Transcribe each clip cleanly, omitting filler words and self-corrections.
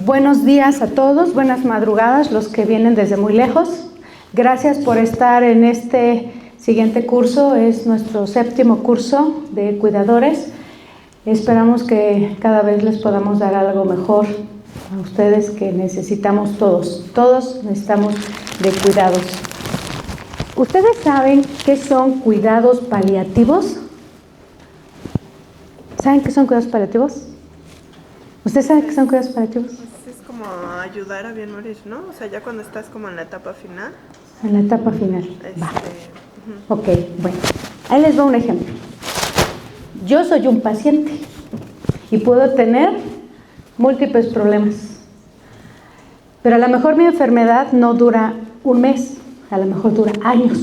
Buenos días a todos, buenas madrugadas, los que vienen desde muy lejos. Gracias por estar en este siguiente curso, es nuestro 7º curso de cuidadores. Esperamos que cada vez les podamos dar algo mejor a ustedes, que necesitamos todos necesitamos de cuidados. ¿Ustedes saben qué son cuidados paliativos? ¿Saben qué son cuidados paliativos? ¿Ustedes saben qué son cuidados paliativos? Pues es como ayudar a bien morir, ¿no? O sea, ya cuando estás como en la etapa final. En la etapa final. Va. Ok, bueno. Ahí les doy un ejemplo. Yo soy un paciente y puedo tener múltiples problemas. Pero a lo mejor mi enfermedad no dura un mes, a lo mejor dura años.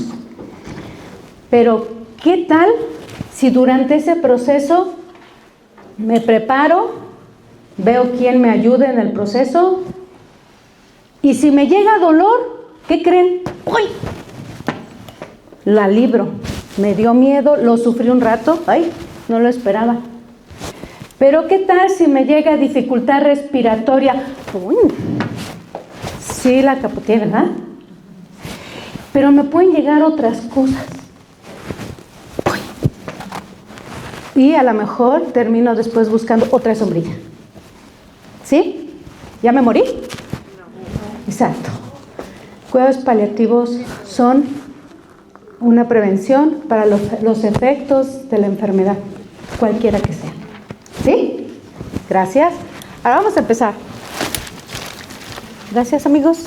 Pero, ¿qué tal si durante ese proceso me preparo, veo quién me ayude en el proceso, y si me llega dolor, ¿qué creen? ¡Uy! La libro. Me dio miedo, lo sufrí un rato, ¡ay! No lo esperaba. Pero ¿qué tal si me llega dificultad respiratoria? ¡Uy! Sí, la capoteé, ¿verdad? Pero me pueden llegar otras cosas. ¡Uy! Y a lo mejor termino después buscando otra sombrilla. ¿Sí? ¿Ya me morí? Exacto. Cuidados paliativos son una prevención para los efectos de la enfermedad, cualquiera que sea. ¿Sí? Gracias. Ahora vamos a empezar. Gracias, amigos.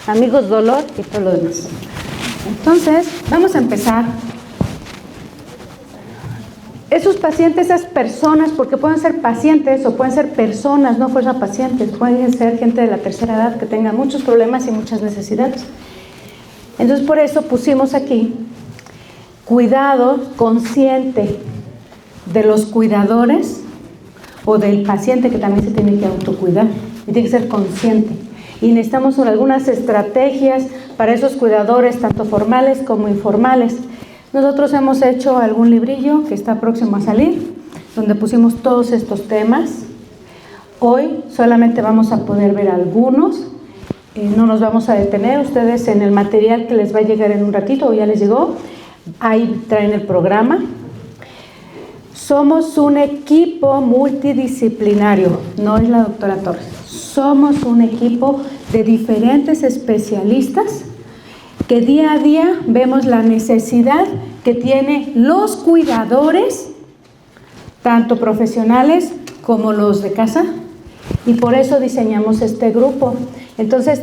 Amigos, dolor y todo lo demás. Entonces, vamos a empezar. Esos pacientes, esas personas, porque pueden ser pacientes o pueden ser personas, no fuerza pacientes, pueden ser gente de la tercera edad que tenga muchos problemas y muchas necesidades. Entonces, por eso pusimos aquí cuidado consciente de los cuidadores o del paciente, que también se tiene que autocuidar y tiene que ser consciente. Y necesitamos algunas estrategias para esos cuidadores, tanto formales como informales. Nosotros hemos hecho algún librillo que está próximo a salir, donde pusimos todos estos temas. Hoy solamente vamos a poder ver algunos, no nos vamos a detener. Ustedes en el material que les va a llegar en un ratito, o ya les llegó, ahí traen el programa. Somos un equipo multidisciplinario, no es la doctora Torres. Somos un equipo de diferentes especialistas que día a día vemos la necesidad que tienen los cuidadores, tanto profesionales como los de casa, y por eso diseñamos este grupo. Entonces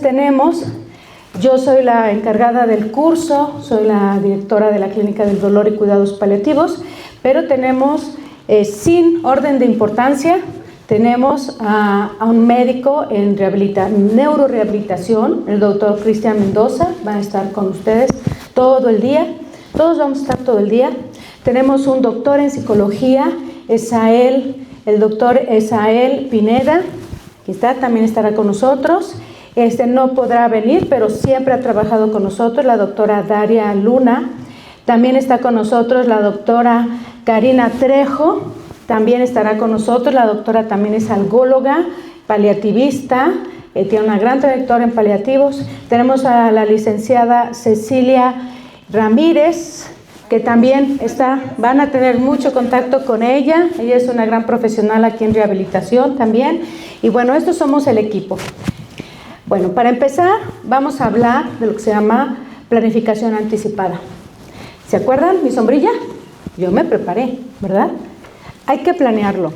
yo soy la encargada del curso, soy la directora de la Clínica del Dolor y Cuidados Paliativos, pero tenemos, sin orden de importancia, tenemos a un médico en neurorehabilitación, el doctor Cristian Mendoza, va a estar con ustedes todo el día, todos vamos a estar todo el día. Tenemos un doctor en psicología, el doctor Esael Pineda, que también estará con nosotros. No podrá venir, pero siempre ha trabajado con nosotros, la doctora Daria Luna. También está con nosotros la doctora Karina Trejo, también estará con nosotros. La doctora también es algóloga, paliativista, tiene una gran trayectoria en paliativos. Tenemos a la licenciada Cecilia Ramírez, que también van a tener mucho contacto con ella. Ella es una gran profesional aquí en rehabilitación también. Y bueno, estos somos el equipo. Bueno, para empezar, vamos a hablar de lo que se llama planificación anticipada. ¿Se acuerdan mi sombrilla? Yo me preparé, ¿verdad? Hay que planearlo.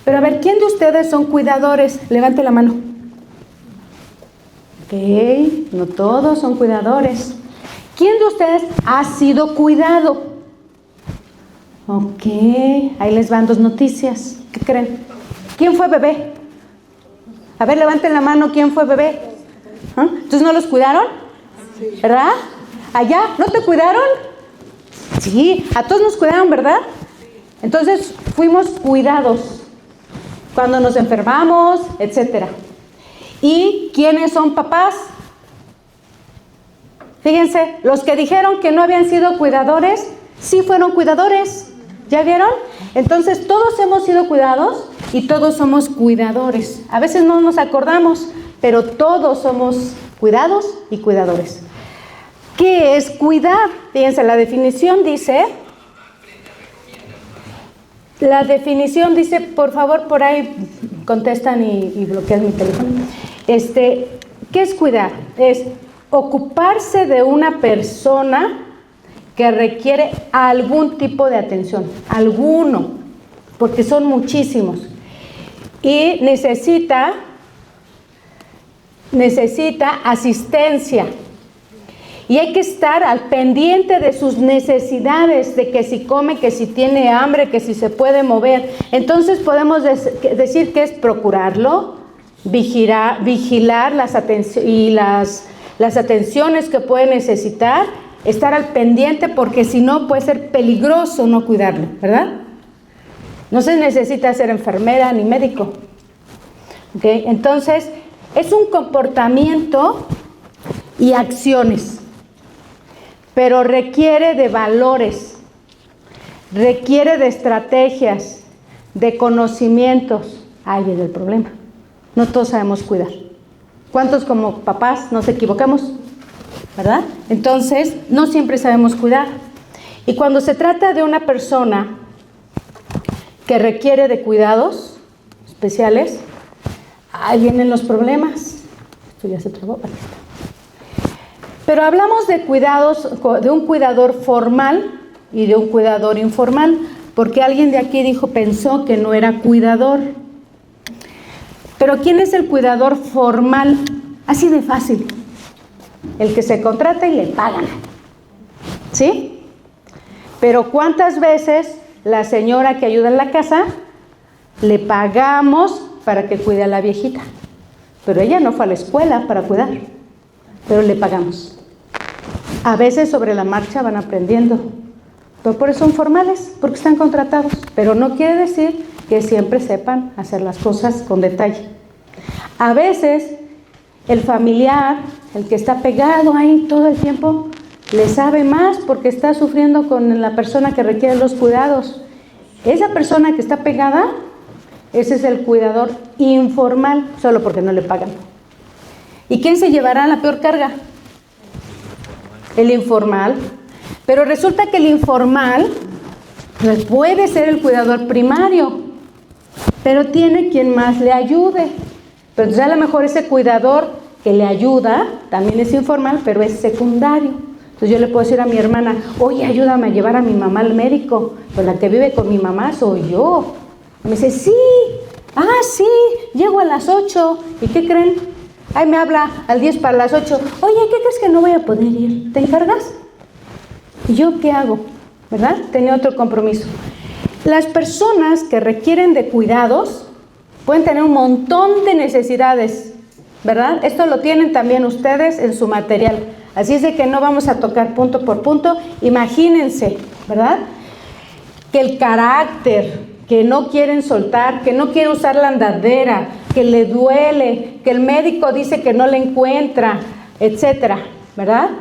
Pero a ver, ¿quién de ustedes son cuidadores? Levante la mano. Ok, no todos son cuidadores. ¿Quién de ustedes ha sido cuidado? Ok, ahí les van 2 noticias. ¿Qué creen? ¿Quién fue bebé? A ver, levanten la mano, ¿quién fue bebé? ¿Ah? ¿Entonces no los cuidaron? ¿Verdad? ¿Allá? ¿No te cuidaron? Sí, a todos nos cuidaron, ¿verdad? Entonces fuimos cuidados cuando nos enfermamos, etcétera. ¿Y quiénes son papás? Fíjense, los que dijeron que no habían sido cuidadores, sí fueron cuidadores. ¿Ya vieron? Entonces todos hemos sido cuidados y todos somos cuidadores. A veces no nos acordamos, pero todos somos cuidados y cuidadores. ¿Qué es cuidar? Fíjense, la definición dice, por favor, por ahí contestan y bloquean mi teléfono. ¿Qué es cuidar? Es ocuparse de una persona que requiere algún tipo de atención, alguno, porque son muchísimos, y necesita asistencia, y hay que estar al pendiente de sus necesidades, de que si come, que si tiene hambre, que si se puede mover. Entonces podemos decir que es procurarlo, vigilar las atenciones que puede necesitar, estar al pendiente, porque si no puede ser peligroso no cuidarlo, ¿verdad? No se necesita ser enfermera ni médico. ¿Okay? Entonces, es un comportamiento y acciones, pero requiere de valores, requiere de estrategias, de conocimientos. Ahí viene el problema. No todos sabemos cuidar. ¿Cuántos como papás nos equivocamos? ¿Verdad? Entonces, no siempre sabemos cuidar. Y cuando se trata de una persona que requiere de cuidados especiales, ahí vienen los problemas. Esto ya se trabó. Aquí está. Pero hablamos de cuidados, de un cuidador formal y de un cuidador informal, porque alguien de aquí pensó que no era cuidador. Pero ¿quién es el cuidador formal? Así de fácil. El que se contrata y le pagan, ¿sí? Pero ¿cuántas veces la señora que ayuda en la casa le pagamos para que cuide a la viejita? Pero ella no fue a la escuela para cuidar, pero le pagamos. A veces sobre la marcha van aprendiendo, pero por eso son formales, porque están contratados, pero no quiere decir que siempre sepan hacer las cosas con detalle. A veces el familiar, el que está pegado ahí todo el tiempo, le sabe más porque está sufriendo con la persona que requiere los cuidados. Esa persona que está pegada, ese es el cuidador informal, solo porque no le pagan. ¿Y quién se llevará la peor carga? El informal. Pero resulta que el informal puede ser el cuidador primario, pero tiene quien más le ayude. Pero entonces a lo mejor ese cuidador que le ayuda también es informal, pero es secundario. Entonces yo le puedo decir a mi hermana, oye, ayúdame a llevar a mi mamá al médico, pues la que vive con mi mamá soy yo. Y me dice, sí, sí, llego a las 8. ¿Y qué creen? Ahí me habla al 10 para las 8. Oye, ¿qué crees que no voy a poder ir? ¿Te encargas? ¿Y yo qué hago? ¿Verdad? Tenía otro compromiso. Las personas que requieren de cuidados pueden tener un montón de necesidades, ¿verdad? Esto lo tienen también ustedes en su material. Así es de que no vamos a tocar punto por punto. Imagínense, ¿verdad? Que el carácter, que no quieren soltar, que no quiere usar la andadera, que le duele, que el médico dice que no le encuentra, etcétera, ¿verdad?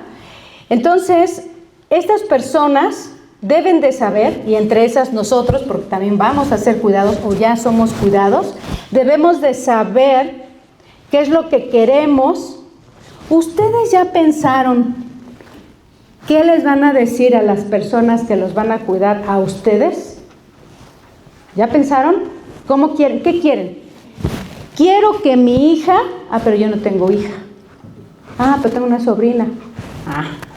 Entonces, estas personas deben de saber, y entre esas nosotros, porque también vamos a ser cuidados o ya somos cuidados, debemos de saber qué es lo que queremos. ¿Ustedes ya pensaron qué les van a decir a las personas que los van a cuidar a ustedes? ¿Ya pensaron? ¿Cómo quieren? ¿Qué quieren? Quiero que mi hija, pero yo no tengo hija. Pero tengo una sobrina.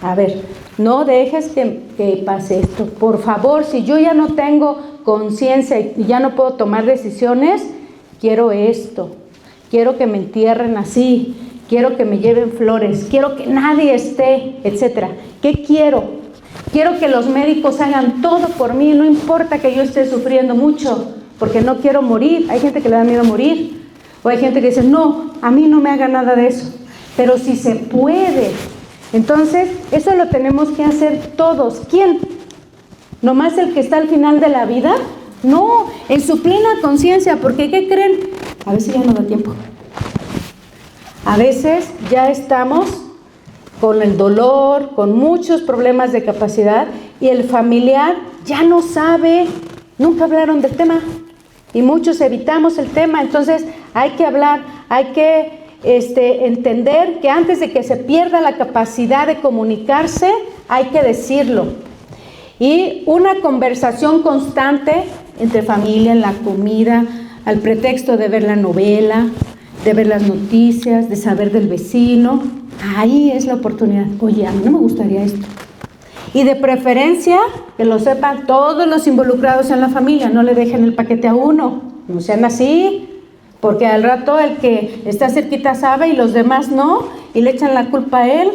A ver, no dejes que pase esto. Por favor, si yo ya no tengo conciencia y ya no puedo tomar decisiones, quiero esto. Quiero que me entierren así. Quiero que me lleven flores. Quiero que nadie esté, etcétera. ¿Qué quiero? Quiero que los médicos hagan todo por mí. No importa que yo esté sufriendo mucho, porque no quiero morir. Hay gente que le da miedo a morir. O hay gente que dice, no, a mí no me haga nada de eso. Pero si se puede. Entonces, eso lo tenemos que hacer todos. ¿Quién? ¿Nomás el que está al final de la vida? No, en su plena conciencia, porque ¿qué creen? A veces ya no da tiempo. A veces ya estamos con el dolor, con muchos problemas de capacidad, y el familiar ya no sabe, nunca hablaron del tema y muchos evitamos el tema. Entonces hay que hablar, hay que entender que antes de que se pierda la capacidad de comunicarse, hay que decirlo. Y una conversación constante entre familia, en la comida, al pretexto de ver la novela, de ver las noticias, de saber del vecino. Ahí es la oportunidad. Oye, a mí no me gustaría esto. Y de preferencia, que lo sepan todos los involucrados en la familia, no le dejen el paquete a uno, no sean así, porque al rato el que está cerquita sabe y los demás no, y le echan la culpa a él,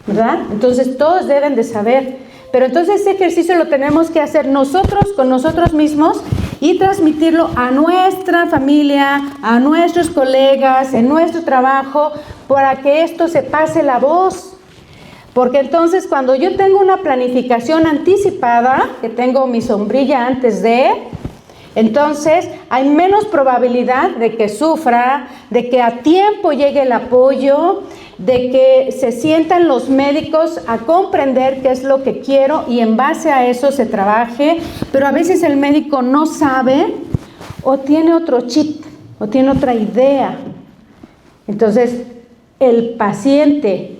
¿verdad? Entonces todos deben de saber, pero entonces ese ejercicio lo tenemos que hacer nosotros con nosotros mismos y transmitirlo a nuestra familia, a nuestros colegas, en nuestro trabajo, para que esto se pase la voz. Porque entonces cuando yo tengo una planificación anticipada, que tengo mi sombrilla antes de, entonces hay menos probabilidad de que sufra, de que a tiempo llegue el apoyo, de que se sientan los médicos a comprender qué es lo que quiero y en base a eso se trabaje. Pero a veces el médico no sabe o tiene otro chip o tiene otra idea. Entonces el paciente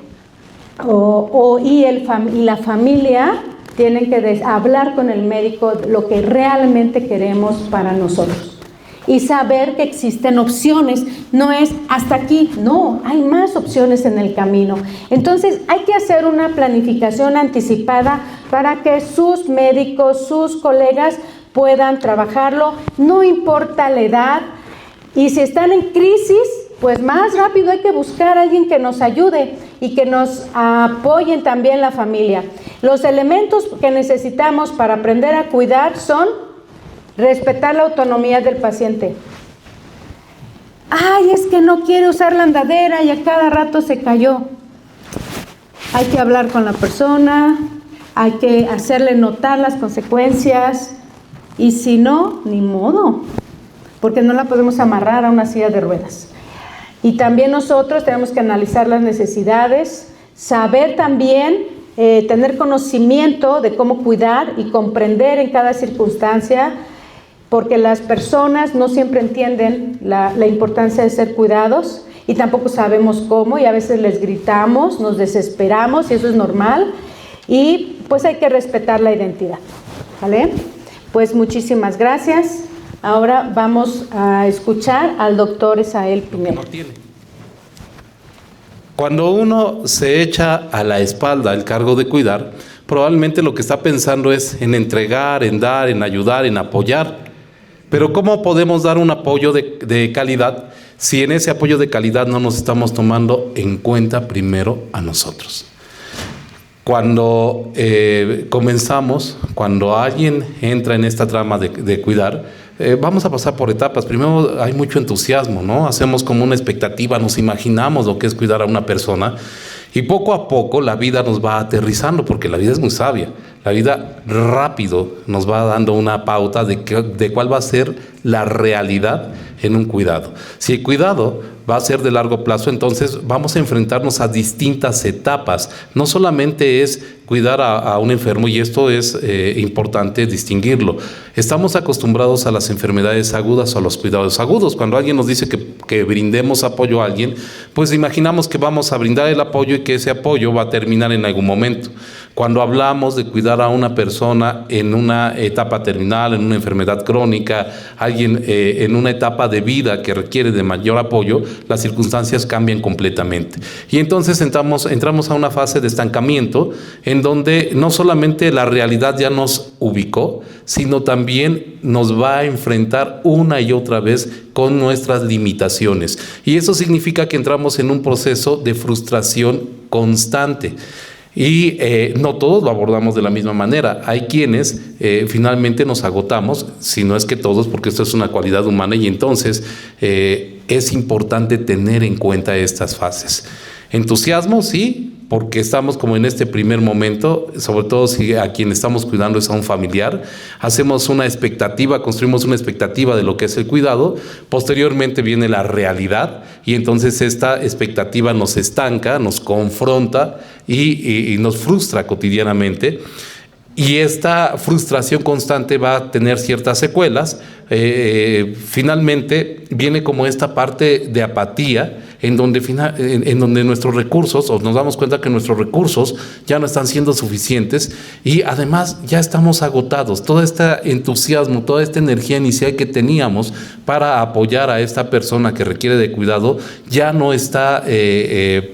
y la familia tienen que hablar con el médico lo que realmente queremos para nosotros y saber que existen opciones, no es hasta aquí, no, hay más opciones en el camino. Entonces hay que hacer una planificación anticipada para que sus médicos, sus colegas puedan trabajarlo, no importa la edad, y si están en crisis, pues más rápido hay que buscar a alguien que nos ayude y que nos apoyen también la familia. Los elementos que necesitamos para aprender a cuidar son respetar la autonomía del paciente. Ay, es que no quiere usar la andadera y a cada rato se cayó. Hay que hablar con la persona, hay que hacerle notar las consecuencias y si no, ni modo, porque no la podemos amarrar a una silla de ruedas. Y también nosotros tenemos que analizar las necesidades, saber también, tener conocimiento de cómo cuidar y comprender en cada circunstancia, porque las personas no siempre entienden la importancia de ser cuidados y tampoco sabemos cómo, y a veces les gritamos, nos desesperamos y eso es normal, y pues hay que respetar la identidad, ¿vale? Pues muchísimas gracias. Ahora vamos a escuchar al doctor Esael Pineda. Cuando uno se echa a la espalda el cargo de cuidar, probablemente lo que está pensando es en entregar, en dar, en ayudar, en apoyar. Pero ¿cómo podemos dar un apoyo de calidad si en ese apoyo de calidad no nos estamos tomando en cuenta primero a nosotros? Cuando comenzamos, cuando alguien entra en esta trama de cuidar, vamos a pasar por etapas. Primero hay mucho entusiasmo, ¿no? Hacemos como una expectativa, nos imaginamos lo que es cuidar a una persona y poco a poco la vida nos va aterrizando, porque la vida es muy sabia. La vida rápido nos va dando una pauta de cuál va a ser la realidad en un cuidado. Si el cuidado va a ser de largo plazo, entonces vamos a enfrentarnos a distintas etapas. No solamente es cuidar a un enfermo, y esto es importante distinguirlo. Estamos acostumbrados a las enfermedades agudas o a los cuidados agudos. Cuando alguien nos dice que brindemos apoyo a alguien, pues imaginamos que vamos a brindar el apoyo y que ese apoyo va a terminar en algún momento. Cuando hablamos de cuidar a una persona en una etapa terminal, en una enfermedad crónica, alguien en una etapa de vida que requiere de mayor apoyo, las circunstancias cambian completamente. Y entonces entramos a una fase de estancamiento en donde no solamente la realidad ya nos ubicó, sino también nos va a enfrentar una y otra vez con nuestras limitaciones. Y eso significa que entramos en un proceso de frustración constante. Y no todos lo abordamos de la misma manera. Hay quienes finalmente nos agotamos, si no es que todos, porque esto es una cualidad humana, y entonces es importante tener en cuenta estas fases. Entusiasmo, sí, porque estamos como en este primer momento, sobre todo si a quien estamos cuidando es a un familiar, hacemos una expectativa, construimos una expectativa de lo que es el cuidado, posteriormente viene la realidad y entonces esta expectativa nos estanca, nos confronta y nos frustra cotidianamente. Y esta frustración constante va a tener ciertas secuelas. Finalmente viene como esta parte de apatía, en donde nuestros recursos, o nos damos cuenta que nuestros recursos ya no están siendo suficientes y además ya estamos agotados. Todo este entusiasmo, toda esta energía inicial que teníamos para apoyar a esta persona que requiere de cuidado ya no está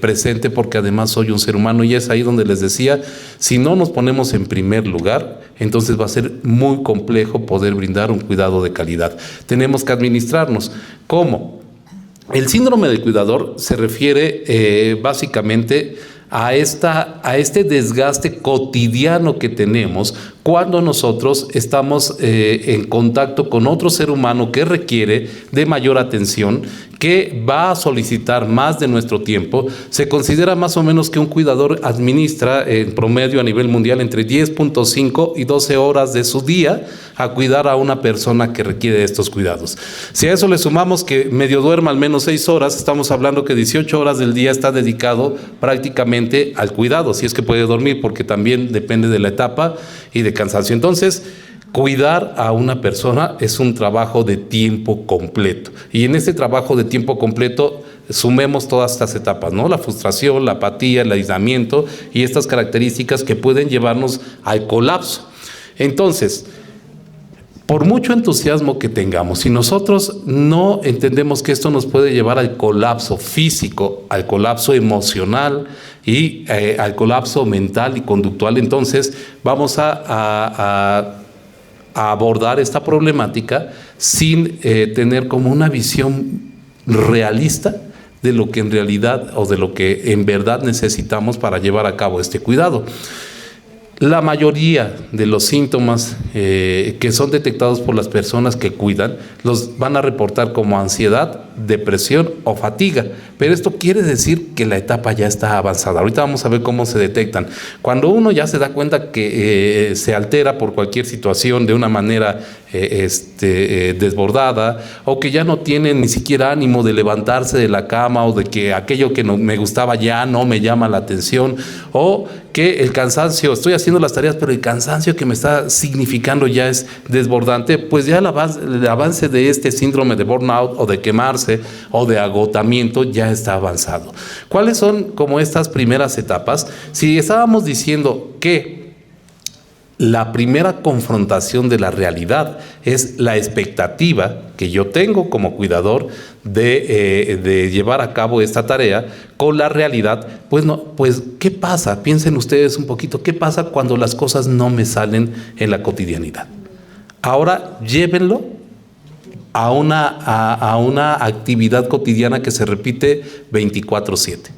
presente, porque además soy un ser humano, y es ahí donde les decía, si no nos ponemos en primer lugar, entonces va a ser muy complejo poder brindar un cuidado de calidad. Tenemos que administrarnos. ¿Cómo? El síndrome del cuidador se refiere básicamente a este desgaste cotidiano que tenemos cuando nosotros estamos en contacto con otro ser humano que requiere de mayor atención, que va a solicitar más de nuestro tiempo. Se considera más o menos que un cuidador administra en promedio a nivel mundial entre 10.5 y 12 horas de su día a cuidar a una persona que requiere de estos cuidados. Si a eso le sumamos que medio duerma al menos 6 horas, estamos hablando que 18 horas del día está dedicado prácticamente al cuidado, si es que puede dormir, porque también depende de la etapa y de cansancio. Entonces, cuidar a una persona es un trabajo de tiempo completo, y en este trabajo de tiempo completo sumemos todas estas etapas, ¿no? La frustración, la apatía, el aislamiento y estas características que pueden llevarnos al colapso. Entonces, por mucho entusiasmo que tengamos, si nosotros no entendemos que esto nos puede llevar al colapso físico, al colapso emocional y al colapso mental y conductual, entonces vamos a abordar esta problemática sin tener como una visión realista de lo que en realidad o de lo que en verdad necesitamos para llevar a cabo este cuidado. La mayoría de los síntomas que son detectados por las personas que cuidan los van a reportar como ansiedad, depresión o fatiga, pero esto quiere decir que la etapa ya está avanzada. Ahorita vamos a ver cómo se detectan. Cuando uno ya se da cuenta que se altera por cualquier situación de una manera desbordada, o que ya no tiene ni siquiera ánimo de levantarse de la cama, o de que aquello que no me gustaba ya no me llama la atención, o que el cansancio, estoy haciendo las tareas pero el cansancio que me está significando ya es desbordante, pues ya el avance de este síndrome de burnout o de quemarse o de agotamiento ya está avanzado. ¿Cuáles son como estas primeras etapas? Si estábamos diciendo que la primera confrontación de la realidad es la expectativa que yo tengo como cuidador de llevar a cabo esta tarea con la realidad, pues ¿qué pasa? Piensen ustedes un poquito, ¿qué pasa cuando las cosas no me salen en la cotidianidad? Ahora llévenlo a una actividad cotidiana que se repite 24/7.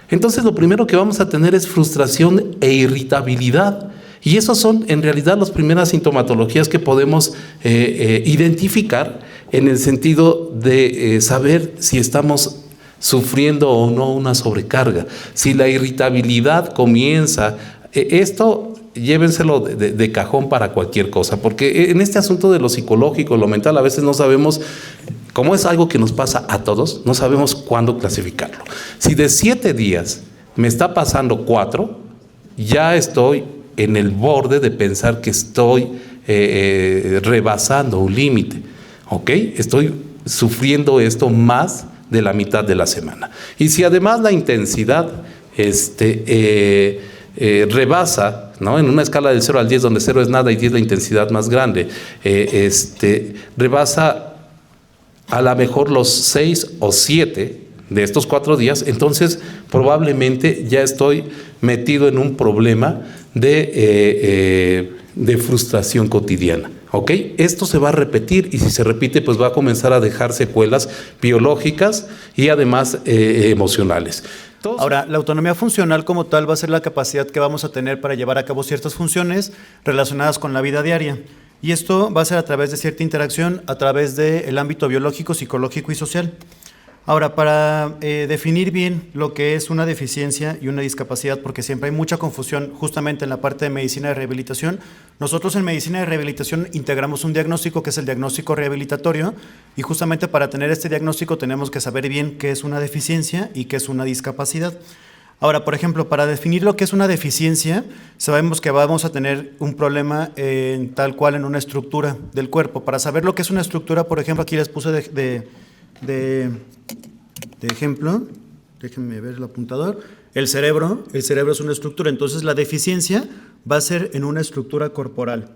Entonces lo primero que vamos a tener es frustración e irritabilidad. Y esas son en realidad las primeras sintomatologías que podemos identificar en el sentido de saber si estamos sufriendo o no una sobrecarga. Si la irritabilidad comienza, esto llévenselo de cajón para cualquier cosa, porque en este asunto de lo psicológico, lo mental, a veces no sabemos, como es algo que nos pasa a todos, no sabemos cuándo clasificarlo. Si de 7 días me está pasando 4, ya estoy en el borde de pensar que estoy rebasando un límite, ¿ok? Estoy sufriendo esto más de la mitad de la semana. Y si además la intensidad rebasa, ¿no? En una escala del 0 al 10, donde 0 es nada y 10 la intensidad más grande, rebasa a lo mejor los 6 o 7 de estos 4 días, entonces probablemente ya estoy metido en un problema de frustración cotidiana, ¿ok? Esto se va a repetir, y si se repite, pues va a comenzar a dejar secuelas biológicas y además emocionales. Ahora, la autonomía funcional como tal va a ser la capacidad que vamos a tener para llevar a cabo ciertas funciones relacionadas con la vida diaria. Y esto va a ser a través de cierta interacción, a través del ámbito biológico, psicológico y social. Ahora, para definir bien lo que es una deficiencia y una discapacidad, porque siempre hay mucha confusión justamente en la parte de medicina de rehabilitación, nosotros en medicina de rehabilitación integramos un diagnóstico que es el diagnóstico rehabilitatorio, y justamente para tener este diagnóstico tenemos que saber bien qué es una deficiencia y qué es una discapacidad. Ahora, por ejemplo, para definir lo que es una deficiencia, sabemos que vamos a tener un problema tal cual en una estructura del cuerpo. Para saber lo que es una estructura, por ejemplo, aquí les puse de ejemplo, déjenme ver el apuntador, el cerebro es una estructura, entonces la deficiencia va a ser en una estructura corporal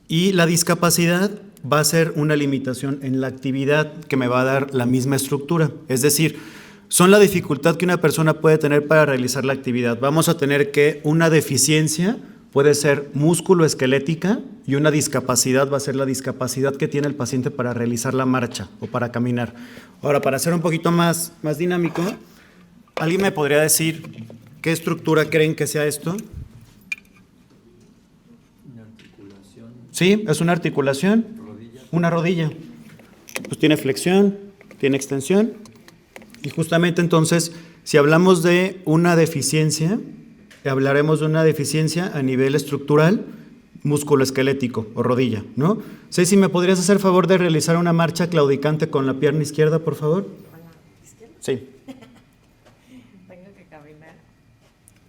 y la discapacidad va a ser una limitación en la actividad que me va a dar la misma estructura, es decir, son la dificultad que una persona puede tener para realizar la actividad. Vamos a tener que una deficiencia puede ser músculo-esquelética y una discapacidad va a ser la discapacidad que tiene el paciente para realizar la marcha o para caminar. Ahora, para ser un poquito más dinámico, ¿alguien me podría decir qué estructura creen que sea esto? Una articulación. Sí, es una articulación. Rodilla. Una rodilla. Pues tiene flexión, tiene extensión. Y justamente entonces, si hablamos de una deficiencia, hablaremos de una deficiencia a nivel estructural, músculo-esquelético o rodilla, ¿no? Ceci, ¿me podrías hacer favor de realizar una marcha claudicante con la pierna izquierda, por favor? ¿Con la izquierda? Sí. Tengo que caminar.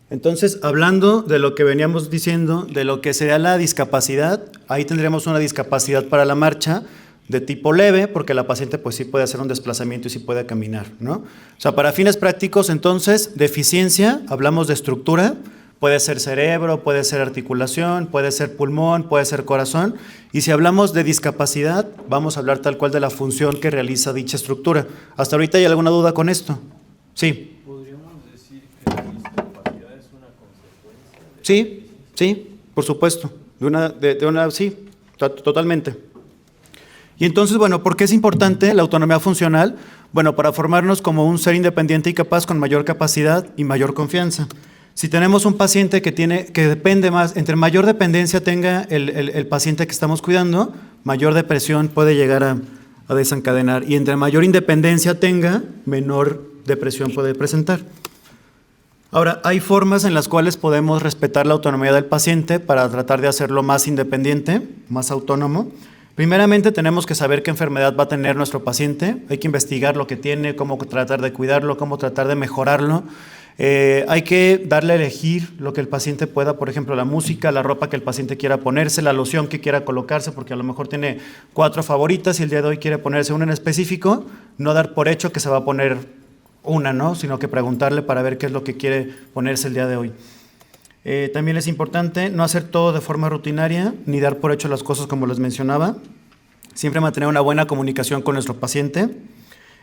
Entonces, hablando de lo que veníamos diciendo, de lo que sería la discapacidad, ahí tendremos una discapacidad para la marcha de tipo leve, porque la paciente pues sí puede hacer un desplazamiento y sí puede caminar, ¿no? O sea, para fines prácticos, entonces, deficiencia, hablamos de estructura, puede ser cerebro, puede ser articulación, puede ser pulmón, puede ser corazón, y si hablamos de discapacidad, vamos a hablar tal cual de la función que realiza dicha estructura. ¿Hasta ahorita hay alguna duda con esto? Sí. ¿Podríamos decir que la discapacidad es una consecuencia de Sí, sí, por supuesto, sí, totalmente. Y entonces, bueno, ¿por qué es importante la autonomía funcional? Bueno, para formarnos como un ser independiente y capaz con mayor capacidad y mayor confianza. Si tenemos un paciente que depende más, entre mayor dependencia tenga el paciente que estamos cuidando, mayor depresión puede llegar a desencadenar. Y entre mayor independencia tenga, menor depresión puede presentar. Ahora, hay formas en las cuales podemos respetar la autonomía del paciente para tratar de hacerlo más independiente, más autónomo. Primeramente tenemos que saber qué enfermedad va a tener nuestro paciente, hay que investigar lo que tiene, cómo tratar de cuidarlo, cómo tratar de mejorarlo. Hay que darle a elegir lo que el paciente pueda, por ejemplo, la música, la ropa que el paciente quiera ponerse, la loción que quiera colocarse, porque a lo mejor tiene 4 favoritas y el día de hoy quiere ponerse una en específico, no dar por hecho que se va a poner una, ¿no? Sino que preguntarle para ver qué es lo que quiere ponerse el día de hoy. También es importante no hacer todo de forma rutinaria, ni dar por hecho las cosas como les mencionaba. Siempre mantener una buena comunicación con nuestro paciente.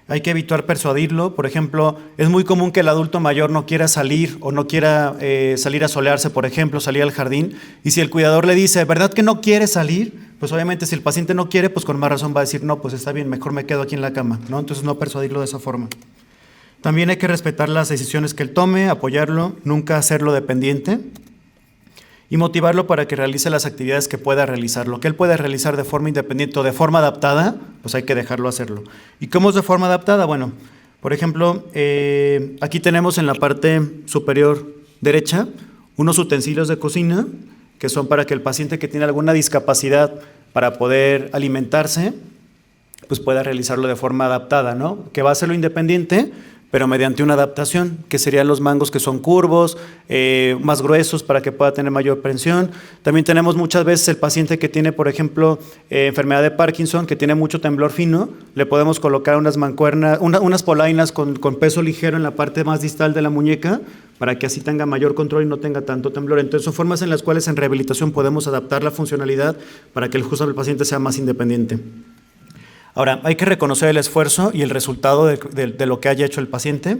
Hay que evitar persuadirlo. Por ejemplo, es muy común que el adulto mayor no quiera salir o no quiera salir a solearse, por ejemplo, salir al jardín. Y si el cuidador le dice, ¿verdad que no quiere salir? Pues obviamente si el paciente no quiere, pues con más razón va a decir, no, pues está bien, mejor me quedo aquí en la cama, ¿no? Entonces no persuadirlo de esa forma. También hay que respetar las decisiones que él tome, apoyarlo, nunca hacerlo dependiente y motivarlo para que realice las actividades que pueda realizar. Lo que él pueda realizar de forma independiente o de forma adaptada, pues hay que dejarlo hacerlo. ¿Y cómo es de forma adaptada? Bueno, por ejemplo, aquí tenemos en la parte superior derecha unos utensilios de cocina que son para que el paciente que tiene alguna discapacidad para poder alimentarse, pues pueda realizarlo de forma adaptada, ¿no? Que va a hacerlo independiente, pero mediante una adaptación, que serían los mangos que son curvos, más gruesos para que pueda tener mayor presión. También tenemos muchas veces el paciente que tiene, por ejemplo, enfermedad de Parkinson, que tiene mucho temblor fino, le podemos colocar unas mancuernas, unas polainas con peso ligero en la parte más distal de la muñeca, para que así tenga mayor control y no tenga tanto temblor. Entonces son formas en las cuales en rehabilitación podemos adaptar la funcionalidad para que el paciente sea más independiente. Ahora, hay que reconocer el esfuerzo y el resultado de lo que haya hecho el paciente.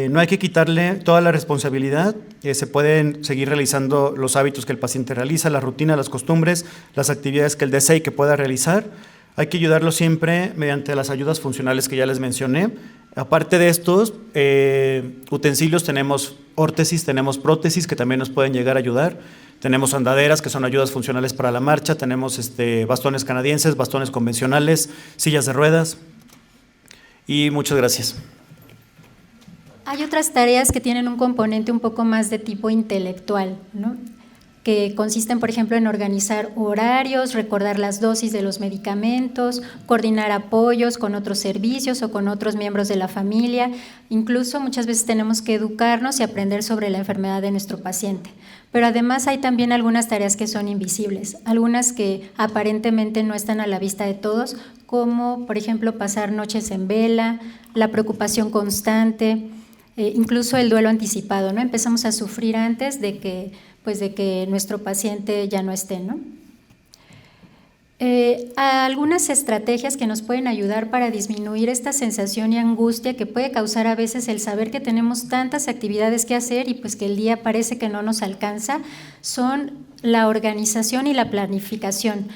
No hay que quitarle toda la responsabilidad. Se pueden seguir realizando los hábitos que el paciente realiza, la rutina, las costumbres, las actividades que él desee y que pueda realizar. Hay que ayudarlo siempre mediante las ayudas funcionales que ya les mencioné. Aparte de estos utensilios, tenemos órtesis, tenemos prótesis que también nos pueden llegar a ayudar. Tenemos andaderas, que son ayudas funcionales para la marcha. Tenemos bastones canadienses, bastones convencionales, sillas de ruedas. Y muchas gracias. Hay otras tareas que tienen un componente un poco más de tipo intelectual, ¿no? que consisten, por ejemplo, en organizar horarios, recordar las dosis de los medicamentos, coordinar apoyos con otros servicios o con otros miembros de la familia. Incluso muchas veces tenemos que educarnos y aprender sobre la enfermedad de nuestro paciente. Pero además hay también algunas tareas que son invisibles, algunas que aparentemente no están a la vista de todos, como por ejemplo pasar noches en vela, la preocupación constante, incluso el duelo anticipado, ¿no? Empezamos a sufrir antes de que nuestro paciente ya no esté, ¿no? Algunas estrategias que nos pueden ayudar para disminuir esta sensación y angustia que puede causar a veces el saber que tenemos tantas actividades que hacer y pues que el día parece que no nos alcanza, son la organización y la planificación.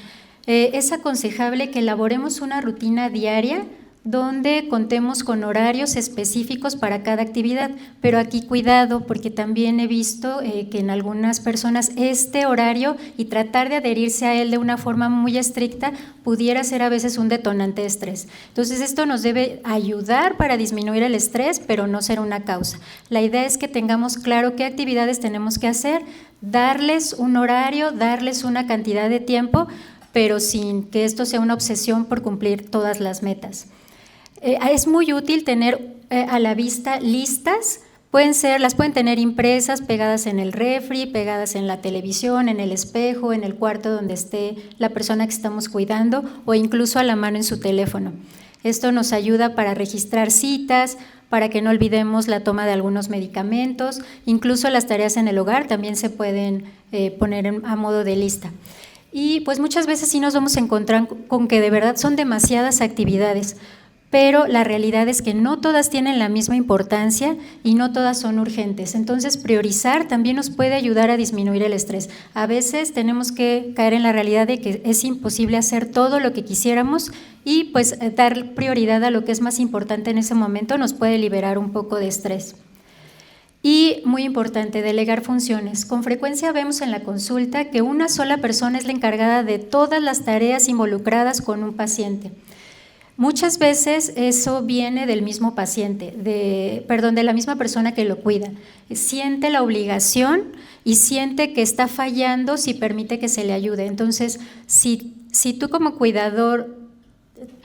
Es aconsejable que elaboremos una rutina diaria donde contemos con horarios específicos para cada actividad, pero aquí cuidado porque también he visto que en algunas personas este horario y tratar de adherirse a él de una forma muy estricta pudiera ser a veces un detonante de estrés. Entonces esto nos debe ayudar para disminuir el estrés, pero no ser una causa. La idea es que tengamos claro qué actividades tenemos que hacer, darles un horario, darles una cantidad de tiempo, pero sin que esto sea una obsesión por cumplir todas las metas. Es muy útil tener a la vista listas, las pueden tener impresas, pegadas en el refri, pegadas en la televisión, en el espejo, en el cuarto donde esté la persona que estamos cuidando o incluso a la mano en su teléfono. Esto nos ayuda para registrar citas, para que no olvidemos la toma de algunos medicamentos, incluso las tareas en el hogar también se pueden poner a modo de lista. Y pues muchas veces sí nos vamos a encontrar con que de verdad son demasiadas actividades, pero la realidad es que no todas tienen la misma importancia y no todas son urgentes. Entonces, priorizar también nos puede ayudar a disminuir el estrés. A veces tenemos que caer en la realidad de que es imposible hacer todo lo que quisiéramos y pues dar prioridad a lo que es más importante en ese momento nos puede liberar un poco de estrés. Y muy importante, delegar funciones. Con frecuencia vemos en la consulta que una sola persona es la encargada de todas las tareas involucradas con un paciente. Muchas veces eso viene del mismo paciente, de la misma persona que lo cuida. Siente la obligación y siente que está fallando si permite que se le ayude. Entonces, si tú como cuidador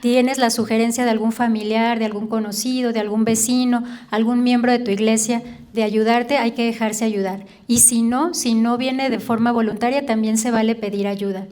tienes la sugerencia de algún familiar, de algún conocido, de algún vecino, algún miembro de tu iglesia de ayudarte, hay que dejarse ayudar. Y si no viene de forma voluntaria, también se vale pedir ayuda.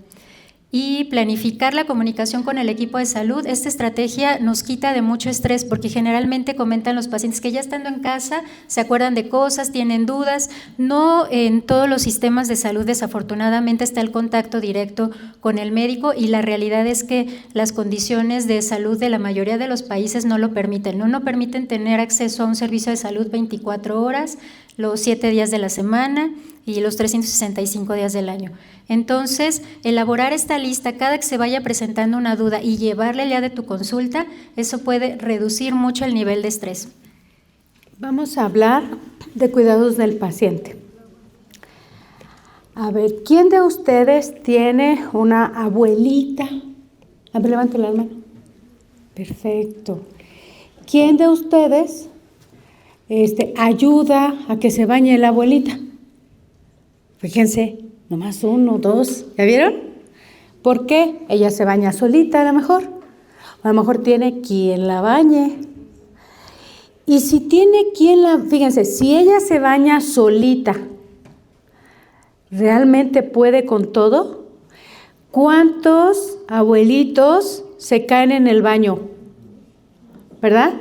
Y planificar la comunicación con el equipo de salud. Esta estrategia nos quita de mucho estrés porque generalmente comentan los pacientes que ya estando en casa se acuerdan de cosas, tienen dudas. No en todos los sistemas de salud desafortunadamente está el contacto directo con el médico y la realidad es que las condiciones de salud de la mayoría de los países no lo permiten. No permiten tener acceso a un servicio de salud 24 horas, los 7 días de la semana y los 365 días del año. Entonces, elaborar esta lista cada que se vaya presentando una duda y llevarla el día de tu consulta, eso puede reducir mucho el nivel de estrés. Vamos a hablar de cuidados del paciente. A ver, ¿quién de ustedes tiene una abuelita? A ver, levante la mano. Perfecto. ¿Quién de ustedes ayuda a que se bañe la abuelita? Fíjense, nomás 1, 2, ¿ya vieron? ¿Por qué? Ella se baña solita a lo mejor, o a lo mejor tiene quien la bañe. Y si tiene fíjense, si ella se baña solita, ¿realmente puede con todo? ¿Cuántos abuelitos se caen en el baño? ¿Verdad?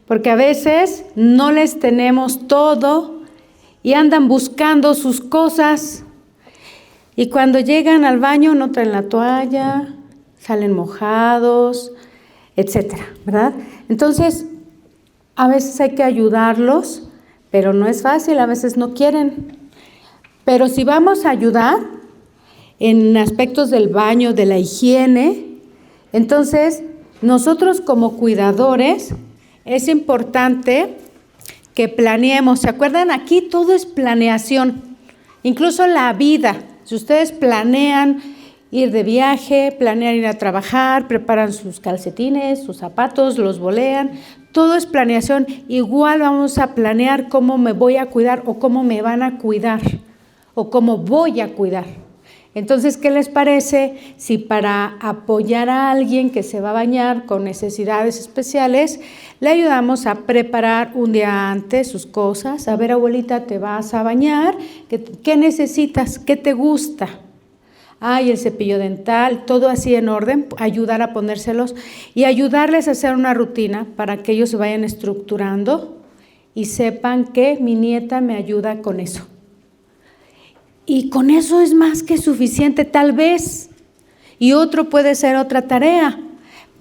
Porque a veces no les tenemos todo y andan buscando sus cosas y cuando llegan al baño no traen la toalla, salen mojados, etcétera, ¿verdad? Entonces, a veces hay que ayudarlos, pero no es fácil, a veces no quieren. Pero si vamos a ayudar en aspectos del baño, de la higiene, entonces nosotros como cuidadores es importante que planeemos. ¿Se acuerdan? Aquí todo es planeación, incluso la vida. Si ustedes planean ir de viaje, planean ir a trabajar, preparan sus calcetines, sus zapatos, los bolean, todo es planeación. Igual vamos a planear cómo me voy a cuidar o cómo me van a cuidar o cómo voy a cuidar. Entonces, ¿qué les parece si para apoyar a alguien que se va a bañar con necesidades especiales, le ayudamos a preparar un día antes sus cosas? A ver, abuelita, te vas a bañar, ¿qué necesitas? ¿Qué te gusta? Y el cepillo dental, todo así en orden, ayudar a ponérselos y ayudarles a hacer una rutina para que ellos se vayan estructurando y sepan que mi nieta me ayuda con eso. Y con eso es más que suficiente, tal vez. Y otro puede ser otra tarea.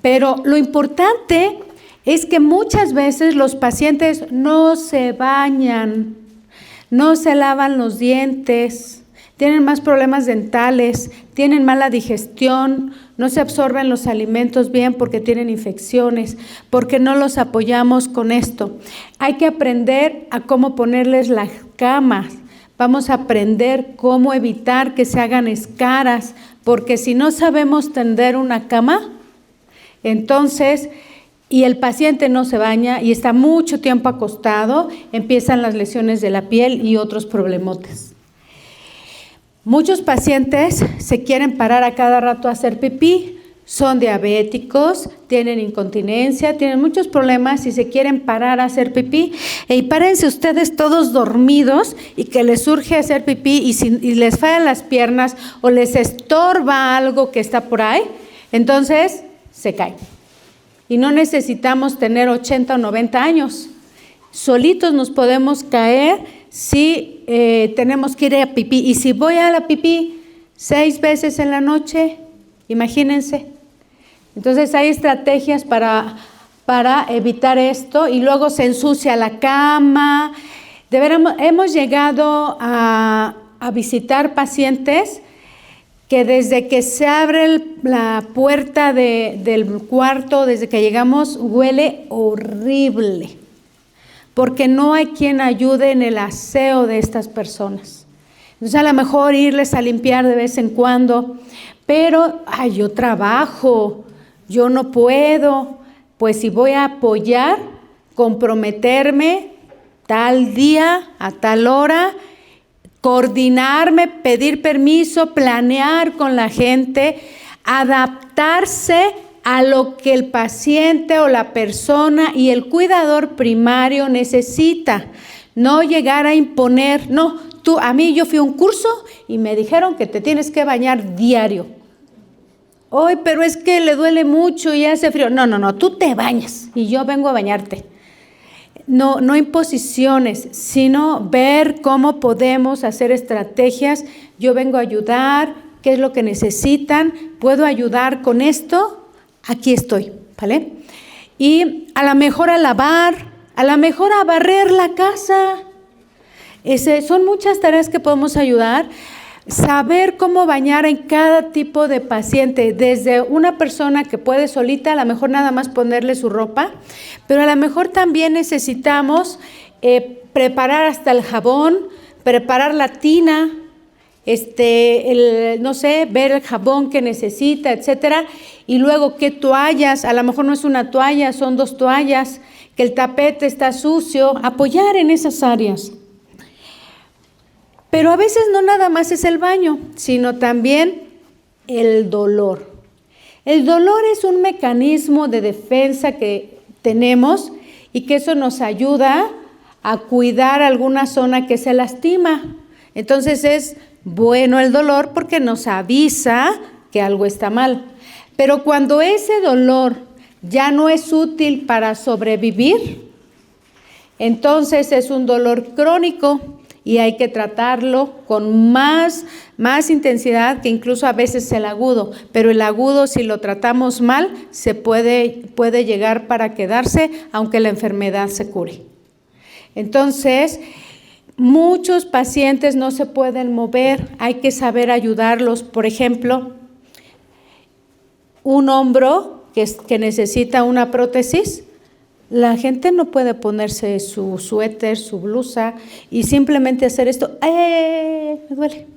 Pero lo importante es que muchas veces los pacientes no se bañan, no se lavan los dientes, tienen más problemas dentales, tienen mala digestión, no se absorben los alimentos bien porque tienen infecciones, porque no los apoyamos con esto. Hay que aprender a cómo ponerles las camas. Vamos a aprender cómo evitar que se hagan escaras, porque si no sabemos tender una cama, entonces, y el paciente no se baña y está mucho tiempo acostado, empiezan las lesiones de la piel y otros problemotes. Muchos pacientes se quieren parar a cada rato a hacer pipí, son diabéticos, tienen incontinencia, tienen muchos problemas y se quieren parar a hacer pipí. Y párense ustedes todos dormidos y que les surge hacer pipí y les fallan las piernas o les estorba algo que está por ahí, entonces se caen. Y no necesitamos tener 80 o 90 años. Solitos nos podemos caer si tenemos que ir a pipí. Y si voy a la pipí 6 veces en la noche, imagínense. Entonces hay estrategias para evitar esto y luego se ensucia la cama. De veras, hemos llegado a visitar pacientes que desde que se abre la puerta del cuarto, desde que llegamos, huele horrible, porque no hay quien ayude en el aseo de estas personas. Entonces a lo mejor irles a limpiar de vez en cuando, pero yo trabajo, yo no puedo. Pues si voy a apoyar, comprometerme tal día, a tal hora, coordinarme, pedir permiso, planear con la gente, adaptarse a lo que el paciente o la persona y el cuidador primario necesita. No llegar a imponer, no, yo fui a un curso y me dijeron que te tienes que bañar diario. Hoy, pero es que le duele mucho y hace frío. No, tú te bañas y yo vengo a bañarte. No imposiciones, sino ver cómo podemos hacer estrategias. Yo vengo a ayudar, qué es lo que necesitan, puedo ayudar con esto, aquí estoy, ¿vale? Y a lo mejor a lavar, a lo mejor a barrer la casa. Son muchas tareas que podemos ayudar. Saber cómo bañar en cada tipo de paciente, desde una persona que puede solita, a lo mejor nada más ponerle su ropa, pero a lo mejor también necesitamos preparar hasta el jabón, preparar la tina, ver el jabón que necesita, etcétera, y luego qué toallas, a lo mejor no es una toalla, son 2 toallas, que el tapete está sucio, apoyar en esas áreas. Pero a veces no nada más es el baño, sino también el dolor. El dolor es un mecanismo de defensa que tenemos y que eso nos ayuda a cuidar alguna zona que se lastima. Entonces es bueno el dolor porque nos avisa que algo está mal. Pero cuando ese dolor ya no es útil para sobrevivir, entonces es un dolor crónico. Y hay que tratarlo con más intensidad que incluso a veces el agudo. Pero el agudo, si lo tratamos mal, se puede llegar para quedarse, aunque la enfermedad se cure. Entonces, muchos pacientes no se pueden mover, hay que saber ayudarlos. Por ejemplo, un hombro que necesita una prótesis, la gente no puede ponerse su suéter, su blusa y simplemente hacer esto, me duele.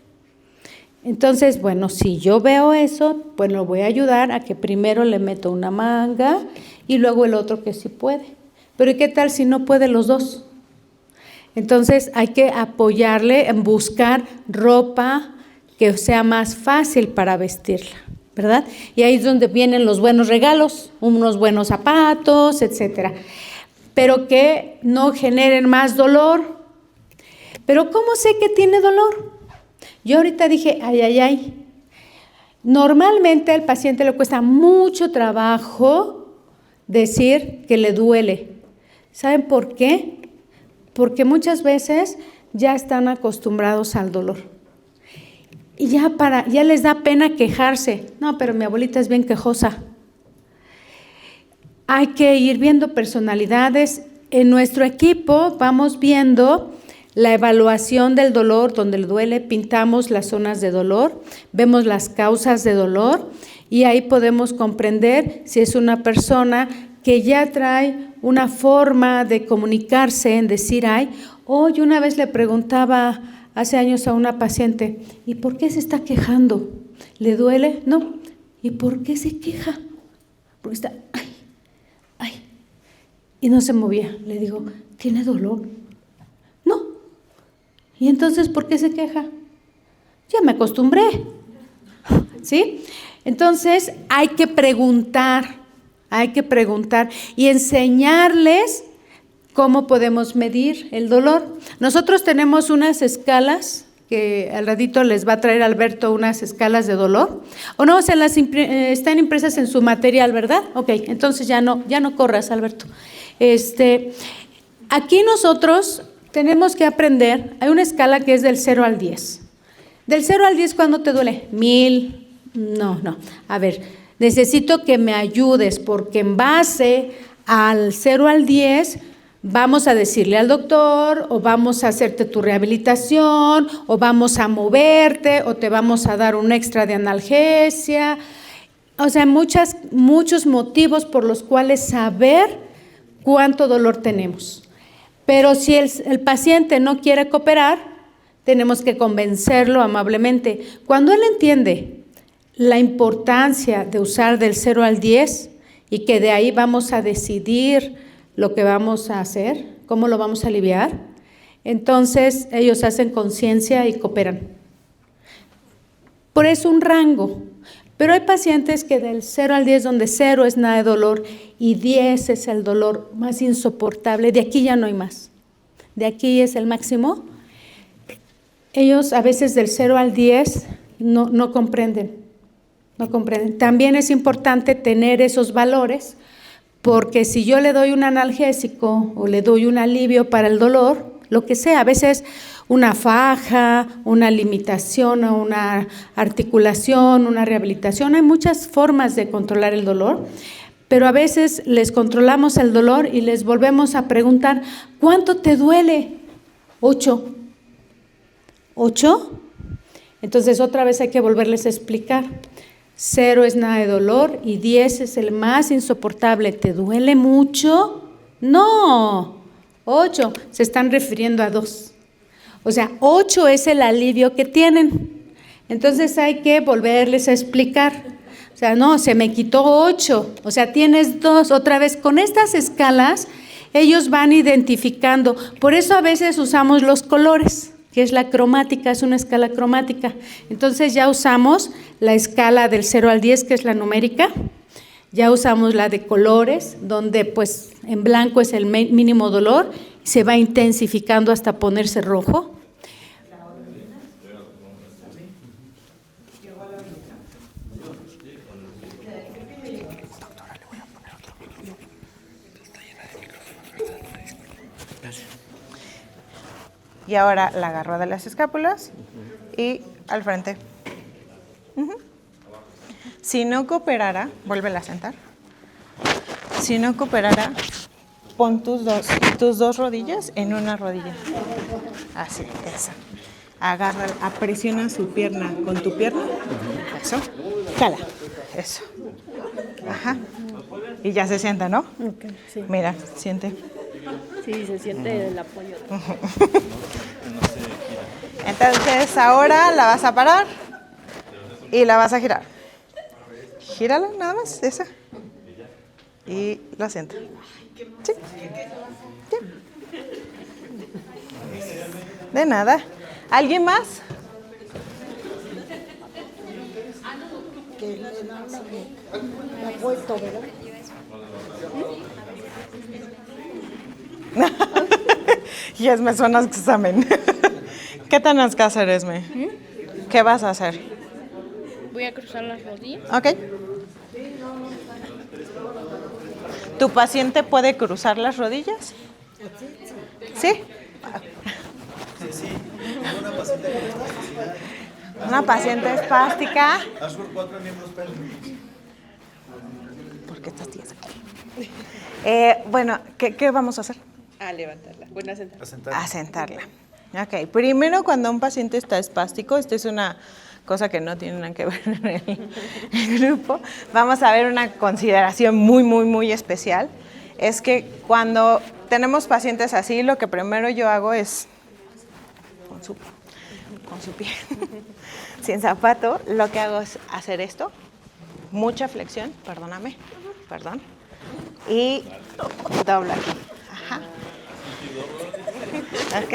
Entonces, bueno, si yo veo eso, pues lo voy a ayudar a que primero le meto una manga y luego el otro que sí puede. Pero ¿y qué tal si no puede los dos? Entonces hay que apoyarle en buscar ropa que sea más fácil para vestirla, ¿verdad? Y ahí es donde vienen los buenos regalos, unos buenos zapatos, etcétera, pero que no generen más dolor. Pero ¿cómo sé que tiene dolor? Yo ahorita dije, ay, ay, ay. Normalmente al paciente le cuesta mucho trabajo decir que le duele. ¿Saben por qué? Porque muchas veces ya están acostumbrados al dolor. Y ya les da pena quejarse. No, pero mi abuelita es bien quejosa. Hay que ir viendo personalidades. En nuestro equipo vamos viendo la evaluación del dolor, donde le duele, pintamos las zonas de dolor, vemos las causas de dolor y ahí podemos comprender si es una persona que ya trae una forma de comunicarse, en decir ay. Yo una vez le preguntaba hace años a una paciente, ¿y por qué se está quejando? ¿Le duele? No. ¿Y por qué se queja? Porque está, ay, ay. Y no se movía. Le digo, ¿tiene dolor? No. ¿Y entonces por qué se queja? Ya me acostumbré. ¿Sí? Entonces hay que preguntar y enseñarles cómo podemos medir el dolor. Nosotros tenemos unas escalas, que al ratito les va a traer Alberto unas escalas de dolor. O no, están impresas en su material, ¿verdad? Ok, entonces ya no corras, Alberto. Aquí nosotros tenemos que aprender, hay una escala que es del 0 al 10. Del 0 al 10, ¿cuándo te duele? 1000. No. A ver, necesito que me ayudes porque en base al 0 al 10 vamos a decirle al doctor o vamos a hacerte tu rehabilitación o vamos a moverte o te vamos a dar un extra de analgesia. O sea, muchos motivos por los cuales saber cuánto dolor tenemos. Pero si el paciente no quiere cooperar, tenemos que convencerlo amablemente. Cuando él entiende la importancia de usar del 0 al 10 y que de ahí vamos a decidir lo que vamos a hacer, cómo lo vamos a aliviar, entonces ellos hacen conciencia y cooperan. Por eso un rango. Pero hay pacientes que del 0 al 10, donde 0 es nada de dolor y 10 es el dolor más insoportable, de aquí ya no hay más. De aquí es el máximo. Ellos a veces del 0 al 10 no comprenden. También es importante tener esos valores, porque si yo le doy un analgésico o le doy un alivio para el dolor, lo que sea, a veces una faja, una limitación o una articulación, una rehabilitación, hay muchas formas de controlar el dolor, pero a veces les controlamos el dolor y les volvemos a preguntar, ¿cuánto te duele? 8. ¿8? Entonces otra vez hay que volverles a explicar. 0 es nada de dolor y 10 es el más insoportable. ¿Te duele mucho? No. 8, se están refiriendo a 2. O sea, 8 es el alivio que tienen. Entonces hay que volverles a explicar. O sea, no, se me quitó 8. O sea, tienes 2. Otra vez, con estas escalas, ellos van identificando. Por eso a veces usamos los colores, que es la cromática, es una escala cromática. Entonces ya usamos la escala del 0 al 10, que es la numérica. Ya usamos la de colores, donde pues en blanco es el mínimo dolor, se va intensificando hasta ponerse rojo. Y ahora la agarro de las escápulas y al frente. Si no cooperara, vuélvela a sentar. Si no cooperara, pon tus dos rodillas en una rodilla. Así, eso. Agarra, presiona su pierna con tu pierna. Eso. Jala. Eso. Ajá. Y ya se sienta, ¿no? Ok, sí. Mira, siente. Sí, se siente el apoyo. Entonces ahora la vas a parar y la vas a girar. Gírala nada más, esa. Y la sienta. Sí. Sí. De nada. ¿Alguien más? Yes, me suena examen. ¿Qué tienes que hacer, Esme? ¿Qué vas a hacer? Voy a cruzar las rodillas. Ok. ¿Tu paciente puede cruzar las rodillas? ¿Sí? Una paciente espástica. ¿Por qué estás tías aquí? Bueno, ¿qué vamos a hacer? A levantarla. Bueno, a sentar. A sentarla. Ok, primero cuando un paciente está espástico, esto es una cosa que no tiene nada que ver en el grupo, vamos a ver una consideración muy especial, es que cuando tenemos pacientes así, lo que primero yo hago es, con su pie, sin zapato, lo que hago es hacer esto, mucha flexión, perdón, y doblo aquí. Ajá. ¿Ok?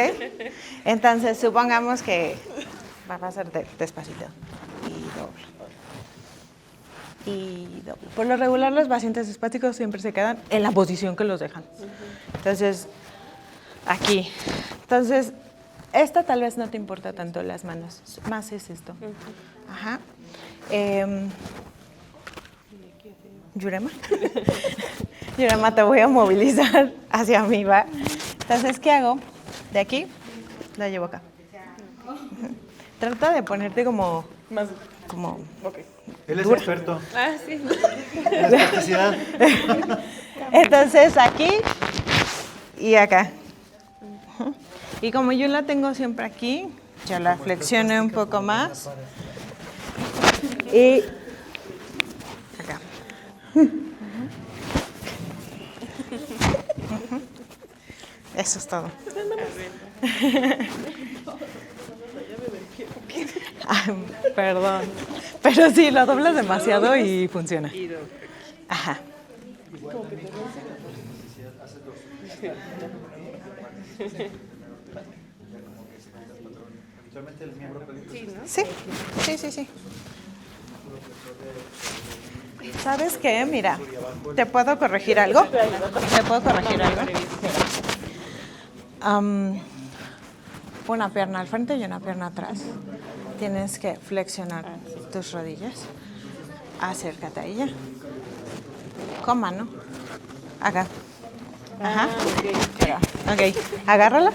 Entonces, supongamos que va a ser despacito. Y doblo. Por lo regular, los pacientes espásticos siempre se quedan en la posición que los dejan. Entonces, aquí. Entonces, esta tal vez no te importa tanto las manos, más es esto. Ajá. Yurema. Yurema, te voy a movilizar hacia mí, ¿va? Entonces, ¿qué hago? De aquí, la llevo acá. Trata de ponerte como... Okay. Él es experto Ah, sí. en elasticidad. Entonces, aquí y acá. Y como yo la tengo siempre aquí, yo la flexiono un poco más. Y acá. Eso es todo. Ay, perdón. Pero sí, lo doblas demasiado y funciona. Ajá. Sí. ¿Sabes qué? Mira, ¿te puedo corregir algo? Una pierna al frente y una pierna atrás. Tienes que flexionar tus rodillas. Acércate a ella. Con mano. Acá. Ajá. Ok. Agárrala.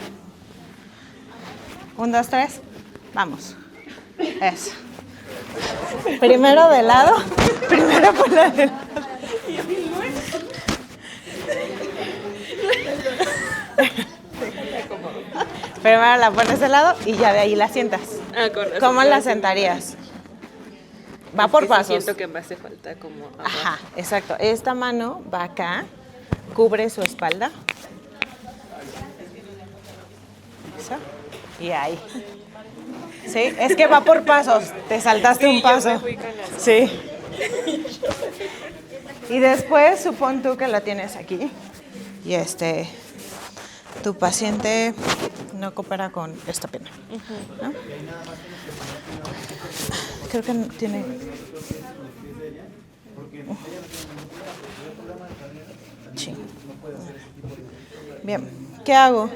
1, 2, 3. Vamos. Eso. Primero de lado. Primero por la de lado. Primero la pones de lado y ya de ahí la sientas. Ah, con razón. ¿Cómo la sentarías? Va por Sí, pasos. siento que me hace falta como... Ajá, exacto. Esta mano va acá, cubre su espalda. Eso. Y ahí. Sí, es que va por pasos. Te saltaste un paso. Yo me fui con las... Sí. Y después supón tú que la tienes aquí. Y tu paciente no coopera con esta pierna, ¿no? Creo que no tiene... Sí. Bien, ¿qué hago?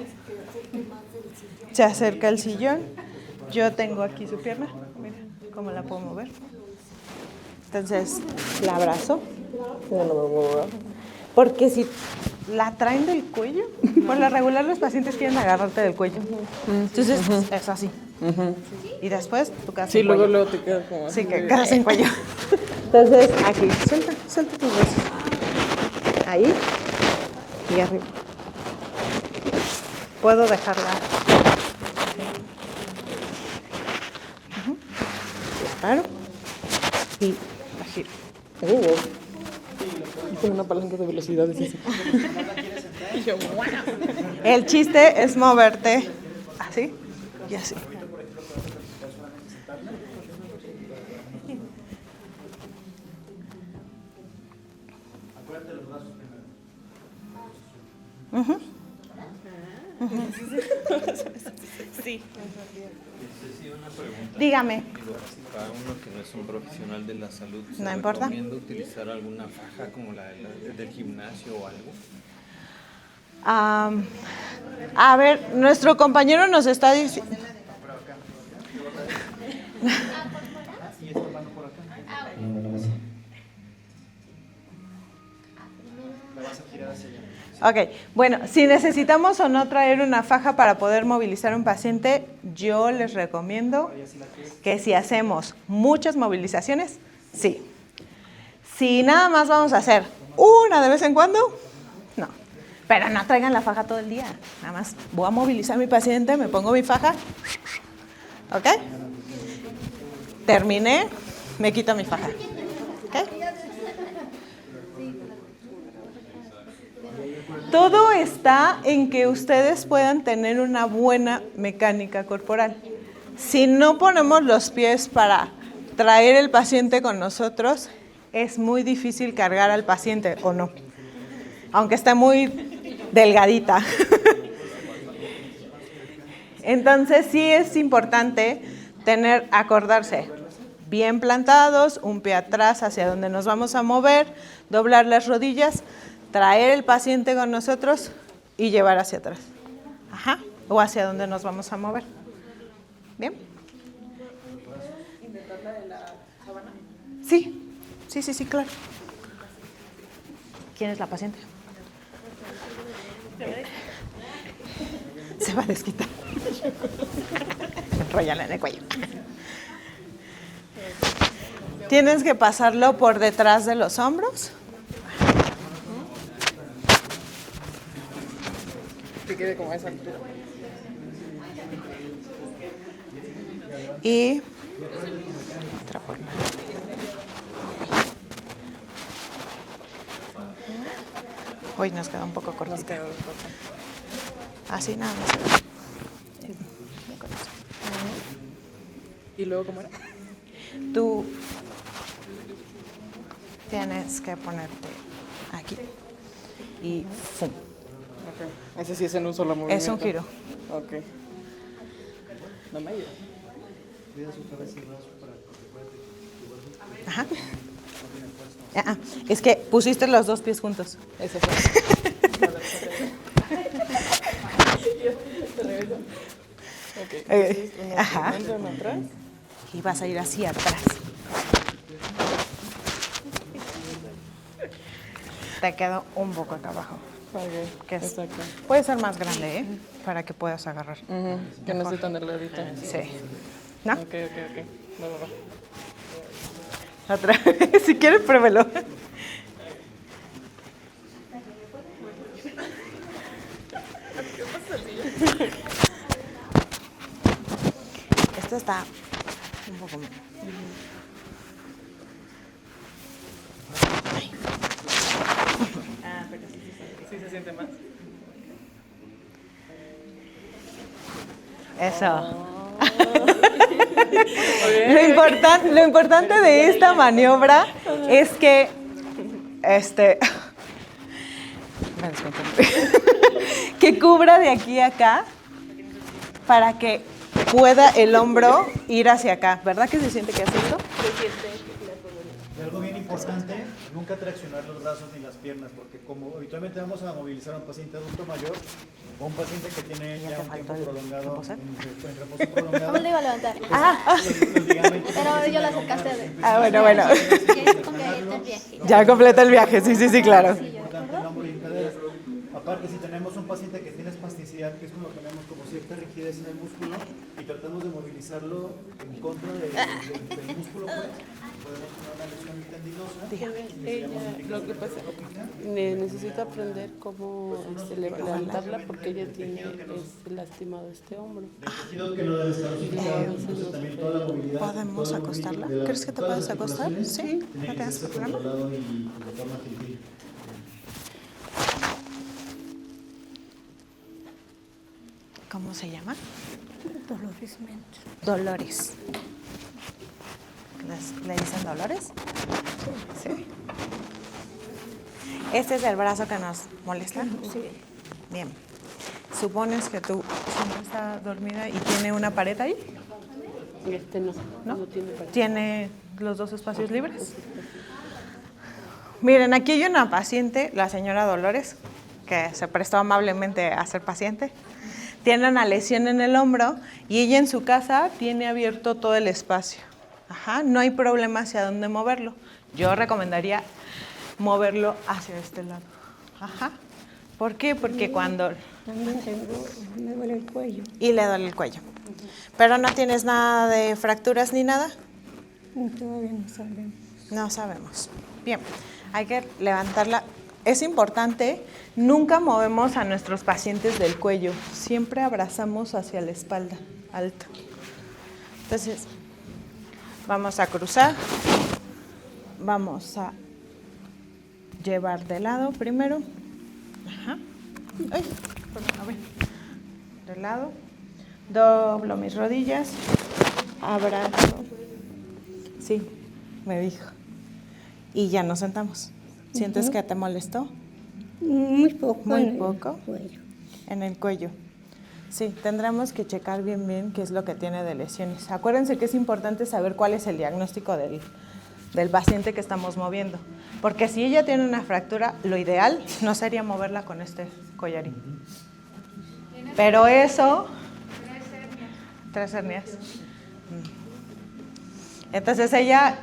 Se acerca el sillón. Yo tengo aquí su pierna. Mira cómo la puedo mover. Entonces, la abrazo. Porque si la traen del cuello, por lo regular los pacientes quieren agarrarte del cuello. Entonces, es así. Y después tú quedas en cuello. luego te quedas como así. Sí, que quedas en cuello. Entonces, aquí, suelta tus brazos. Ahí y arriba. Puedo dejarla. Paro y la giro. Con una palanca de velocidades así. El chiste es moverte así y así. Sí. Sí, una pregunta. Dígame. Digo, para uno que no es un profesional de la salud, ¿se No importa. recomienda utilizar alguna faja como la del gimnasio o algo? A ver, nuestro compañero nos está diciendo... Ok, bueno, si necesitamos o no traer una faja para poder movilizar a un paciente, yo les recomiendo que si hacemos muchas movilizaciones, sí. Si nada más vamos a hacer una de vez en cuando, no. Pero no traigan la faja todo el día. Nada más voy a movilizar a mi paciente, me pongo mi faja. ¿Ok? Terminé, me quito mi faja. ¿Ok? Todo está en que ustedes puedan tener una buena mecánica corporal. Si no ponemos los pies para traer el paciente con nosotros, es muy difícil cargar al paciente, ¿o no? Aunque esté muy delgadita. Entonces sí es importante acordarse, bien plantados, un pie atrás hacia donde nos vamos a mover, doblar las rodillas, traer el paciente con nosotros y llevar hacia atrás. Ajá. O hacia donde nos vamos a mover. ¿Bien? ¿Intentar la de la sábana? Sí. Sí, claro. ¿Quién es la paciente? Se va a desquitar. Enróllala en el cuello. Tienes que pasarlo por detrás de los hombros. Que quede como a esa altura. Y otra forma. Hoy nos queda un poco cortita. Así nada más. ¿Y luego cómo era? Tú tienes que ponerte aquí y ¡fum! Ok. Ese sí es en un solo movimiento. Es un giro. Ok. No me ayuda. Ajá. Es que pusiste los dos pies juntos. Eso fue. ¿Te regreso? Ok. Entonces, Ajá. uno atrás. Y vas a ir hacia atrás. Te quedó un poco acá abajo. Ok. Que es- Exacto. Puede ser más grande, ¿eh? Para que puedas agarrar. Ujú. Que no esté tan delgadito. Sí. ¿No? Ok. Va. Otra vez. Si quieres, pruébelo. Esto está un poco más. Pero sí se siente más. Eso. Lo importante de esta maniobra es que que cubra de aquí a acá para que pueda el hombro ir hacia acá. ¿Verdad que se siente que hace esto? Y algo bien importante, nunca traccionar los brazos ni las piernas, porque como habitualmente vamos a movilizar a un paciente adulto mayor o un paciente que tiene ya un tiempo prolongado, en reposo prolongado. ¿Cómo le iba a levantar? Los ligamentos Pero yo la acercaste de... Bueno. Ya completa el viaje, sí, claro. Es importante el hombro y cadera. Aparte, si tenemos un paciente que tiene espasticidad, que es cuando tenemos como cierta rigidez en el músculo y tratamos de movilizarlo en contra del músculo, podemos tener una lesión tendinosa. Ella, lo que pasa, necesito aprender cómo levantarla porque ella tiene lastimado este hombro. Que no debe estar utilizado, entonces también toda la movilidad. ¿Podemos acostarla? ¿Crees que te puedes acostar? Sí, no tienes problema. ¿Cómo se llama? Dolores. ¿Le dicen Dolores? Sí. ¿Este es el brazo que nos molesta? Sí. Bien. supones que tú siempre está dormida y tiene una pared ahí, No tiene pared. tiene los dos espacios libres. Miren, aquí hay una paciente, la señora Dolores, que se prestó amablemente a ser paciente. Tiene una lesión en el hombro y ella en su casa tiene abierto todo el espacio. Ajá, no hay problema hacia dónde moverlo. Yo recomendaría moverlo hacia este lado. Ajá. ¿Por qué? Porque cuando... Me duele el cuello. Y le duele el cuello. Pero no tienes nada de fracturas ni nada. Todavía no sabemos. No sabemos. Bien, hay que levantarla. Es importante, nunca movemos a nuestros pacientes del cuello. Siempre abrazamos hacia la espalda, alto. Entonces, vamos a cruzar. Vamos a llevar de lado primero. Ajá. Ay, perdón, a ver. De lado. Doblo mis rodillas. Abrazo. Sí, me dijo. Y ya nos sentamos. ¿Sientes que te molestó? Muy poco. Muy en el poco. cuello. En el cuello. Sí, tendremos que checar bien qué es lo que tiene de lesiones. Acuérdense que es importante saber cuál es el diagnóstico del paciente que estamos moviendo. Porque si ella tiene una fractura, lo ideal no sería moverla con este collarín. Pero eso... 3 hernias. Entonces ella...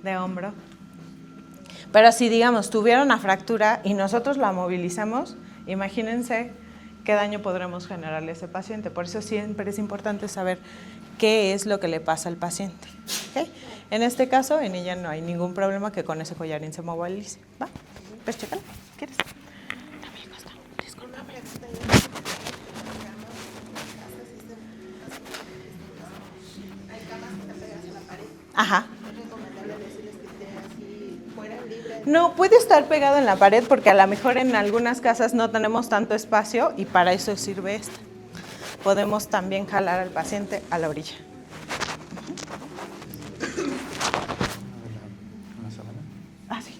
De hombro. Pero si, digamos, tuviera una fractura y nosotros la movilizamos, imagínense qué daño podremos generarle a ese paciente. Por eso siempre es importante saber qué es lo que le pasa al paciente. ¿Okay? En este caso, en ella no hay ningún problema que con ese collarín se movilice. ¿Va? Pues chécala. ¿Quieres? Dame el costado. Discúlpame. Ajá. No, puede estar pegado en la pared porque a lo mejor en algunas casas no tenemos tanto espacio y para eso sirve esta. Podemos también jalar al paciente a la orilla. Ah, sí.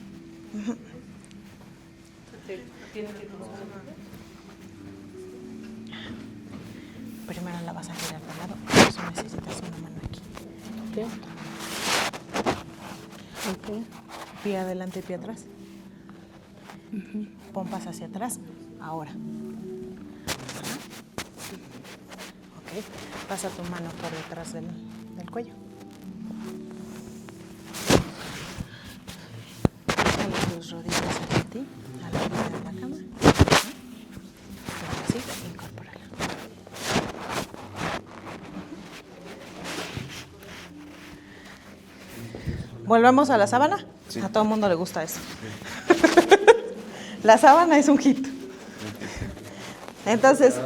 Primero la vas a girar de lado, por eso necesitas una mano aquí. ¿Qué? Ok. Pie adelante y pie atrás. Pompas hacia atrás. Ahora. Ajá. Ok. Pasa tu mano por detrás del cuello. Jala tus rodillas hacia ti, a la orilla de la cama. Ahora sí, incorpórala. ¿Volvemos a la sábana? Sí. A todo el mundo le gusta eso. La sábana es un hit. Entonces,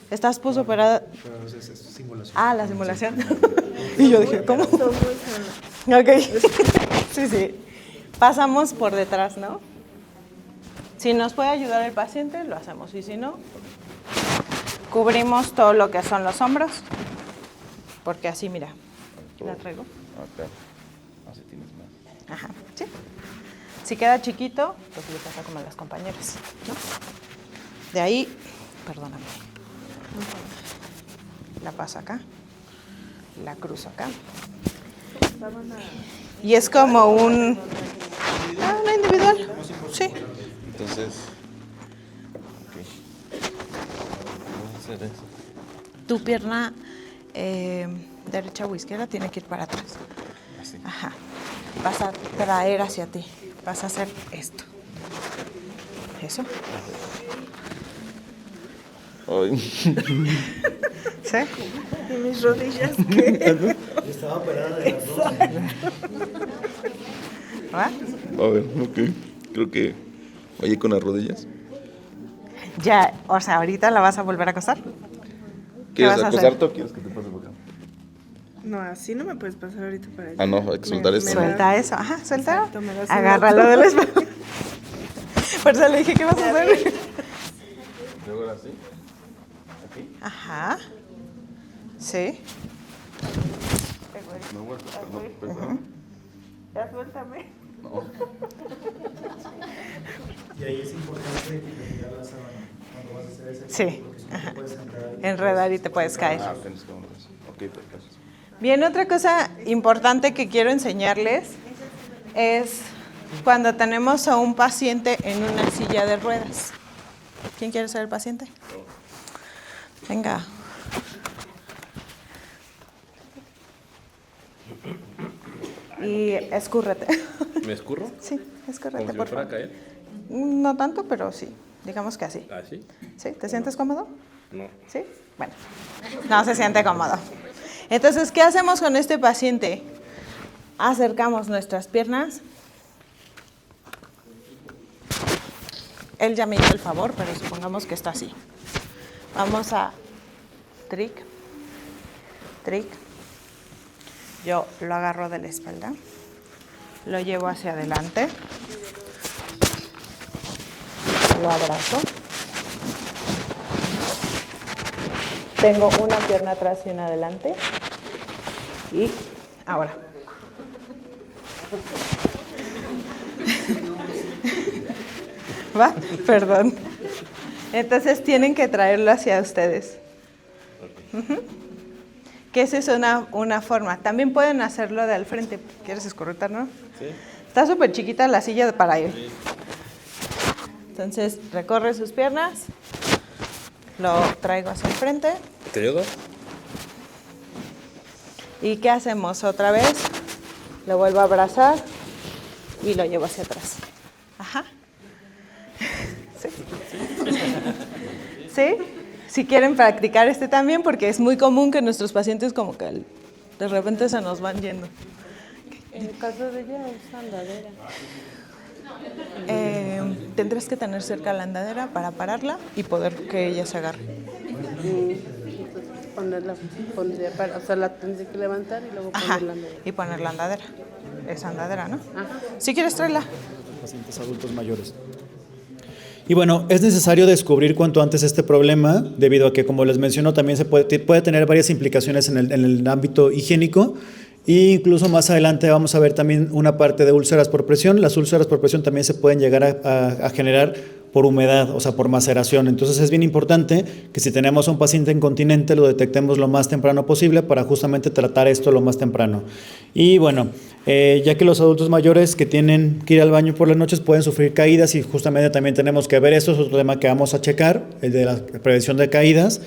¿estás posoperada? Ah, la simulación. Y yo dije, ¿cómo? Ok. Sí. Pasamos por detrás, ¿no? Si nos puede ayudar el paciente, lo hacemos. Y si no, cubrimos todo lo que son los hombros. Porque así, mira, la traigo. Ok. Así tienes más. Ajá, sí. Si queda chiquito, pues le pasa como a las compañeras, ¿no? De ahí, perdóname. La paso acá. La cruzo acá. Y es como una individual. Sí. Entonces, ok. Vamos a hacer eso. Tu pierna derecha o izquierda tiene que ir para atrás. Así. Ajá. Vas a traer hacia ti. Vas a hacer esto. ¿Eso? Ay. ¿Sí? ¿Y mis rodillas qué? Estaba operada de las dos. ¿Va? A ver, ok. Creo que vaya con las rodillas. Ya, o sea, ahorita la vas a volver a acostar. ¿Quieres vas a hacer? acostarte o quieres que te pase por acá? No, así no me puedes pasar ahorita para allá. Ah, no, hay que soltar esto. Suelta eso, ajá, suelta. Exacto, me das Agárralo de la espalda. Por eso le dije, ¿qué vas a hacer? Luego ahora sí. Aquí. Ajá. Sí. No vueltas, perdón. Ya suéltame. No. Y ahí es importante retirar la sábana. Sí, ajá. Enredar y te puedes caer. Ah, ok, perfecto. Bien, otra cosa importante que quiero enseñarles es cuando tenemos a un paciente en una silla de ruedas. ¿Quién quiere ser el paciente? Venga. Y escúrrete. ¿Me escurro? Sí, escúrrete, ¿Como si me por fuera a favor. caer? No tanto, pero sí. Digamos que así. ¿Ah, sí? ¿Sí? ¿Te sientes cómodo? No. ¿Sí? Bueno, no se siente cómodo. Entonces, ¿qué hacemos con este paciente? Acercamos nuestras piernas. Él ya me hizo el favor, pero supongamos que está así. Vamos a trick. Yo lo agarro de la espalda. Lo llevo hacia adelante. Lo abrazo. Tengo una pierna atrás y una adelante. Y ahora. ¿Va? Perdón. Entonces tienen que traerlo hacia ustedes. Que esa es una forma. También pueden hacerlo de al frente. ¿Quieres escorretar, no? Sí. Está súper chiquita la silla para él. Entonces recorre sus piernas. Lo traigo hacia el frente. ¿Te ayudo? ¿Y qué hacemos? Otra vez. Lo vuelvo a abrazar y lo llevo hacia atrás. Ajá. ¿Sí? ¿Sí? Si quieren practicar este también, porque es muy común que nuestros pacientes como que de repente se nos van yendo. En el caso de ella es andadera. Tendrás que tener cerca la andadera para pararla y poder que ella se agarre. O sea, la tendré que levantar y luego Ajá, poner la andadera. y poner la andadera. Es andadera, ¿no? Ajá. Si quieres, tráela. Pacientes adultos mayores. Y bueno, es necesario descubrir cuanto antes este problema, debido a que, como les menciono, también se puede tener varias implicaciones en el ámbito higiénico. E incluso más adelante vamos a ver también una parte de úlceras por presión. Las úlceras por presión también se pueden llegar a generar por humedad, o sea, por maceración. Entonces es bien importante que si tenemos a un paciente incontinente lo detectemos lo más temprano posible para justamente tratar esto lo más temprano. Y bueno, ya que los adultos mayores que tienen que ir al baño por las noches pueden sufrir caídas y justamente también tenemos que ver esto, es otro tema que vamos a checar, el de la prevención de caídas.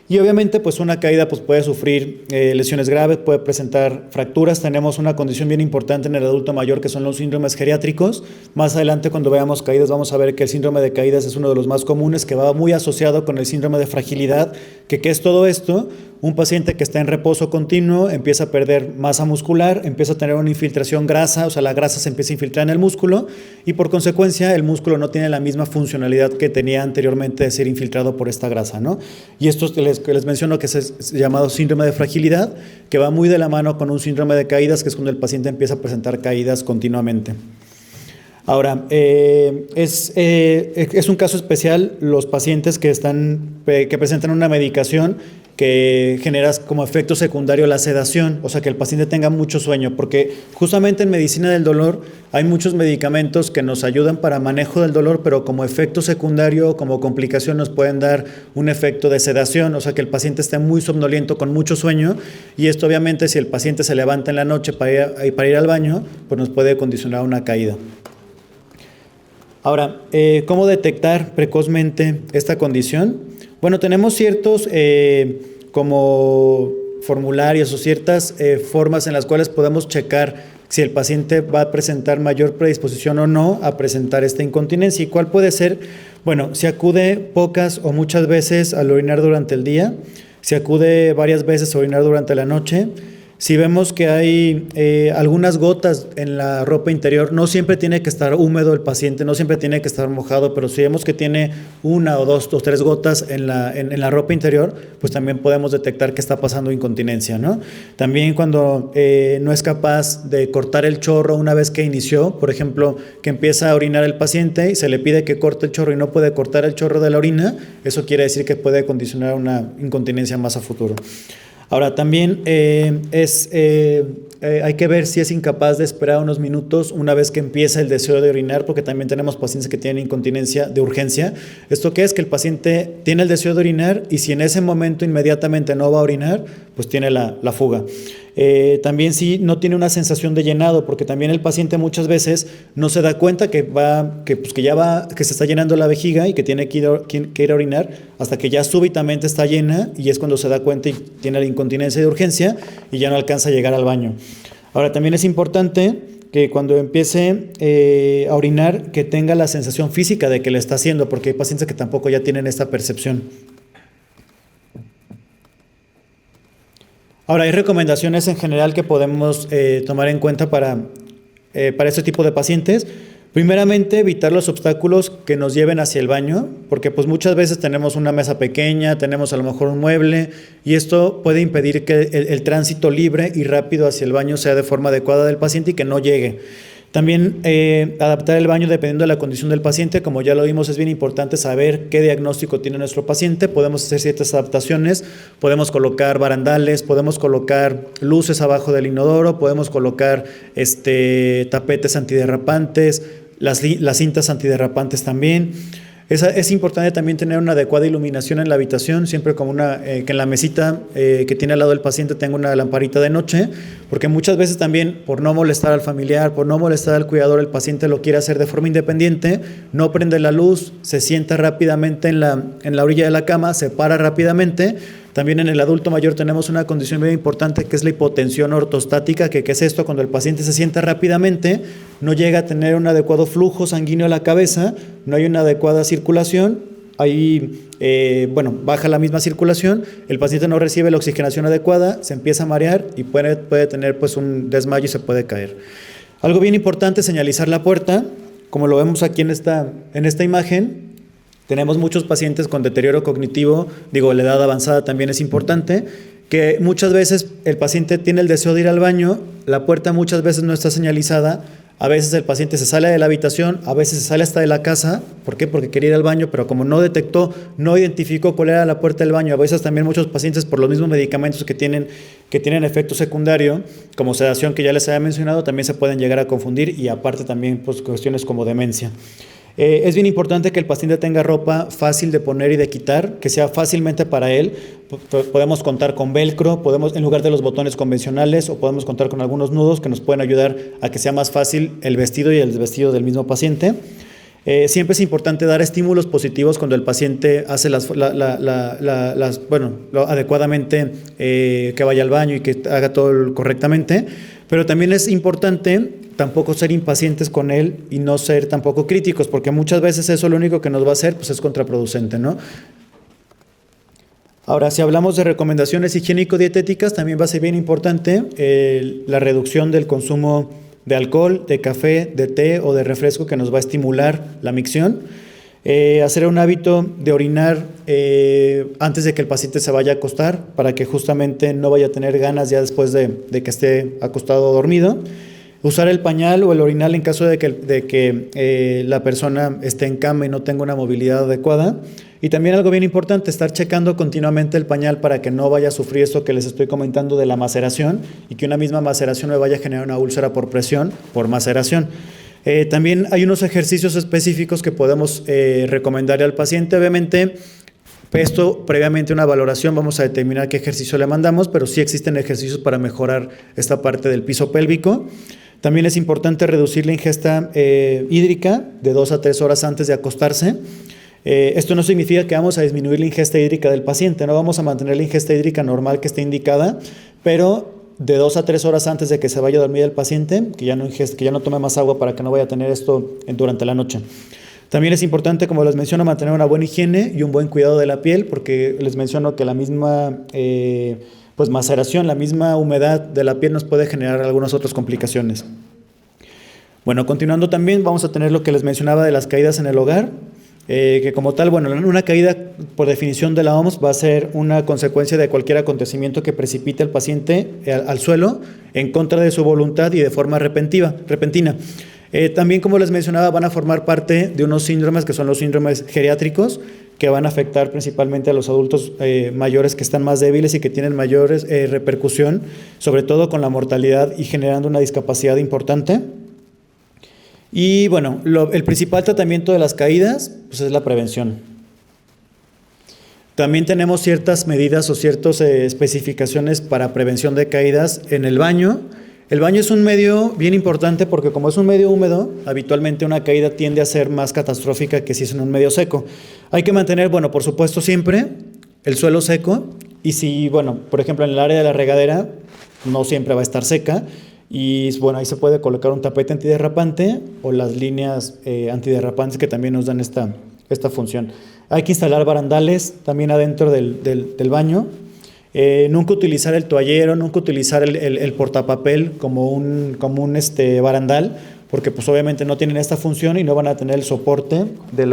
Y obviamente pues una caída pues puede sufrir lesiones graves, puede presentar fracturas. Tenemos una condición bien importante en el adulto mayor que son los síndromes geriátricos. Más adelante cuando veamos caídas vamos a ver que el síndrome de caídas es uno de los más comunes, que va muy asociado con el síndrome de fragilidad. ¿Qué es todo esto? Un paciente que está en reposo continuo empieza a perder masa muscular, empieza a tener una infiltración grasa, o sea, la grasa se empieza a infiltrar en el músculo y por consecuencia el músculo no tiene la misma funcionalidad que tenía anteriormente de ser infiltrado por esta grasa, ¿no? Y esto les menciono que es llamado síndrome de fragilidad, que va muy de la mano con un síndrome de caídas, que es cuando el paciente empieza a presentar caídas continuamente. Ahora, es un caso especial los pacientes que presentan una medicación que genera como efecto secundario la sedación, o sea, que el paciente tenga mucho sueño, porque justamente en medicina del dolor hay muchos medicamentos que nos ayudan para manejo del dolor, pero como efecto secundario, como complicación, nos pueden dar un efecto de sedación, o sea, que el paciente esté muy somnoliento con mucho sueño, y esto obviamente si el paciente se levanta en la noche para ir al baño, pues nos puede condicionar una caída. Ahora, ¿cómo detectar precozmente esta condición? Bueno, tenemos ciertos como formularios o ciertas formas en las cuales podemos checar si el paciente va a presentar mayor predisposición o no a presentar esta incontinencia. ¿Y cuál puede ser? Bueno, si acude pocas o muchas veces al orinar durante el día, si acude varias veces a orinar durante la noche, si vemos que hay algunas gotas en la ropa interior, no siempre tiene que estar húmedo el paciente, no siempre tiene que estar mojado, pero si vemos que tiene una o dos o tres gotas en la ropa interior, pues también podemos detectar que está pasando incontinencia, ¿no? También cuando no es capaz de cortar el chorro una vez que inició, por ejemplo, que empieza a orinar el paciente y se le pide que corte el chorro y no puede cortar el chorro de la orina, eso quiere decir que puede condicionar una incontinencia más a futuro. Ahora, también hay que ver si es incapaz de esperar unos minutos una vez que empieza el deseo de orinar, porque también tenemos pacientes que tienen incontinencia de urgencia. ¿Esto qué es? Que el paciente tiene el deseo de orinar y si en ese momento inmediatamente no va a orinar, pues tiene la fuga. También si no tiene una sensación de llenado, porque también el paciente muchas veces no se da cuenta que se está llenando la vejiga y que tiene que ir a orinar hasta que ya súbitamente está llena y es cuando se da cuenta y tiene la incontinencia de urgencia y ya no alcanza a llegar al baño. Ahora también es importante que cuando empiece a orinar que tenga la sensación física de que lo está haciendo, porque hay pacientes que tampoco ya tienen esta percepción. Ahora, hay recomendaciones en general que podemos tomar en cuenta para este tipo de pacientes. Primeramente, evitar los obstáculos que nos lleven hacia el baño, porque pues muchas veces tenemos una mesa pequeña, tenemos a lo mejor un mueble, y esto puede impedir que el tránsito libre y rápido hacia el baño sea de forma adecuada del paciente y que no llegue. También adaptar el baño dependiendo de la condición del paciente. Como ya lo vimos, es bien importante saber qué diagnóstico tiene nuestro paciente. Podemos hacer ciertas adaptaciones, podemos colocar barandales, podemos colocar luces abajo del inodoro, podemos colocar tapetes antiderrapantes, las cintas antiderrapantes también. Es importante también tener una adecuada iluminación en la habitación, siempre como que en la mesita que tiene al lado del paciente tenga una lamparita de noche, porque muchas veces también por no molestar al familiar, por no molestar al cuidador, el paciente lo quiere hacer de forma independiente, no prende la luz, se sienta rápidamente en la orilla de la cama, se para rápidamente. También en el adulto mayor tenemos una condición muy importante que es la hipotensión ortostática, que ¿qué es esto? Cuando el paciente se sienta rápidamente, no llega a tener un adecuado flujo sanguíneo a la cabeza, no hay una adecuada circulación, baja la misma circulación, el paciente no recibe la oxigenación adecuada, se empieza a marear y puede tener pues un desmayo y se puede caer. Algo bien importante es señalizar la puerta, como lo vemos aquí en esta imagen. Tenemos muchos pacientes con deterioro cognitivo, la edad avanzada también es importante, que muchas veces el paciente tiene el deseo de ir al baño, la puerta muchas veces no está señalizada, a veces el paciente se sale de la habitación, a veces se sale hasta de la casa. ¿Por qué? Porque quería ir al baño, pero como no identificó cuál era la puerta del baño, a veces también muchos pacientes por los mismos medicamentos que tienen efecto secundario, como sedación que ya les había mencionado, también se pueden llegar a confundir y aparte también pues, cuestiones como demencia. Es bien importante que el paciente tenga ropa fácil de poner y de quitar, que sea fácilmente para él. Podemos contar con velcro, en lugar de los botones convencionales, o podemos contar con algunos nudos que nos pueden ayudar a que sea más fácil el vestido y el desvestido del mismo paciente. Siempre es importante dar estímulos positivos cuando el paciente hace adecuadamente, que vaya al baño y que haga todo correctamente, pero también es importante tampoco ser impacientes con él y no ser tampoco críticos, porque muchas veces eso lo único que nos va a hacer pues es contraproducente, ¿no? Ahora, si hablamos de recomendaciones higiénico-dietéticas, también va a ser bien importante la reducción del consumo de alcohol, de café, de té o de refresco que nos va a estimular la micción. Hacer un hábito de orinar antes de que el paciente se vaya a acostar para que justamente no vaya a tener ganas ya después de que esté acostado o dormido. Usar el pañal o el orinal en caso de que la persona esté en cama y no tenga una movilidad adecuada. Y también algo bien importante, estar checando continuamente el pañal para que no vaya a sufrir esto que les estoy comentando de la maceración y que una misma maceración me vaya a generar una úlcera por presión, por maceración. También hay unos ejercicios específicos que podemos recomendarle al paciente. Obviamente, esto previamente una valoración, vamos a determinar qué ejercicio le mandamos, pero sí existen ejercicios para mejorar esta parte del piso pélvico. También es importante reducir la ingesta hídrica de 2 a 3 horas antes de acostarse. Esto no significa que vamos a disminuir la ingesta hídrica del paciente, no vamos a mantener la ingesta hídrica normal que esté indicada, pero de 2 a 3 horas antes de que se vaya a dormir el paciente, que ya no tome más agua para que no vaya a tener esto durante la noche. También es importante, como les menciono, mantener una buena higiene y un buen cuidado de la piel, porque les menciono que la misma maceración, la misma humedad de la piel nos puede generar algunas otras complicaciones. Bueno, continuando también vamos a tener lo que les mencionaba de las caídas en el hogar, que como tal, una caída por definición de la OMS va a ser una consecuencia de cualquier acontecimiento que precipite al paciente al suelo en contra de su voluntad y de forma repentina. También, como les mencionaba, van a formar parte de unos síndromes que son los síndromes geriátricos, que van a afectar principalmente a los adultos mayores que están más débiles y que tienen mayores repercusión, sobre todo con la mortalidad y generando una discapacidad importante. Y bueno, el principal tratamiento de las caídas pues es la prevención. También tenemos ciertas medidas o ciertas especificaciones para prevención de caídas en el baño. El baño es un medio bien importante porque como es un medio húmedo, habitualmente una caída tiende a ser más catastrófica que si es en un medio seco. Hay que mantener, bueno, por supuesto siempre el suelo seco y si, bueno, por ejemplo en el área de la regadera no siempre va a estar seca y bueno, ahí se puede colocar un tapete antiderrapante o las líneas antiderrapantes que también nos dan esta función. Hay que instalar barandales también adentro del baño. Nunca utilizar el toallero, nunca utilizar el portapapel como un barandal, porque pues obviamente no tienen esta función y no van a tener el soporte de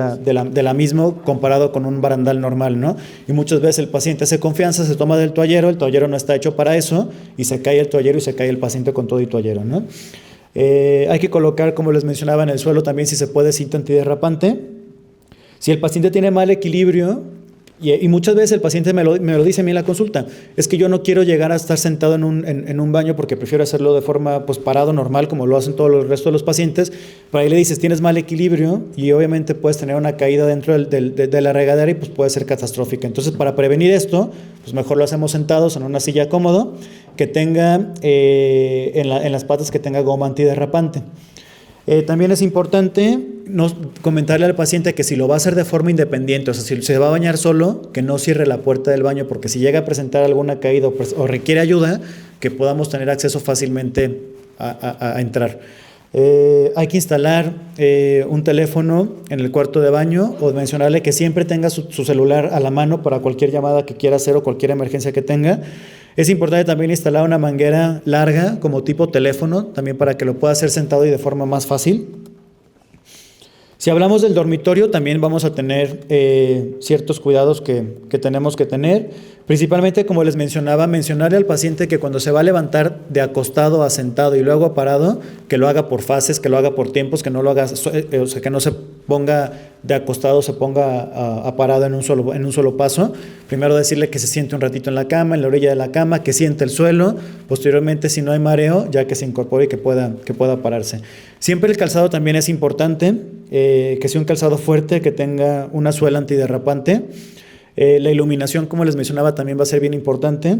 la misma comparado con un barandal normal, ¿no? Y muchas veces el paciente hace confianza, se toma del toallero, el toallero no está hecho para eso y se cae el toallero y se cae el paciente con todo y toallero, ¿no? Hay que colocar, como les mencionaba, en el suelo también si se puede cinta antiderrapante. Si el paciente tiene mal equilibrio, y muchas veces el paciente me lo dice a mí en la consulta, es que yo no quiero llegar a estar sentado en un baño porque prefiero hacerlo de forma pues parado, normal, como lo hacen todos los restos de los pacientes. Pero ahí le dices, tienes mal equilibrio y obviamente puedes tener una caída dentro de la regadera y pues puede ser catastrófica. Entonces, para prevenir esto, pues mejor lo hacemos sentados en una silla cómodo, que tenga en las patas que tenga goma antiderrapante. También es importante comentarle al paciente que si lo va a hacer de forma independiente, o sea, si se va a bañar solo, que no cierre la puerta del baño, porque si llega a presentar alguna caída o requiere ayuda, que podamos tener acceso fácilmente a entrar. Hay que instalar un teléfono en el cuarto de baño o mencionarle que siempre tenga su celular a la mano para cualquier llamada que quiera hacer o cualquier emergencia que tenga. Es importante también instalar una manguera larga como tipo teléfono, también para que lo pueda hacer sentado y de forma más fácil. Si hablamos del dormitorio, también vamos a tener ciertos cuidados que tenemos que tener. Principalmente, como les mencionaba, mencionarle al paciente que cuando se va a levantar de acostado a sentado y luego a parado, que lo haga por fases, que lo haga por tiempos, que no lo haga, o sea, que no se ponga de acostado, se ponga a parado en un solo paso. Primero decirle que se siente un ratito en la cama, en la orilla de la cama, que siente el suelo. Posteriormente, si no hay mareo, ya que se incorpore y que pueda pararse. Siempre el calzado también es importante, que sea un calzado fuerte, que tenga una suela antiderrapante. La iluminación, como les mencionaba, también va a ser bien importante.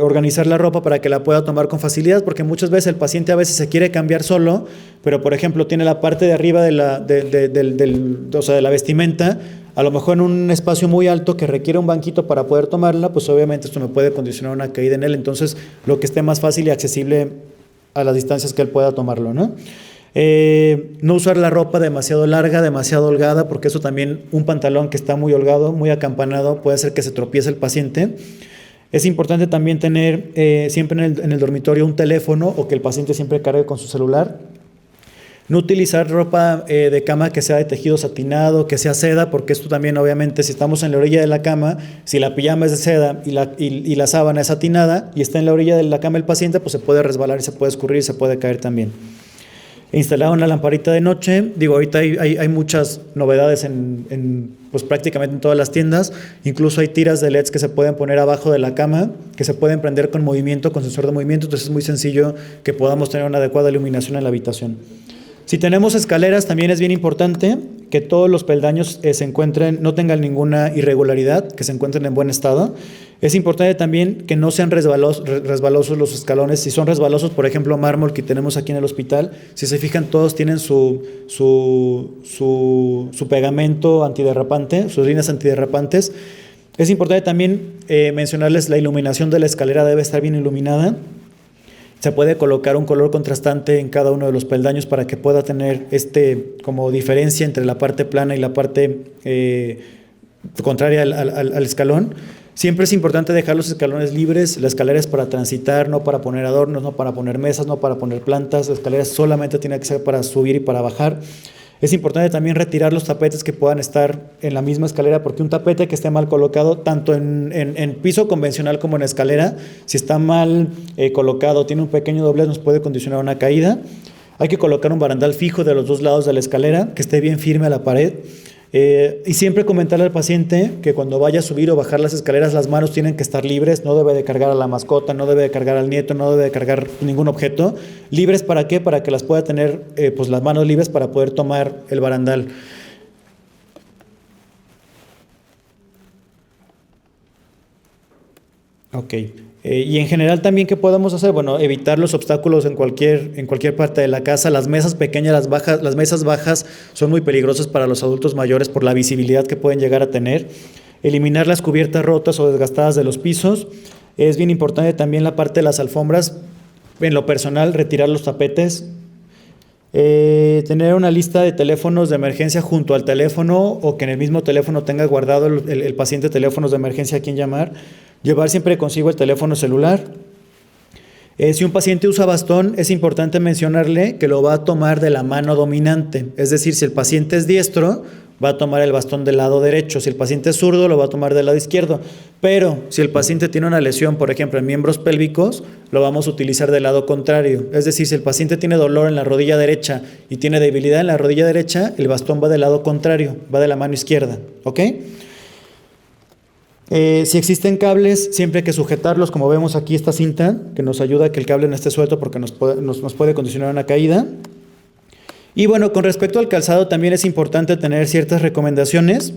Organizar la ropa para que la pueda tomar con facilidad, porque muchas veces el paciente a veces se quiere cambiar solo, pero por ejemplo tiene la parte de arriba de la vestimenta, a lo mejor en un espacio muy alto que requiere un banquito para poder tomarla, pues obviamente esto me puede condicionar una caída en él. Entonces, lo que esté más fácil y accesible a las distancias que él pueda tomarlo, ¿no? No usar la ropa demasiado larga, demasiado holgada, porque eso también, un pantalón que está muy holgado, muy acampanado, puede hacer que se tropiece el paciente. Es importante también tener siempre en el dormitorio un teléfono o que el paciente siempre cargue con su celular. No utilizar ropa de cama que sea de tejido satinado, que sea seda, porque esto también obviamente si estamos en la orilla de la cama, si la pijama es de seda y la sábana es satinada y está en la orilla de la cama el paciente, pues se puede resbalar y se puede escurrir y se puede caer también. Instalar una lamparita de noche. Digo, ahorita hay muchas novedades pues prácticamente en todas las tiendas. Incluso hay tiras de LEDs que se pueden poner abajo de la cama, que se pueden prender con movimiento, con sensor de movimiento. Entonces es muy sencillo que podamos tener una adecuada iluminación en la habitación. Si tenemos escaleras, también es bien importante que todos los peldaños no tengan ninguna irregularidad, que se encuentren en buen estado. Es importante también que no sean resbalosos los escalones. Si son resbalosos, por ejemplo, mármol que tenemos aquí en el hospital, si se fijan, todos tienen su pegamento antiderrapante, sus líneas antiderrapantes. Es importante también mencionarles la iluminación de la escalera debe estar bien iluminada. Se puede colocar un color contrastante en cada uno de los peldaños para que pueda tener como diferencia entre la parte plana y la parte contraria al escalón. Siempre es importante dejar los escalones libres. La escalera es para transitar, no para poner adornos, no para poner mesas, no para poner plantas. La escalera solamente tiene que ser para subir y para bajar. Es importante también retirar los tapetes que puedan estar en la misma escalera, porque un tapete que esté mal colocado, tanto en piso convencional como en escalera, si está mal colocado, tiene un pequeño doblez, nos puede condicionar una caída. Hay que colocar un barandal fijo de los dos lados de la escalera, que esté bien firme a la pared. Y siempre comentarle al paciente que cuando vaya a subir o bajar las escaleras, las manos tienen que estar libres, no debe de cargar a la mascota, no debe de cargar al nieto, no debe de cargar ningún objeto. ¿Libres para qué? Para que las pueda tener, pues las manos libres para poder tomar el barandal. Ok. Y en general también, ¿qué podemos hacer? Bueno, evitar los obstáculos en cualquier parte de la casa. Las mesas pequeñas, las mesas bajas son muy peligrosas para los adultos mayores por la visibilidad que pueden llegar a tener. Eliminar las cubiertas rotas o desgastadas de los pisos. Es bien importante también la parte de las alfombras. En lo personal, retirar los tapetes. Tener una lista de teléfonos de emergencia junto al teléfono, o que en el mismo teléfono tenga guardado el paciente teléfonos de emergencia a quien llamar. Llevar siempre consigo el teléfono celular. Si un paciente usa bastón, es importante mencionarle que lo va a tomar de la mano dominante. Es decir, si el paciente es diestro, va a tomar el bastón del lado derecho. Si el paciente es zurdo, lo va a tomar del lado izquierdo. Pero si el paciente tiene una lesión, por ejemplo, en miembros pélvicos, lo vamos a utilizar del lado contrario. Es decir, si el paciente tiene dolor en la rodilla derecha y tiene debilidad en la rodilla derecha, el bastón va del lado contrario, va de la mano izquierda. ¿Ok? Si existen cables, siempre hay que sujetarlos, como vemos aquí esta cinta, que nos ayuda a que el cable no esté suelto porque nos puede condicionar una caída. Y bueno, con respecto al calzado también es importante tener ciertas recomendaciones,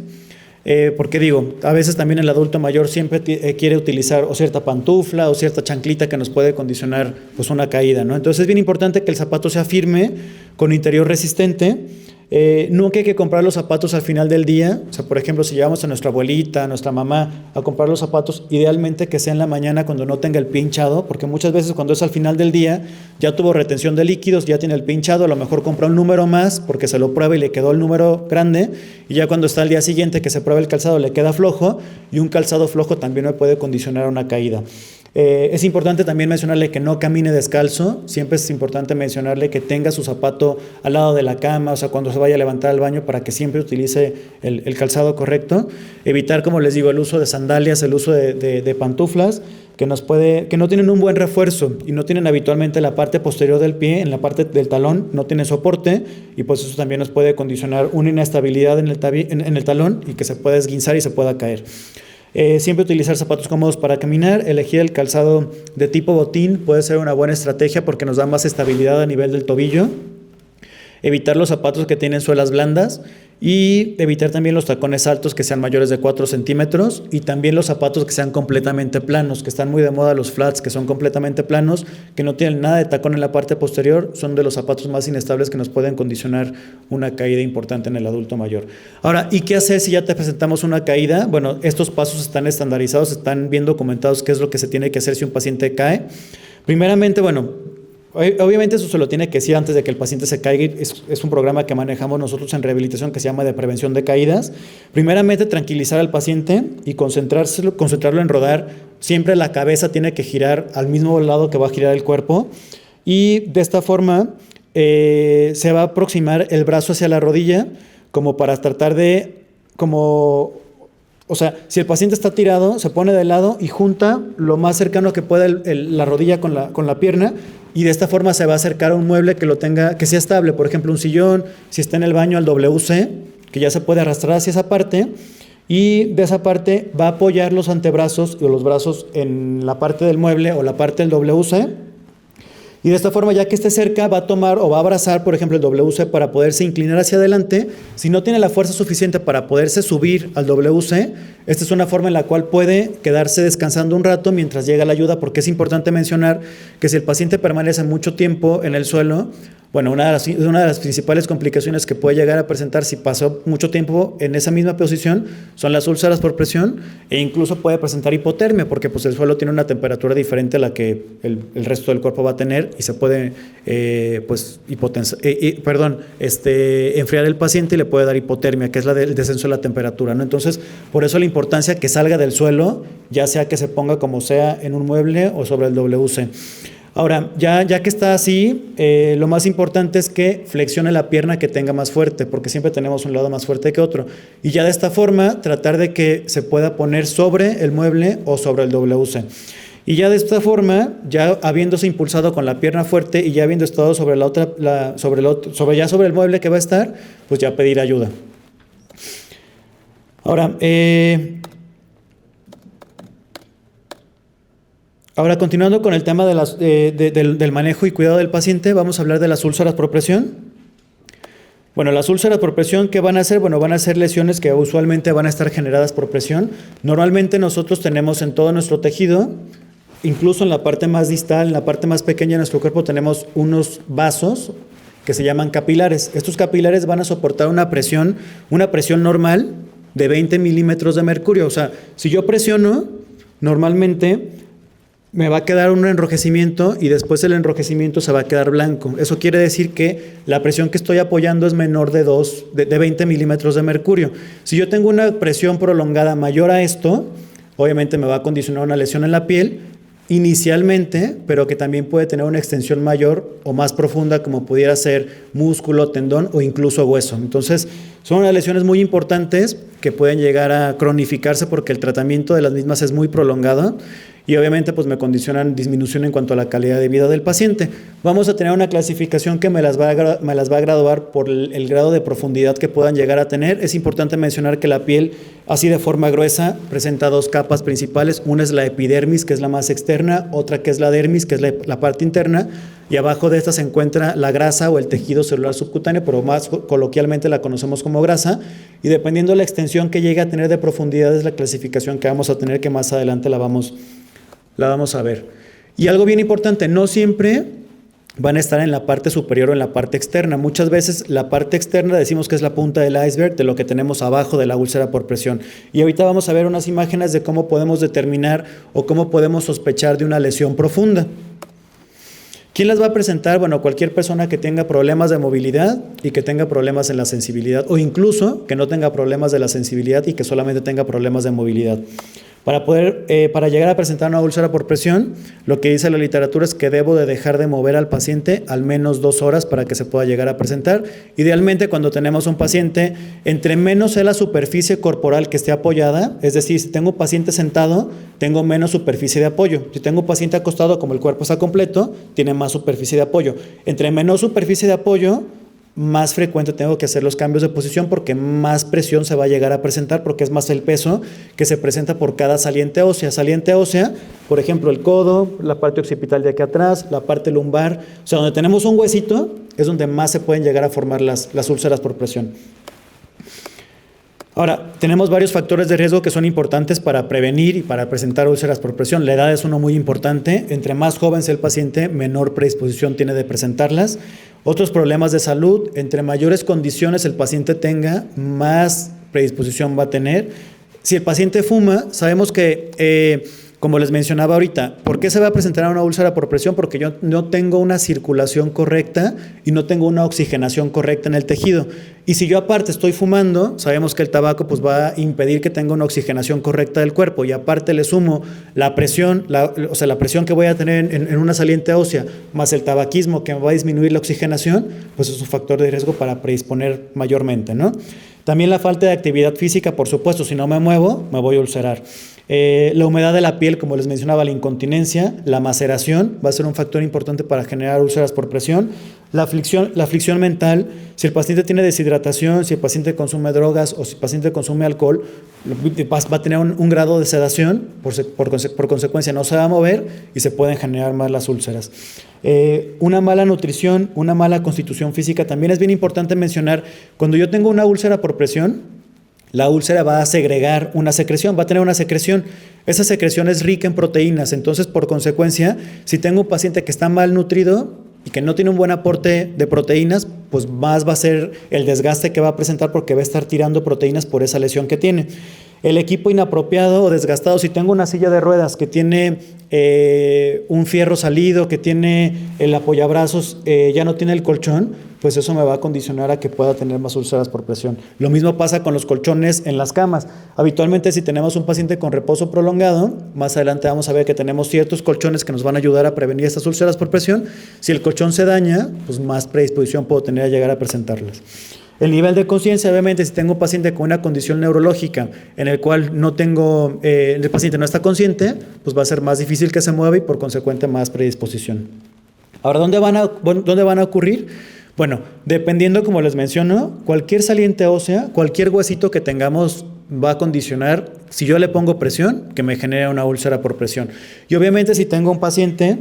porque digo, a veces también el adulto mayor siempre quiere utilizar o cierta pantufla o cierta chanclita que nos puede condicionar pues una caída, ¿no? Entonces es bien importante que el zapato sea firme, con interior resistente. Nunca hay que comprar los zapatos al final del día. O sea, por ejemplo, si llevamos a nuestra abuelita, a nuestra mamá a comprar los zapatos, idealmente que sea en la mañana cuando no tenga el pie hinchado, porque muchas veces cuando es al final del día ya tuvo retención de líquidos, ya tiene el pie hinchado, a lo mejor compra un número más porque se lo prueba y le quedó el número grande, y ya cuando está al día siguiente que se prueba el calzado le queda flojo, y un calzado flojo también me puede condicionar a una caída. Es importante también mencionarle que no camine descalzo. Siempre es importante mencionarle que tenga su zapato al lado de la cama, o sea, cuando se vaya a levantar al baño, para que siempre utilice el calzado correcto. Evitar, como les digo, el uso de sandalias, el uso de pantuflas, que no tienen un buen refuerzo y no tienen habitualmente la parte posterior del pie, en la parte del talón, no tiene soporte, y pues eso también nos puede condicionar una inestabilidad en el talón y que se pueda esguinzar y se pueda caer. Siempre utilizar zapatos cómodos para caminar. Elegir el calzado de tipo botín puede ser una buena estrategia porque nos da más estabilidad a nivel del tobillo. Evitar los zapatos que tienen suelas blandas, y evitar también los tacones altos que sean mayores de 4 centímetros, y también los zapatos que sean completamente planos, que están muy de moda los flats, que son completamente planos, que no tienen nada de tacón en la parte posterior. Son de los zapatos más inestables que nos pueden condicionar una caída importante en el adulto mayor. Ahora, ¿y qué hacer si ya te presentamos una caída? Bueno, estos pasos están estandarizados, están bien documentados qué es lo que se tiene que hacer si un paciente cae. Primeramente, bueno, obviamente eso se lo tiene que decir antes de que el paciente se caiga. Es un programa que manejamos nosotros en rehabilitación que se llama de prevención de caídas. Primeramente, tranquilizar al paciente y concentrarlo en rodar. Siempre la cabeza tiene que girar al mismo lado que va a girar el cuerpo, y de esta forma se va a aproximar el brazo hacia la rodilla, como para tratar de, o sea, si el paciente está tirado, se pone de lado y junta lo más cercano que pueda la rodilla con la pierna, y de esta forma se va a acercar a un mueble que sea estable, por ejemplo un sillón, si está en el baño al WC, que ya se puede arrastrar hacia esa parte, y de esa parte va a apoyar los antebrazos o los brazos en la parte del mueble o la parte del WC, y de esta forma, ya que esté cerca, va a tomar o va a abrazar, por ejemplo, el WC para poderse inclinar hacia adelante. Si no tiene la fuerza suficiente para poderse subir al WC, esta es una forma en la cual puede quedarse descansando un rato mientras llega la ayuda, porque es importante mencionar que si el paciente permanece mucho tiempo en el suelo, bueno, una de las principales complicaciones que puede llegar a presentar si pasó mucho tiempo en esa misma posición son las úlceras por presión, e incluso puede presentar hipotermia, porque pues el suelo tiene una temperatura diferente a la que el resto del cuerpo va a tener, y se puede enfriar el paciente y le puede dar hipotermia, que es el descenso de la temperatura, ¿no? Entonces, por eso la importancia que salga del suelo, ya sea que se ponga como sea en un mueble o sobre el WC. Ahora, ya que está así, lo más importante es que flexione la pierna que tenga más fuerte, porque siempre tenemos un lado más fuerte que otro. Y ya de esta forma, tratar de que se pueda poner sobre el mueble o sobre el WC. Y ya de esta forma, ya habiéndose impulsado con la pierna fuerte y ya habiendo estado sobre el mueble que va a estar, pues ya pedir ayuda. Ahora, continuando con el tema del manejo y cuidado del paciente, vamos a hablar de las úlceras por presión. Bueno, las úlceras por presión, ¿qué van a hacer? Bueno, van a ser lesiones que usualmente van a estar generadas por presión. Normalmente nosotros tenemos en todo nuestro tejido, incluso en la parte más distal, en la parte más pequeña de nuestro cuerpo, tenemos unos vasos que se llaman capilares. Estos capilares van a soportar una presión normal de 20 milímetros de mercurio. O sea, si yo presiono, normalmente me va a quedar un enrojecimiento y después el enrojecimiento se va a quedar blanco. Eso quiere decir que la presión que estoy apoyando es menor de 20 milímetros de mercurio. Si yo tengo una presión prolongada mayor a esto, obviamente me va a condicionar una lesión en la piel inicialmente, pero que también puede tener una extensión mayor o más profunda, como pudiera ser músculo, tendón o incluso hueso. Entonces, son unas lesiones muy importantes que pueden llegar a cronificarse porque el tratamiento de las mismas es muy prolongado y obviamente pues me condicionan disminución en cuanto a la calidad de vida del paciente. Vamos a tener una clasificación que me las va a graduar por el grado de profundidad que puedan llegar a tener. Es importante mencionar que la piel, así de forma gruesa, presenta dos capas principales. Una es la epidermis, que es la más externa, otra que es la dermis, que es la parte interna, y abajo de esta se encuentra la grasa o el tejido celular subcutáneo, pero más coloquialmente la conocemos como grasa, y dependiendo de la extensión que llegue a tener de profundidad es la clasificación que vamos a tener, que más adelante la vamos a ver. Y algo bien importante, no siempre van a estar en la parte superior o en la parte externa. Muchas veces la parte externa decimos que es la punta del iceberg de lo que tenemos abajo de la úlcera por presión. Y ahorita vamos a ver unas imágenes de cómo podemos determinar o cómo podemos sospechar de una lesión profunda. ¿Quién las va a presentar? Bueno, cualquier persona que tenga problemas de movilidad y que tenga problemas en la sensibilidad, o incluso que no tenga problemas de la sensibilidad y que solamente tenga problemas de movilidad. Para llegar a presentar una úlcera por presión, lo que dice la literatura es que debo de dejar de mover al paciente al menos 2 horas para que se pueda llegar a presentar. Idealmente, cuando tenemos un paciente, entre menos sea la superficie corporal que esté apoyada, es decir, si tengo un paciente sentado, tengo menos superficie de apoyo. Si tengo un paciente acostado, como el cuerpo está completo, tiene más superficie de apoyo. Entre menos superficie de apoyo, más frecuente tengo que hacer los cambios de posición porque más presión se va a llegar a presentar porque es más el peso que se presenta por cada saliente ósea. Saliente ósea, por ejemplo, el codo, la parte occipital de aquí atrás, la parte lumbar. O sea, donde tenemos un huesito es donde más se pueden llegar a formar las úlceras por presión. Ahora, tenemos varios factores de riesgo que son importantes para prevenir y para presentar úlceras por presión. La edad es uno muy importante. Entre más joven sea el paciente, menor predisposición tiene de presentarlas. Otros problemas de salud, entre mayores condiciones el paciente tenga, más predisposición va a tener. Si el paciente fuma, sabemos que, como les mencionaba ahorita, ¿por qué se va a presentar una úlcera por presión? Porque yo no tengo una circulación correcta y no tengo una oxigenación correcta en el tejido. Y si yo aparte estoy fumando, sabemos que el tabaco pues, va a impedir que tenga una oxigenación correcta del cuerpo y aparte le sumo la presión, la presión que voy a tener en una saliente ósea, más el tabaquismo que me va a disminuir la oxigenación, pues es un factor de riesgo para predisponer mayormente, ¿no? También la falta de actividad física, por supuesto, si no me muevo, me voy a ulcerar. La humedad de la piel, como les mencionaba, la incontinencia, la maceración va a ser un factor importante para generar úlceras por presión. La aflicción mental, si el paciente tiene deshidratación, si el paciente consume drogas o si el paciente consume alcohol, va a tener un grado de sedación, por consecuencia no se va a mover y se pueden generar más las úlceras. Una mala nutrición, una mala constitución física, también es bien importante mencionar, cuando yo tengo una úlcera por presión, la úlcera va a segregar una secreción, va a tener una secreción. Esa secreción es rica en proteínas, entonces por consecuencia, si tengo un paciente que está mal nutrido y que no tiene un buen aporte de proteínas, pues más va a ser el desgaste que va a presentar porque va a estar tirando proteínas por esa lesión que tiene. El equipo inapropiado o desgastado, si tengo una silla de ruedas que tiene un fierro salido, que tiene el apoyabrazos, ya no tiene el colchón, pues eso me va a condicionar a que pueda tener más úlceras por presión. Lo mismo pasa con los colchones en las camas. Habitualmente si tenemos un paciente con reposo prolongado, más adelante vamos a ver que tenemos ciertos colchones que nos van a ayudar a prevenir estas úlceras por presión. Si el colchón se daña, pues más predisposición puedo tener a llegar a presentarlas. El nivel de conciencia, obviamente, si tengo un paciente con una condición neurológica en el cual el paciente no está consciente, pues va a ser más difícil que se mueva y por consecuente más predisposición. Ahora, ¿dónde van a ocurrir? Bueno, dependiendo, como les menciono, cualquier saliente ósea, cualquier huesito que tengamos va a condicionar, si yo le pongo presión, que me genere una úlcera por presión. Y obviamente si tengo un paciente,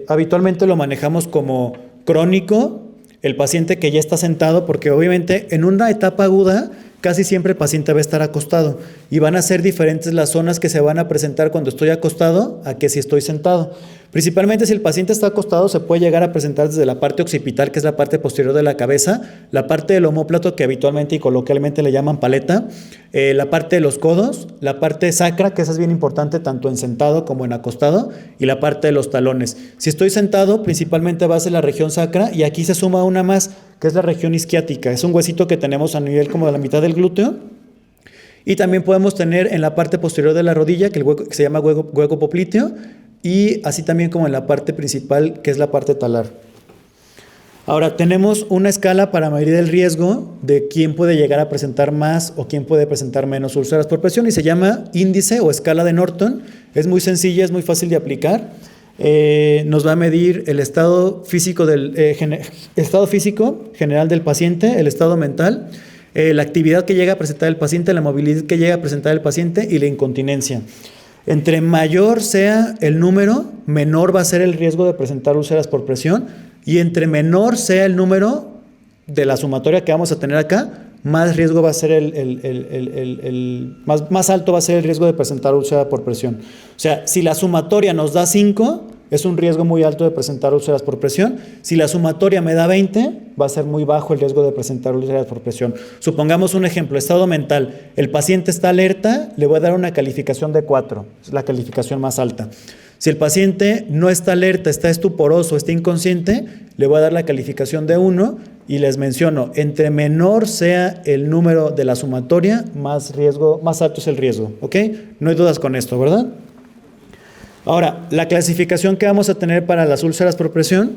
habitualmente lo manejamos como crónico, el paciente que ya está sentado, porque obviamente en una etapa aguda casi siempre el paciente va a estar acostado y van a ser diferentes las zonas que se van a presentar cuando estoy acostado a que si estoy sentado. Principalmente si el paciente está acostado se puede llegar a presentar desde la parte occipital, que es la parte posterior de la cabeza, la parte del omóplato, que habitualmente y coloquialmente le llaman paleta, la parte de los codos, la parte sacra, que esa es bien importante tanto en sentado como en acostado, y la parte de los talones. Si estoy sentado, principalmente va a ser la región sacra, y aquí se suma una más, que es la región isquiática. Es un huesito que tenemos a nivel como de la mitad del glúteo. Y también podemos tener en la parte posterior de la rodilla, que se llama hueco popliteo, y así también como en la parte principal, que es la parte talar. Ahora, tenemos una escala para medir el riesgo de quién puede llegar a presentar más o quién puede presentar menos úlceras por presión, y se llama índice o escala de Norton. Es muy sencilla, es muy fácil de aplicar. Nos va a medir el estado físico general del paciente, el estado mental, la actividad que llega a presentar el paciente, la movilidad que llega a presentar el paciente y la incontinencia. Entre mayor sea el número, menor va a ser el riesgo de presentar úlceras por presión, y entre menor sea el número de la sumatoria que vamos a tener acá, más riesgo va a ser más alto va a ser el riesgo de presentar úlcera por presión. O sea, si la sumatoria nos da 5, es un riesgo muy alto de presentar úlceras por presión. Si la sumatoria me da 20, va a ser muy bajo el riesgo de presentar úlceras por presión. Supongamos un ejemplo, estado mental. El paciente está alerta, le voy a dar una calificación de 4, es la calificación más alta. Si el paciente no está alerta, está estuporoso, está inconsciente, le voy a dar la calificación de 1, y les menciono, entre menor sea el número de la sumatoria, más alto es el riesgo, ¿ok? No hay dudas con esto, ¿verdad? Ahora, la clasificación que vamos a tener para las úlceras por presión,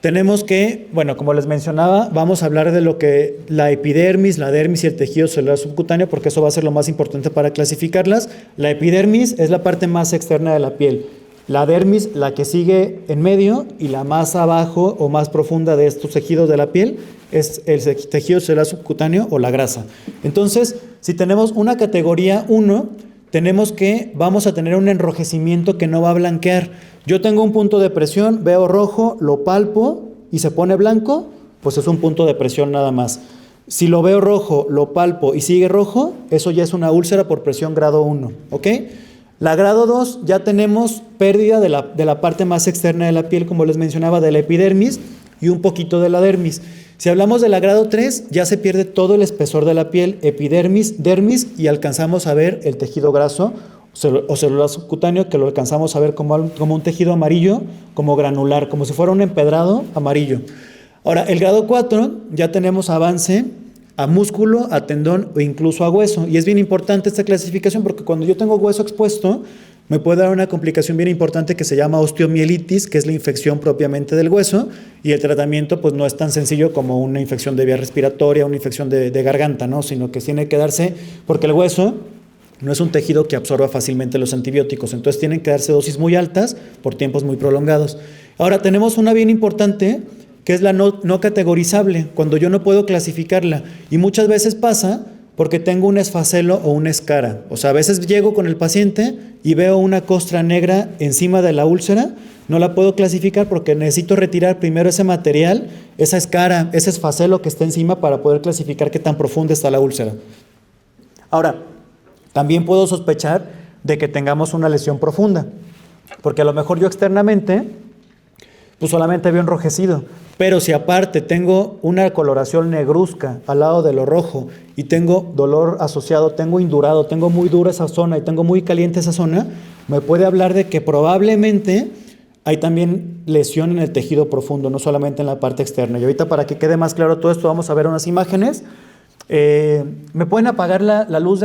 tenemos que, bueno, como les mencionaba, vamos a hablar de lo que la epidermis, la dermis y el tejido celular subcutáneo, porque eso va a ser lo más importante para clasificarlas. La epidermis es la parte más externa de la piel. La dermis, la que sigue en medio, y la más abajo o más profunda de estos tejidos de la piel es el tejido celular subcutáneo o la grasa. Entonces, si tenemos una categoría 1, tenemos que vamos a tener un enrojecimiento que no va a blanquear. Yo tengo un punto de presión, veo rojo, lo palpo y se pone blanco, pues es un punto de presión nada más. Si lo veo rojo, lo palpo y sigue rojo, eso ya es una úlcera por presión grado 1, ¿ok? La grado 2 ya tenemos pérdida de la parte más externa de la piel, como les mencionaba, de la epidermis y un poquito de la dermis. Si hablamos de la grado 3, ya se pierde todo el espesor de la piel, epidermis, dermis, y alcanzamos a ver el tejido graso o celular subcutáneo, que lo alcanzamos a ver como un tejido amarillo, como granular, como si fuera un empedrado amarillo. Ahora, el grado 4 ya tenemos avance a músculo, a tendón o incluso a hueso. Y es bien importante esta clasificación porque cuando yo tengo hueso expuesto, me puede dar una complicación bien importante que se llama osteomielitis, que es la infección propiamente del hueso, y el tratamiento pues no es tan sencillo como una infección de vía respiratoria, una infección de garganta, ¿no? Sino que tiene que darse, porque el hueso no es un tejido que absorba fácilmente los antibióticos, entonces tienen que darse dosis muy altas por tiempos muy prolongados. Ahora tenemos una bien importante, que es la no categorizable, cuando yo no puedo clasificarla, y muchas veces pasa porque tengo un esfacelo o una escara. O sea, a veces llego con el paciente y veo una costra negra encima de la úlcera, no la puedo clasificar porque necesito retirar primero ese material, esa escara, ese esfacelo que está encima para poder clasificar qué tan profunda está la úlcera. Ahora, también puedo sospechar de que tengamos una lesión profunda, porque a lo mejor yo externamente pues solamente veo enrojecido, pero si aparte tengo una coloración negruzca al lado de lo rojo y tengo dolor asociado, tengo indurado, tengo muy dura esa zona y tengo muy caliente esa zona, me puede hablar de que probablemente hay también lesión en el tejido profundo, no solamente en la parte externa. Y ahorita, para que quede más claro todo esto, vamos a ver unas imágenes. ¿Me pueden apagar la luz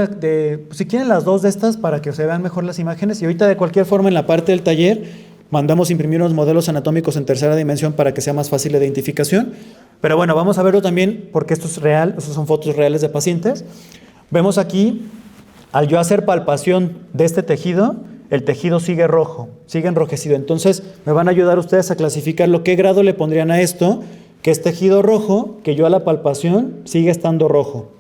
si quieren las dos de estas para que se vean mejor las imágenes? Y ahorita, de cualquier forma, en la parte del taller mandamos imprimir unos modelos anatómicos en tercera dimensión para que sea más fácil la identificación. Pero bueno, vamos a verlo también porque esto es real, estas son fotos reales de pacientes. Vemos aquí, al yo hacer palpación de este tejido, el tejido sigue rojo, sigue enrojecido. Entonces me van a ayudar ustedes a clasificar lo qué grado le pondrían a esto, que es tejido rojo, que yo a la palpación sigue estando rojo.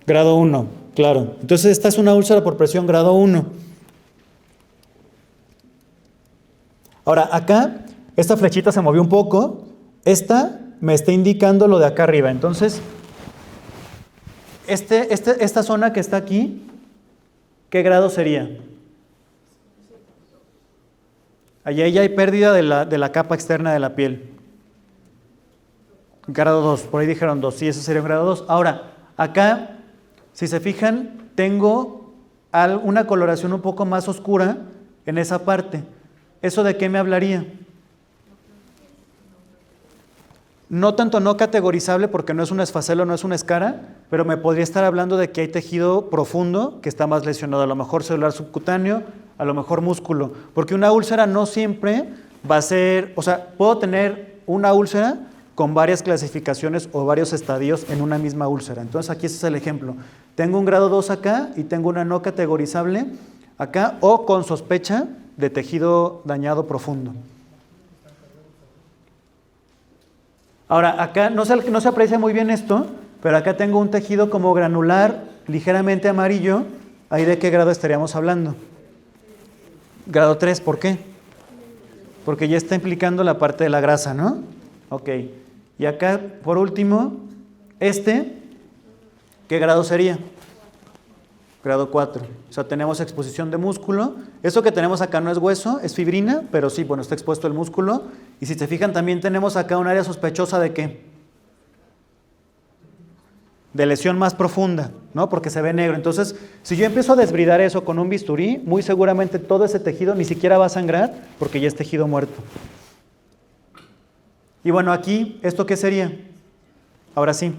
Grado 1, claro. Entonces esta es una úlcera por presión grado 1. Ahora acá, esta flechita se movió un poco, esta me está indicando lo de acá arriba. Entonces, esta zona que está aquí, ¿qué grado sería? Allá ya hay pérdida de la capa externa de la piel. Grado 2, por ahí dijeron 2, sí, ese sería un grado 2. Ahora, acá, si se fijan, tengo una coloración un poco más oscura en esa parte. ¿Eso de qué me hablaría? No tanto no categorizable porque no es un esfacelo, no es una escara, pero me podría estar hablando de que hay tejido profundo que está más lesionado, a lo mejor celular subcutáneo, a lo mejor músculo, porque una úlcera no siempre va a ser, o sea, puedo tener una úlcera con varias clasificaciones o varios estadios en una misma úlcera. Entonces aquí ese es el ejemplo. Tengo un grado 2 acá y tengo una no categorizable acá o con sospecha de tejido dañado profundo. Ahora, acá no se aprecia muy bien esto, pero acá tengo un tejido como granular, ligeramente amarillo. ¿Ahí de qué grado estaríamos hablando? Grado 3, ¿por qué? Porque ya está implicando la parte de la grasa, ¿no? Ok. Y acá, por último, ¿qué grado sería? Grado 4. O sea, tenemos exposición de músculo. Eso que tenemos acá no es hueso, es fibrina, pero sí, bueno, está expuesto el músculo. Y si se fijan, también tenemos acá un área sospechosa de ¿qué? De lesión más profunda, ¿no? Porque se ve negro. Entonces, si yo empiezo a desbridar eso con un bisturí, muy seguramente todo ese tejido ni siquiera va a sangrar porque ya es tejido muerto. Y bueno, aquí, ¿esto qué sería? Ahora sí.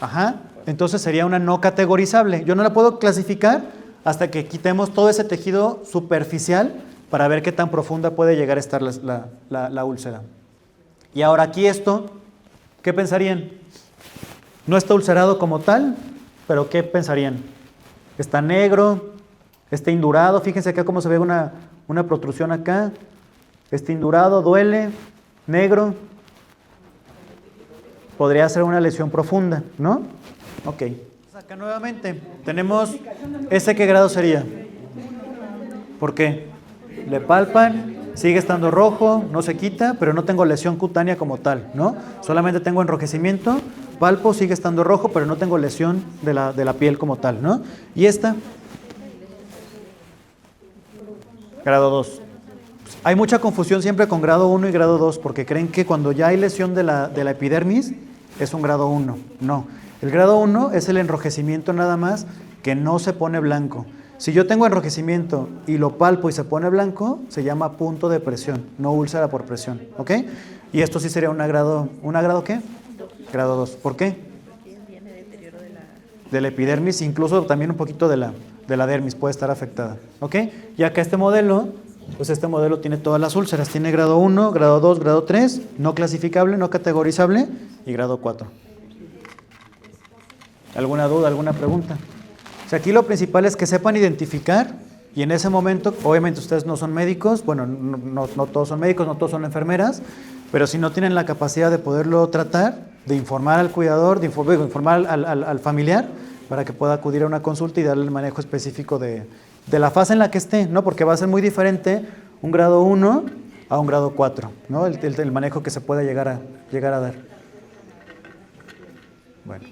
Ajá. Entonces sería una no categorizable. Yo no la puedo clasificar hasta que quitemos todo ese tejido superficial para ver qué tan profunda puede llegar a estar la úlcera. Y ahora aquí esto, ¿qué pensarían? No está ulcerado como tal, pero ¿qué pensarían? Está negro, está indurado. Fíjense acá cómo se ve una protrusión acá. Está indurado, duele, negro. Podría ser una lesión profunda, ¿no? Ok. Acá nuevamente tenemos, ¿ese qué grado sería? ¿Por qué? Le palpan, sigue estando rojo, no se quita, pero no tengo lesión cutánea como tal, ¿no? Solamente tengo enrojecimiento, palpo, sigue estando rojo, pero no tengo lesión de la piel como tal, ¿no? Y esta, grado 2. Hay mucha confusión siempre con grado 1 y grado 2, porque creen que cuando ya hay lesión de la epidermis, es un grado 1. No. El grado 1 es el enrojecimiento nada más que no se pone blanco. Si yo tengo enrojecimiento y lo palpo y se pone blanco, se llama punto de presión, no úlcera por presión, ¿ok? Y esto sí sería ¿un grado qué? Grado 2. ¿Por qué? Viene deterioro de la epidermis, incluso también un poquito de la dermis puede estar afectada, ¿ok? Y acá este modelo, pues este modelo tiene todas las úlceras, tiene grado 1, grado 2, grado 3, no clasificable, no categorizable y grado 4. ¿Alguna duda, alguna pregunta? O sea, aquí lo principal es que sepan identificar y en ese momento, obviamente ustedes no son médicos, bueno, no todos son médicos, no todos son enfermeras, pero si no tienen la capacidad de poderlo tratar, de informar al cuidador, de informar al familiar para que pueda acudir a una consulta y darle el manejo específico de la fase en la que esté, ¿no? Porque va a ser muy diferente un grado 1 a un grado 4, ¿no? El manejo que se pueda llegar a dar. Bueno.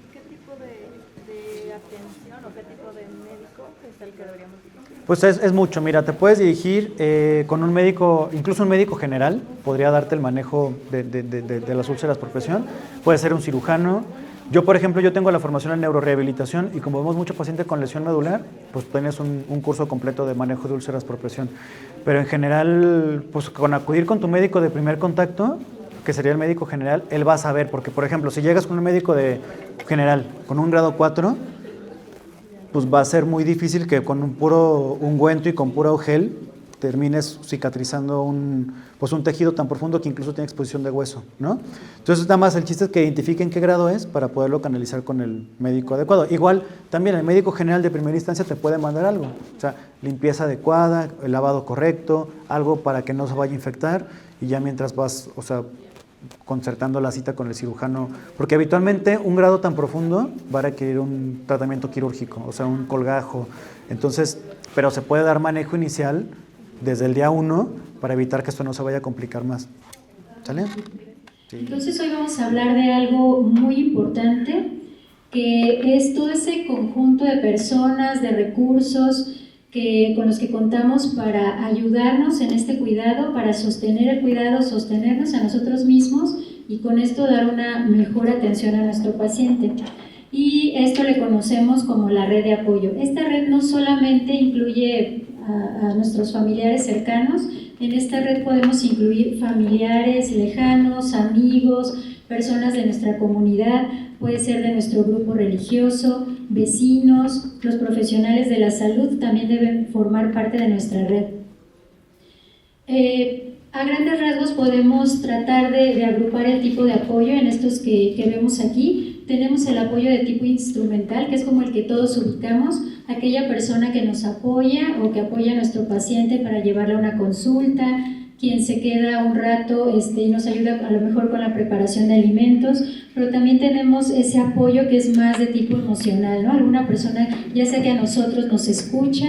Pues es mucho, mira, te puedes dirigir con un médico, incluso un médico general, podría darte el manejo de las úlceras por presión, puede ser un cirujano. Yo, por ejemplo, yo tengo la formación en neurorehabilitación y como vemos mucho paciente con lesión medular, pues tienes un curso completo de manejo de úlceras por presión. Pero en general, pues con acudir con tu médico de primer contacto, que sería el médico general, él va a saber, porque por ejemplo, si llegas con un médico de general con un grado 4, pues va a ser muy difícil que con un puro ungüento y con puro gel termines cicatrizando un tejido tan profundo que incluso tiene exposición de hueso, ¿no? Entonces, nada más el chiste es que identifiquen qué grado es para poderlo canalizar con el médico adecuado. Igual, también el médico general de primera instancia te puede mandar algo, o sea, limpieza adecuada, el lavado correcto, algo para que no se vaya a infectar, y ya mientras vas, o sea, concertando la cita con el cirujano, porque habitualmente un grado tan profundo va a requerir un tratamiento quirúrgico, o sea, un colgajo. Entonces, pero se puede dar manejo inicial desde el día 1 para evitar que esto no se vaya a complicar más. ¿Sale? Sí. Entonces hoy vamos a hablar de algo muy importante, que es todo ese conjunto de personas, de recursos con los que contamos para ayudarnos en este cuidado, para sostener el cuidado, sostenernos a nosotros mismos y con esto dar una mejor atención a nuestro paciente. Y esto le conocemos como la red de apoyo. Esta red no solamente incluye a nuestros familiares cercanos, en esta red podemos incluir familiares lejanos, amigos, personas de nuestra comunidad, puede ser de nuestro grupo religioso, vecinos, los profesionales de la salud también deben formar parte de nuestra red. A grandes rasgos podemos tratar de agrupar el tipo de apoyo en estos que vemos aquí. Tenemos el apoyo de tipo instrumental, que es como el que todos ubicamos, aquella persona que nos apoya o que apoya a nuestro paciente para llevarle a una consulta, quien se queda un rato y nos ayuda a lo mejor con la preparación de alimentos, pero también tenemos ese apoyo que es más de tipo emocional, ¿no? Alguna persona, ya sea que a nosotros nos escucha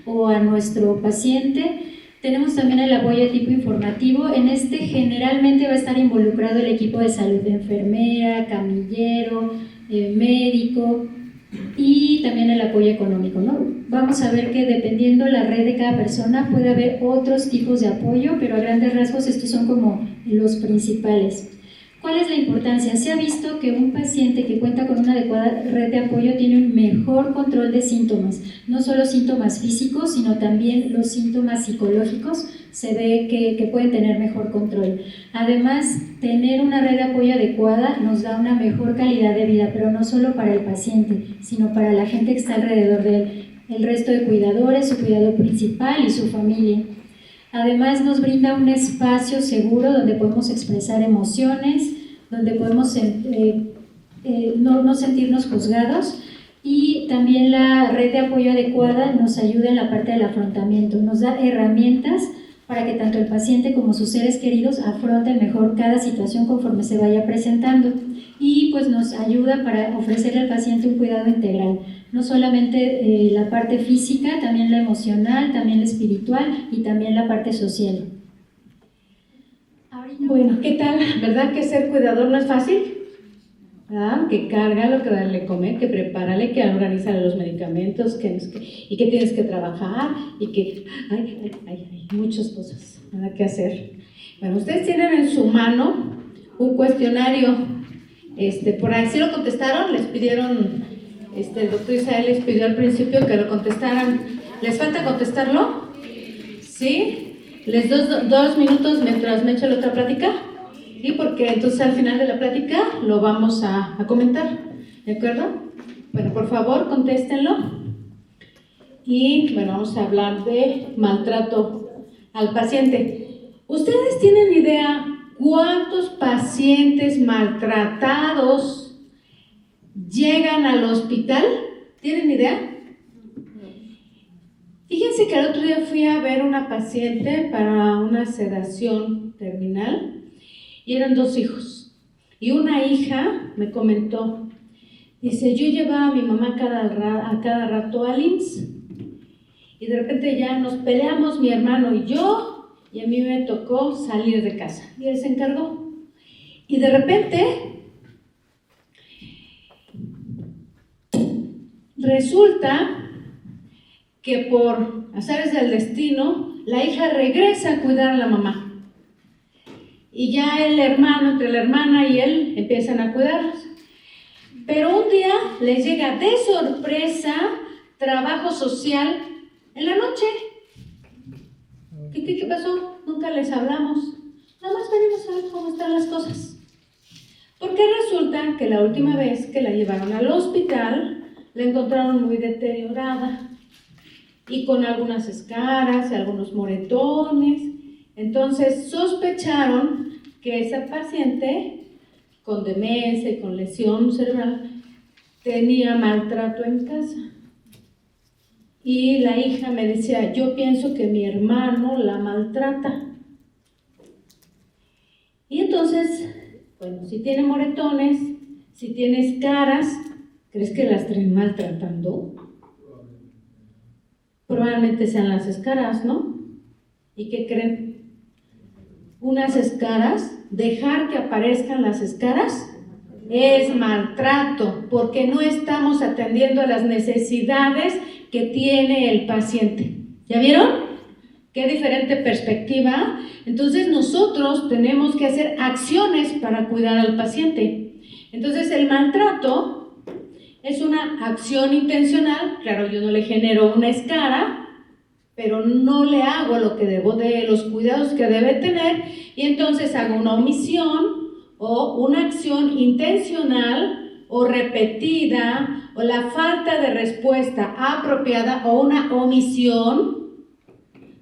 o a nuestro paciente. Tenemos también el apoyo de tipo informativo. En este generalmente va a estar involucrado el equipo de salud, enfermera, camillero, médico y también el apoyo económico, ¿no? Vamos a ver que dependiendo la red de cada persona puede haber otros tipos de apoyo, pero a grandes rasgos estos son como los principales. ¿Cuál es la importancia? Se ha visto que un paciente que cuenta con una adecuada red de apoyo tiene un mejor control de síntomas, no solo síntomas físicos, sino también los síntomas psicológicos, se ve que pueden tener mejor control. Además, tener una red de apoyo adecuada nos da una mejor calidad de vida, pero no solo para el paciente, sino para la gente que está alrededor de él, el resto de cuidadores, su cuidador principal y su familia. Además nos brinda un espacio seguro donde podemos expresar emociones, donde podemos no sentirnos juzgados, y también la red de apoyo adecuada nos ayuda en la parte del afrontamiento, nos da herramientas para que tanto el paciente como sus seres queridos afronten mejor cada situación conforme se vaya presentando, y pues nos ayuda para ofrecerle al paciente un cuidado integral. No solamente la parte física, también la emocional, también la espiritual y también la parte social. Bueno, ¿qué tal? ¿Verdad que ser cuidador no es fácil? ¿Verdad? Que carga, que darle comer, que prepárale, que organizar los medicamentos, y que tienes que trabajar, y que hay muchas cosas, ¿verdad?, que hacer. Bueno, ustedes tienen en su mano un cuestionario, por ahí sí lo contestaron, les pidieron... el doctor Isael les pidió al principio que lo contestaran. ¿Les falta contestarlo? ¿Sí? ¿Les doy 2 minutos mientras me echo la otra plática? ¿Sí? Porque entonces al final de la plática lo vamos a comentar. ¿De acuerdo? Bueno, por favor, contéstenlo. Y bueno, vamos a hablar de maltrato al paciente. ¿Ustedes tienen idea cuántos pacientes maltratados llegan al hospital? ¿Tienen idea? Fíjense que el otro día fui a ver una paciente para una sedación terminal y eran 2 hijos. Y una hija me comentó, dice, yo llevaba a mi mamá a cada rato al IMSS y de repente ya nos peleamos mi hermano y yo, y a mí me tocó salir de casa y él se encargó. Y de repente resulta que por azares del destino, la hija regresa a cuidar a la mamá. Y ya el hermano, entre la hermana y él, empiezan a cuidarlos. Pero un día les llega de sorpresa trabajo social en la noche. ¿Qué pasó? Nunca les hablamos. Nada más venimos a ver cómo están las cosas. Porque resulta que la última vez que la llevaron al hospital, la encontraron muy deteriorada. y con algunas escaras y algunos moretones. Entonces sospecharon que esa paciente con demencia y con lesión cerebral tenía maltrato en casa. Y la hija me decía, yo pienso que mi hermano la maltrata. Y entonces, bueno, si tiene moretones, si tiene escaras, ¿crees que las estén maltratando? Probablemente sean las escaras, ¿no? ¿Y qué creen? Unas escaras, dejar que aparezcan las escaras, es maltrato, porque no estamos atendiendo a las necesidades que tiene el paciente. ¿Ya vieron? Qué diferente perspectiva. Entonces nosotros tenemos que hacer acciones para cuidar al paciente. Entonces el maltrato es una acción intencional. Claro, yo no le genero una escara, pero no le hago lo que debo de los cuidados que debe tener, y entonces hago una omisión o una acción intencional o repetida, o la falta de respuesta apropiada, o una omisión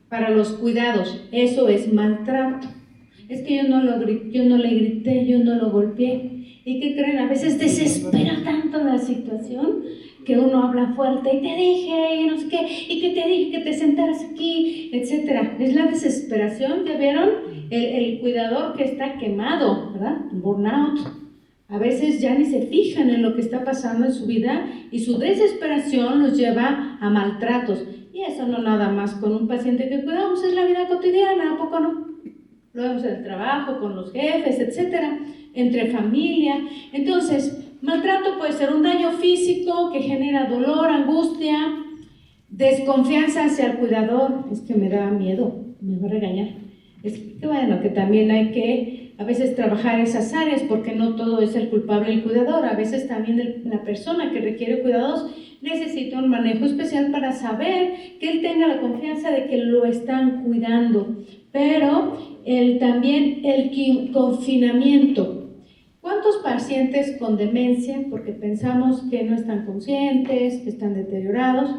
para los cuidados. Eso es maltrato. Es que yo no le grité, yo no lo golpeé. ¿Y qué creen? A veces desespera tanto la situación que uno habla fuerte, y te dije, y no sé qué, y que te dije que te sentaras aquí, etcétera. Es la desesperación. ¿Ya vieron? El cuidador que está quemado, ¿verdad? Burnout. A veces ya ni se fijan en lo que está pasando en su vida, y su desesperación los lleva a maltratos. Y eso no nada más con un paciente que cuidamos, es la vida cotidiana, ¿a poco no? Lo vemos en el trabajo, con los jefes, etcétera, entre familia. Entonces, maltrato puede ser un daño físico que genera dolor, angustia, desconfianza hacia el cuidador. Es que me da miedo, me va a regañar. Es que bueno, que también hay que a veces trabajar esas áreas, porque no todo es el culpable el cuidador. A veces también la persona que requiere cuidados necesita un manejo especial para saber que él tenga la confianza de que lo están cuidando. Pero también el confinamiento. ¿Cuántos pacientes con demencia, porque pensamos que no están conscientes, que están deteriorados,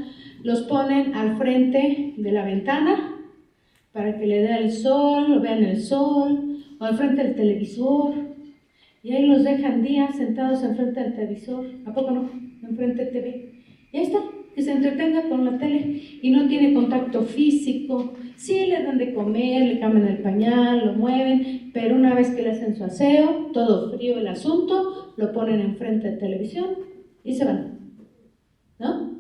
los ponen al frente de la ventana para que le dé el sol, lo vean el sol, o al frente del televisor, y ahí los dejan días sentados enfrente del televisor? ¿A poco no? Enfrente del TV. Y ahí está, que se entretenga con la tele y no tiene contacto físico. Sí le dan de comer, le cambian el pañal, lo mueven, pero una vez que le hacen su aseo, todo frío el asunto, lo ponen enfrente de televisión y se van, ¿no?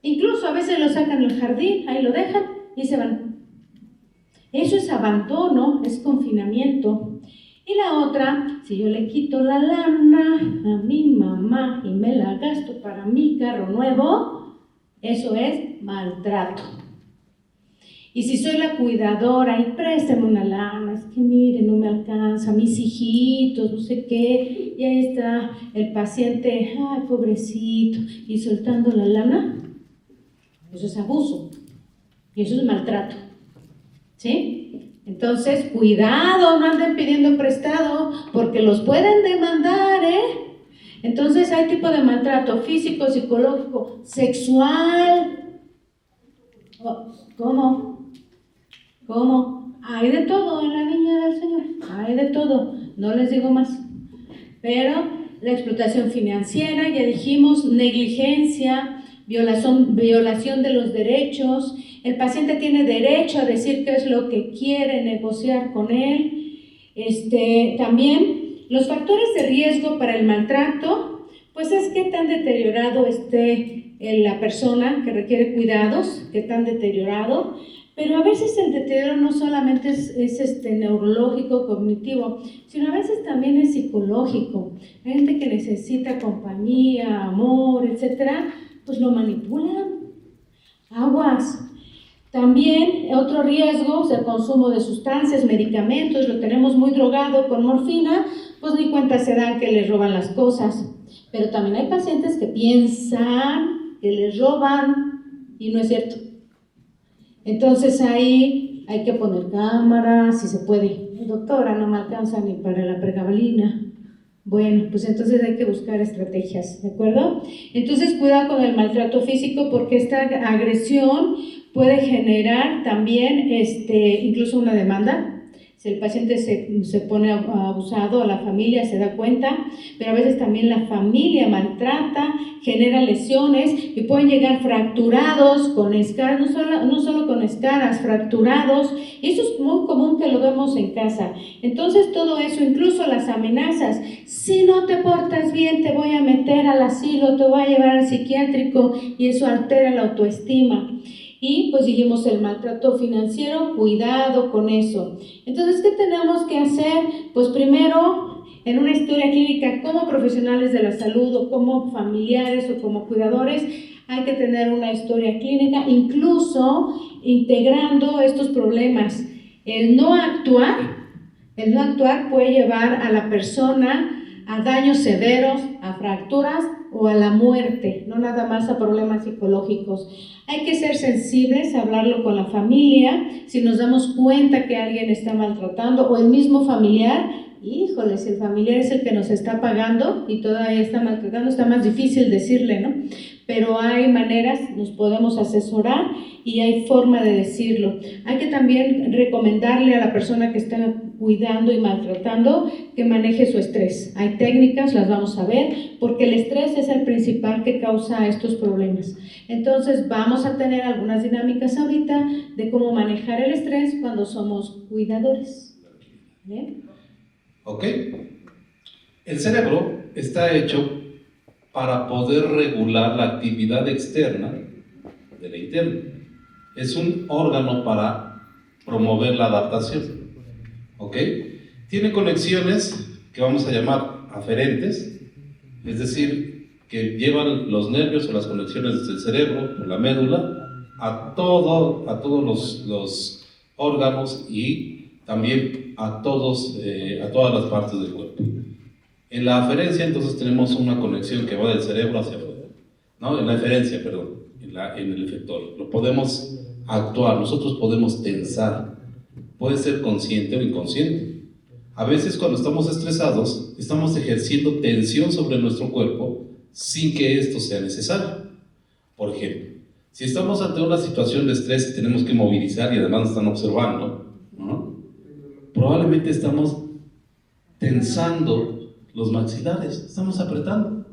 Incluso a veces lo sacan al jardín, ahí lo dejan y se van. Eso es abandono, es confinamiento. Y la otra, si yo le quito la lana a mi mamá y me la gasto para mi carro nuevo, eso es maltrato. Y si soy la cuidadora y préstame una lana, es que mire, no me alcanza, mis hijitos, no sé qué, y ahí está el paciente, ay, pobrecito, y soltando la lana, eso es abuso, y eso es maltrato, ¿sí? Entonces, cuidado, no anden pidiendo prestado, porque los pueden demandar, ¿eh? Entonces, hay tipo de maltrato físico, psicológico, sexual. ¿Cómo? Hay de todo en la viña del Señor, hay de todo, no les digo más. Pero la explotación financiera, ya dijimos, negligencia, violación de los derechos. El paciente tiene derecho a decir qué es lo que quiere, negociar con él. También los factores de riesgo para el maltrato, pues es qué tan deteriorado esté la persona que requiere cuidados, qué tan deteriorado. Pero a veces el deterioro no solamente es neurológico, cognitivo, sino a veces también es psicológico. Hay gente que necesita compañía, amor, etcétera, pues lo manipulan. Aguas. También otro riesgo es el consumo de sustancias, medicamentos. Lo tenemos muy drogado con morfina, pues ni cuenta se dan que les roban las cosas. Pero también hay pacientes que piensan que les roban y no es cierto. Entonces ahí hay que poner cámaras, si se puede. Doctora, no me alcanza ni para la pregabalina. Bueno, pues entonces hay que buscar estrategias, ¿de acuerdo? Entonces cuidado con el maltrato físico porque esta agresión puede generar también incluso una demanda. Si el paciente se pone abusado, la familia se da cuenta, pero a veces también la familia maltrata, genera lesiones y pueden llegar fracturados con escaras, no solo con escaras, fracturados, y eso es muy común que lo vemos en casa. Entonces todo eso, incluso las amenazas, si no te portas bien te voy a meter al asilo, te voy a llevar al psiquiátrico, y eso altera la autoestima. Y pues dijimos el maltrato financiero, cuidado con eso. Entonces, ¿qué tenemos que hacer? Pues primero, en una historia clínica, como profesionales de la salud o como familiares o como cuidadores, hay que tener una historia clínica, incluso integrando estos problemas. El no actuar puede llevar a la persona a daños severos, a fracturas o a la muerte, no nada más a problemas psicológicos. Hay que ser sensibles, hablarlo con la familia, si nos damos cuenta que alguien está maltratando o el mismo familiar, híjole, si el familiar es el que nos está pagando y todavía está maltratando, está más difícil decirle, ¿no? Pero hay maneras, nos podemos asesorar y hay forma de decirlo. Hay que también recomendarle a la persona que está cuidando y maltratando que maneje su estrés. Hay técnicas, las vamos a ver, porque el estrés es el principal que causa estos problemas. Entonces vamos a tener algunas dinámicas ahorita de cómo manejar el estrés cuando somos cuidadores. ¿Bien? ¿Ok? El cerebro está hecho para poder regular la actividad externa de la interna. Es un órgano para promover la adaptación. ¿Ok? Tiene conexiones que vamos a llamar aferentes, es decir, que llevan los nervios o las conexiones del cerebro o la médula a todos los órganos y también a todas las partes del cuerpo. En la aferencia entonces tenemos una conexión que va del cerebro hacia afuera, ¿no? En la eferencia, perdón, en el efector. Lo podemos actuar, nosotros podemos tensar, puede ser consciente o inconsciente. A veces cuando estamos estresados, estamos ejerciendo tensión sobre nuestro cuerpo sin que esto sea necesario. Por ejemplo, si estamos ante una situación de estrés y tenemos que movilizar y además nos están observando, ¿no? Probablemente estamos tensando los maxilares, estamos apretando.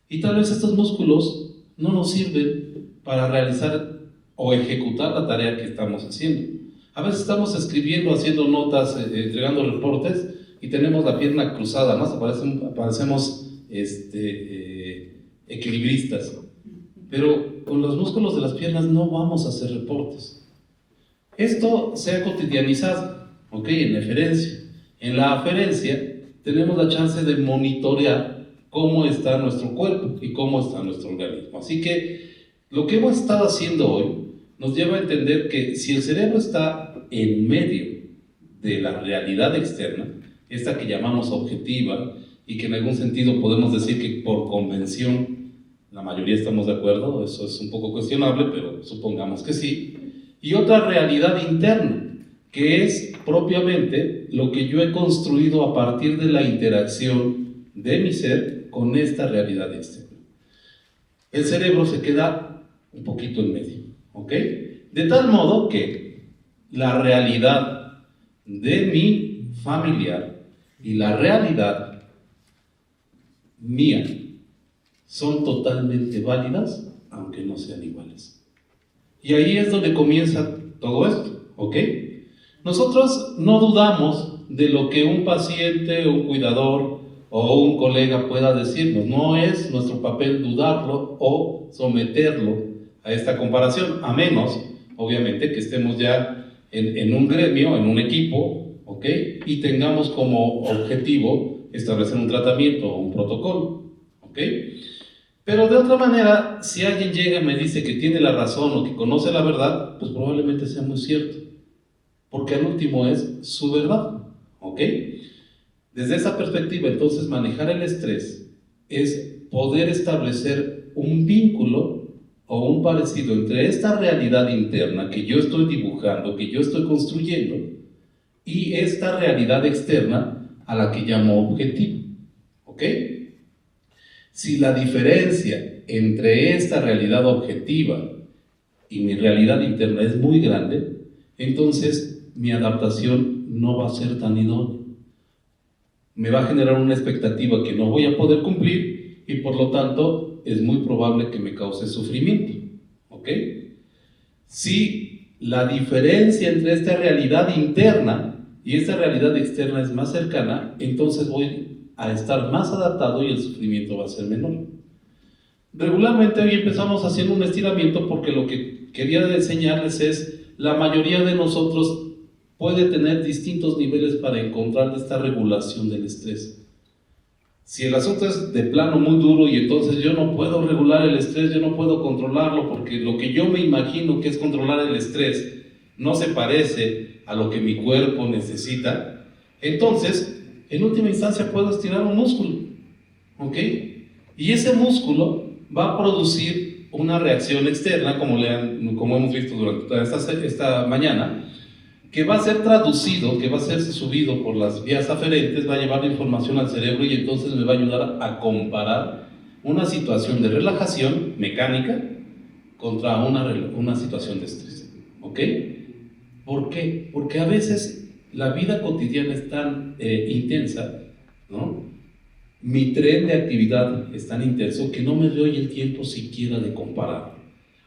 Y tal vez estos músculos no nos sirven para realizar o ejecutar la tarea que estamos haciendo. A veces estamos escribiendo, haciendo notas, entregando reportes y tenemos la pierna cruzada, ¿no? Parecemos equilibristas. Pero con los músculos de las piernas no vamos a hacer reportes. Esto se ha cotidianizado, ¿ok? En la eferencia. En la aferencia tenemos la chance de monitorear cómo está nuestro cuerpo y cómo está nuestro organismo. Así que lo que hemos estado haciendo hoy nos lleva a entender que si el cerebro está en medio de la realidad externa, esta que llamamos objetiva y que en algún sentido podemos decir que por convención la mayoría estamos de acuerdo, eso es un poco cuestionable, pero supongamos que sí, y otra realidad interna, que es propiamente lo que yo he construido a partir de la interacción de mi ser con esta realidad externa. El cerebro se queda un poquito en medio, ¿ok? De tal modo que la realidad de mi familiar y la realidad mía son totalmente válidas, aunque no sean iguales. Y ahí es donde comienza todo esto, ¿ok? Nosotros no dudamos de lo que un paciente, un cuidador o un colega pueda decirnos. No es nuestro papel dudarlo o someterlo a esta comparación, a menos, obviamente, que estemos ya en un gremio, en un equipo, ¿ok? Y tengamos como objetivo establecer un tratamiento o un protocolo, ¿ok? Pero de otra manera, si alguien llega y me dice que tiene la razón o que conoce la verdad, pues probablemente sea muy cierto, porque al último es su verdad, ¿ok? Desde esa perspectiva, entonces, manejar el estrés es poder establecer un vínculo o un parecido entre esta realidad interna que yo estoy dibujando, que yo estoy construyendo, y esta realidad externa a la que llamo objetivo, ¿Ok? Si la diferencia entre esta realidad objetiva y mi realidad interna es muy grande, entonces mi adaptación no va a ser tan idónea. Me va a generar una expectativa que no voy a poder cumplir y por lo tanto es muy probable que me cause sufrimiento. ¿Ok? Si la diferencia entre esta realidad interna y esta realidad externa es más cercana, entonces voy a estar más adaptado y el sufrimiento va a ser menor. Regularmente hoy empezamos haciendo un estiramiento porque lo que quería enseñarles es la mayoría de nosotros puede tener distintos niveles para encontrar esta regulación del estrés. Si el asunto es de plano muy duro y entonces yo no puedo regular el estrés, yo no puedo controlarlo porque lo que yo me imagino que es controlar el estrés no se parece a lo que mi cuerpo necesita, entonces en última instancia puedo estirar un músculo, ¿ok? Y ese músculo va a producir una reacción externa, como hemos visto durante toda esta mañana, que va a ser traducido, que va a ser subido por las vías aferentes, va a llevar la información al cerebro y entonces me va a ayudar a comparar una situación de relajación mecánica contra una situación de estrés, ¿ok? ¿Por qué? Porque a veces la vida cotidiana es tan intensa, ¿no? Mi tren de actividad es tan intenso que no me doy el tiempo siquiera de comparar.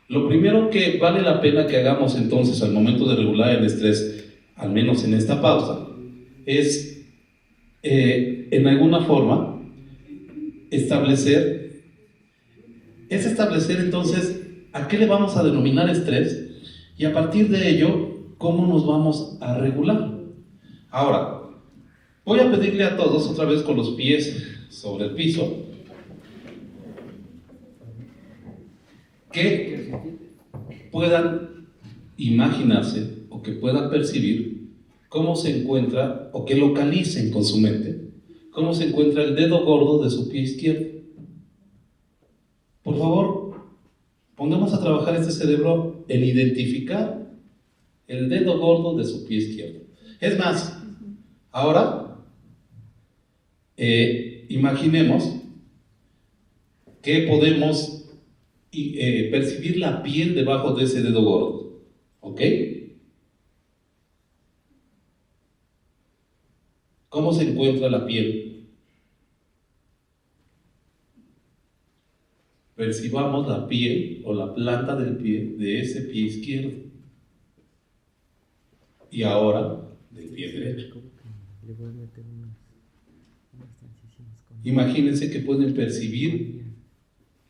Lo primero que vale la pena que hagamos entonces al momento de regular el estrés, al menos en esta pausa, es en alguna forma establecer entonces a qué le vamos a denominar estrés y a partir de ello cómo nos vamos a regular. Ahora, voy a pedirle a todos, otra vez con los pies sobre el piso, que puedan imaginarse o que puedan percibir cómo se encuentra, o que localicen con su mente, cómo se encuentra el dedo gordo de su pie izquierdo. Por favor, pongamos a trabajar este cerebro en identificar el dedo gordo de su pie izquierdo. Es más, ahora imaginemos que podemos percibir la piel debajo de ese dedo gordo, ¿ok? ¿Cómo se encuentra la piel? Percibamos la piel o la planta del pie de ese pie izquierdo y ahora del pie derecho. Imagínense que pueden percibir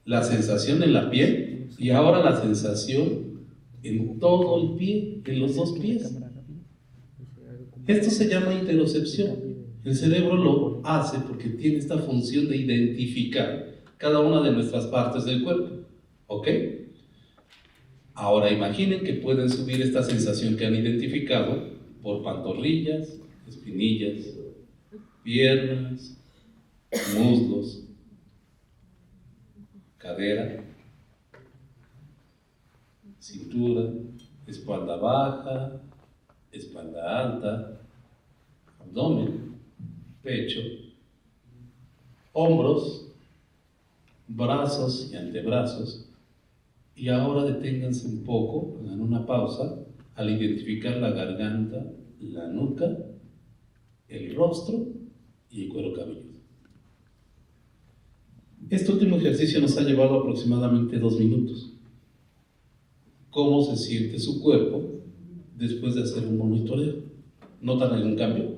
la sensación en la piel y ahora la sensación en todo el pie, en los dos pies. Esto se llama interocepción. El cerebro lo hace porque tiene esta función de identificar cada una de nuestras partes del cuerpo, ¿ok? Ahora imaginen que pueden subir esta sensación que han identificado por pantorrillas, espinillas, piernas, muslos, cadera, cintura, espalda baja, espalda alta, abdomen, pecho, hombros, brazos y antebrazos. Y ahora deténganse un poco, hagan una pausa al identificar la garganta, la nuca, el rostro y el cuero cabelludo. Este último ejercicio nos ha llevado aproximadamente 2 minutos. ¿Cómo se siente su cuerpo después de hacer un monitoreo? ¿Notan algún cambio?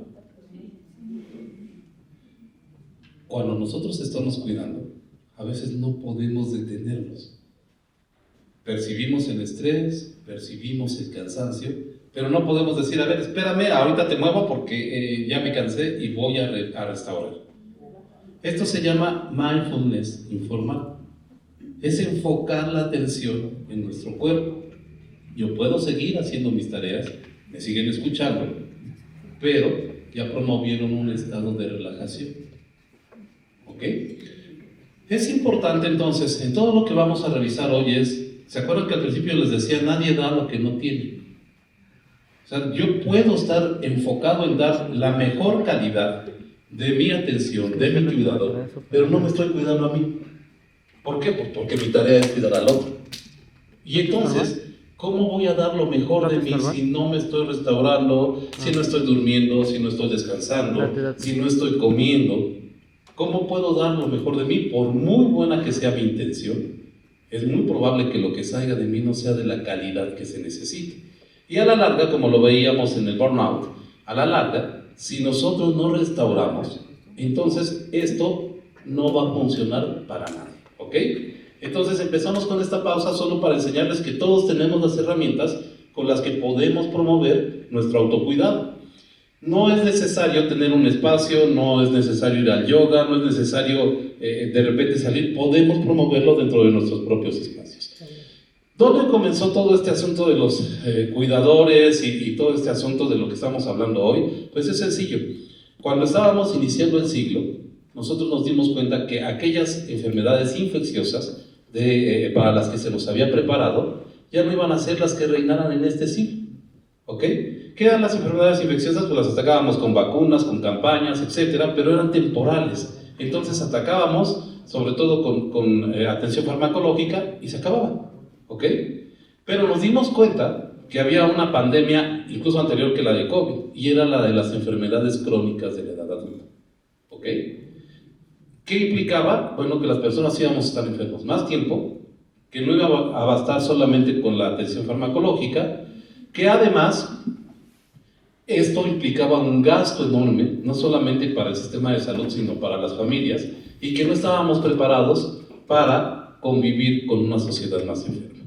Cuando nosotros estamos cuidando, a veces no podemos detenernos. Percibimos el estrés, percibimos el cansancio, pero no podemos decir, a ver, espérame, ahorita te muevo porque ya me cansé y voy a restaurar. Esto se llama mindfulness informal. Es enfocar la atención en nuestro cuerpo. Yo puedo seguir haciendo mis tareas, me siguen escuchando, pero ya promovieron un estado de relajación. ¿Ok? Es importante entonces, en todo lo que vamos a revisar hoy ¿se acuerdan que al principio les decía, nadie da lo que no tiene? O sea, yo puedo estar enfocado en dar la mejor calidad de mi atención, de mi cuidado, pero no me estoy cuidando a mí. ¿Por qué? Pues porque mi tarea es cuidar al otro. Y entonces, ¿cómo voy a dar lo mejor de mí si no me estoy restaurando, si no estoy durmiendo, si no estoy descansando, si no estoy comiendo? ¿Cómo puedo dar lo mejor de mí? Por muy buena que sea mi intención, es muy probable que lo que salga de mí no sea de la calidad que se necesite. Y a la larga, como lo veíamos en el burnout, a la larga, si nosotros no restauramos, entonces esto no va a funcionar para nadie, ¿ok? Entonces empezamos con esta pausa solo para enseñarles que todos tenemos las herramientas con las que podemos promover nuestro autocuidado. No es necesario tener un espacio, no es necesario ir al yoga, no es necesario de repente salir, podemos promoverlo dentro de nuestros propios espacios. ¿Dónde comenzó todo este asunto de los cuidadores y todo este asunto de lo que estamos hablando hoy? Pues es sencillo. Cuando estábamos iniciando el siglo, nosotros nos dimos cuenta que aquellas enfermedades infecciosas para las que se nos había preparado ya no iban a ser las que reinaran en este siglo. ¿Ok? ¿Qué eran las enfermedades infecciosas? Pues las atacábamos con vacunas, con campañas, etcétera, pero eran temporales. Entonces atacábamos, sobre todo con atención farmacológica, y se acababa. ¿Ok? Pero nos dimos cuenta que había una pandemia, incluso anterior que la de COVID, y era la de las enfermedades crónicas de la edad adulta. ¿Ok? ¿Qué implicaba? Bueno, que las personas íbamos a estar enfermos más tiempo, que no iba a bastar solamente con la atención farmacológica, que además esto implicaba un gasto enorme, no solamente para el sistema de salud, sino para las familias, y que no estábamos preparados para convivir con una sociedad más enferma.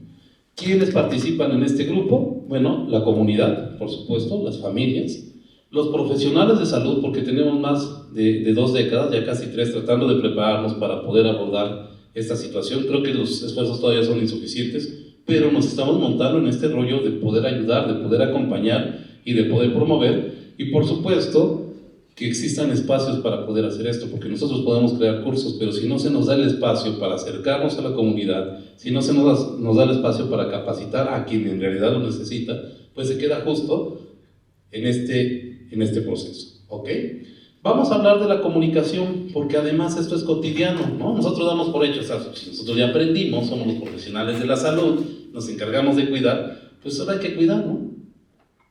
¿Quiénes participan en este grupo? Bueno, la comunidad, por supuesto, las familias, los profesionales de salud, porque tenemos más de 2 décadas, ya casi 3, tratando de prepararnos para poder abordar esta situación. Creo que los esfuerzos todavía son insuficientes, pero nos estamos montando en este rollo de poder ayudar, de poder acompañar y de poder promover, y por supuesto que existan espacios para poder hacer esto, porque nosotros podemos crear cursos, pero si no se nos da el espacio para acercarnos a la comunidad, si no se nos da el espacio para capacitar a quien en realidad lo necesita, pues se queda justo en este proceso, ¿ok? Vamos a hablar de la comunicación, porque además esto es cotidiano, ¿no? Nosotros damos por hecho, o sea, si nosotros ya aprendimos, somos los profesionales de la salud, nos encargamos de cuidar, pues ahora hay que cuidar, ¿no?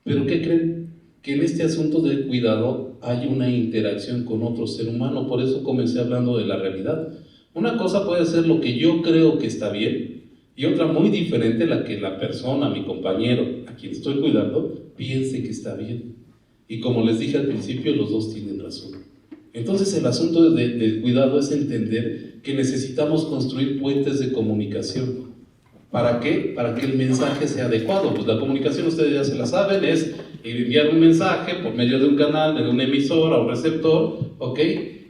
Pero ¿qué creen? Que en este asunto del cuidado hay una interacción con otro ser humano, por eso comencé hablando de la realidad. Una cosa puede ser lo que yo creo que está bien, y otra muy diferente la que la persona, mi compañero, a quien estoy cuidando, piense que está bien. Y como les dije al principio, los dos tienen razón. Entonces el asunto del cuidado es entender que necesitamos construir puentes de comunicación. ¿Para qué? Para que el mensaje sea adecuado. Pues la comunicación, ustedes ya se la saben, es enviar un mensaje por medio de un canal, de un emisor o un receptor, ¿ok?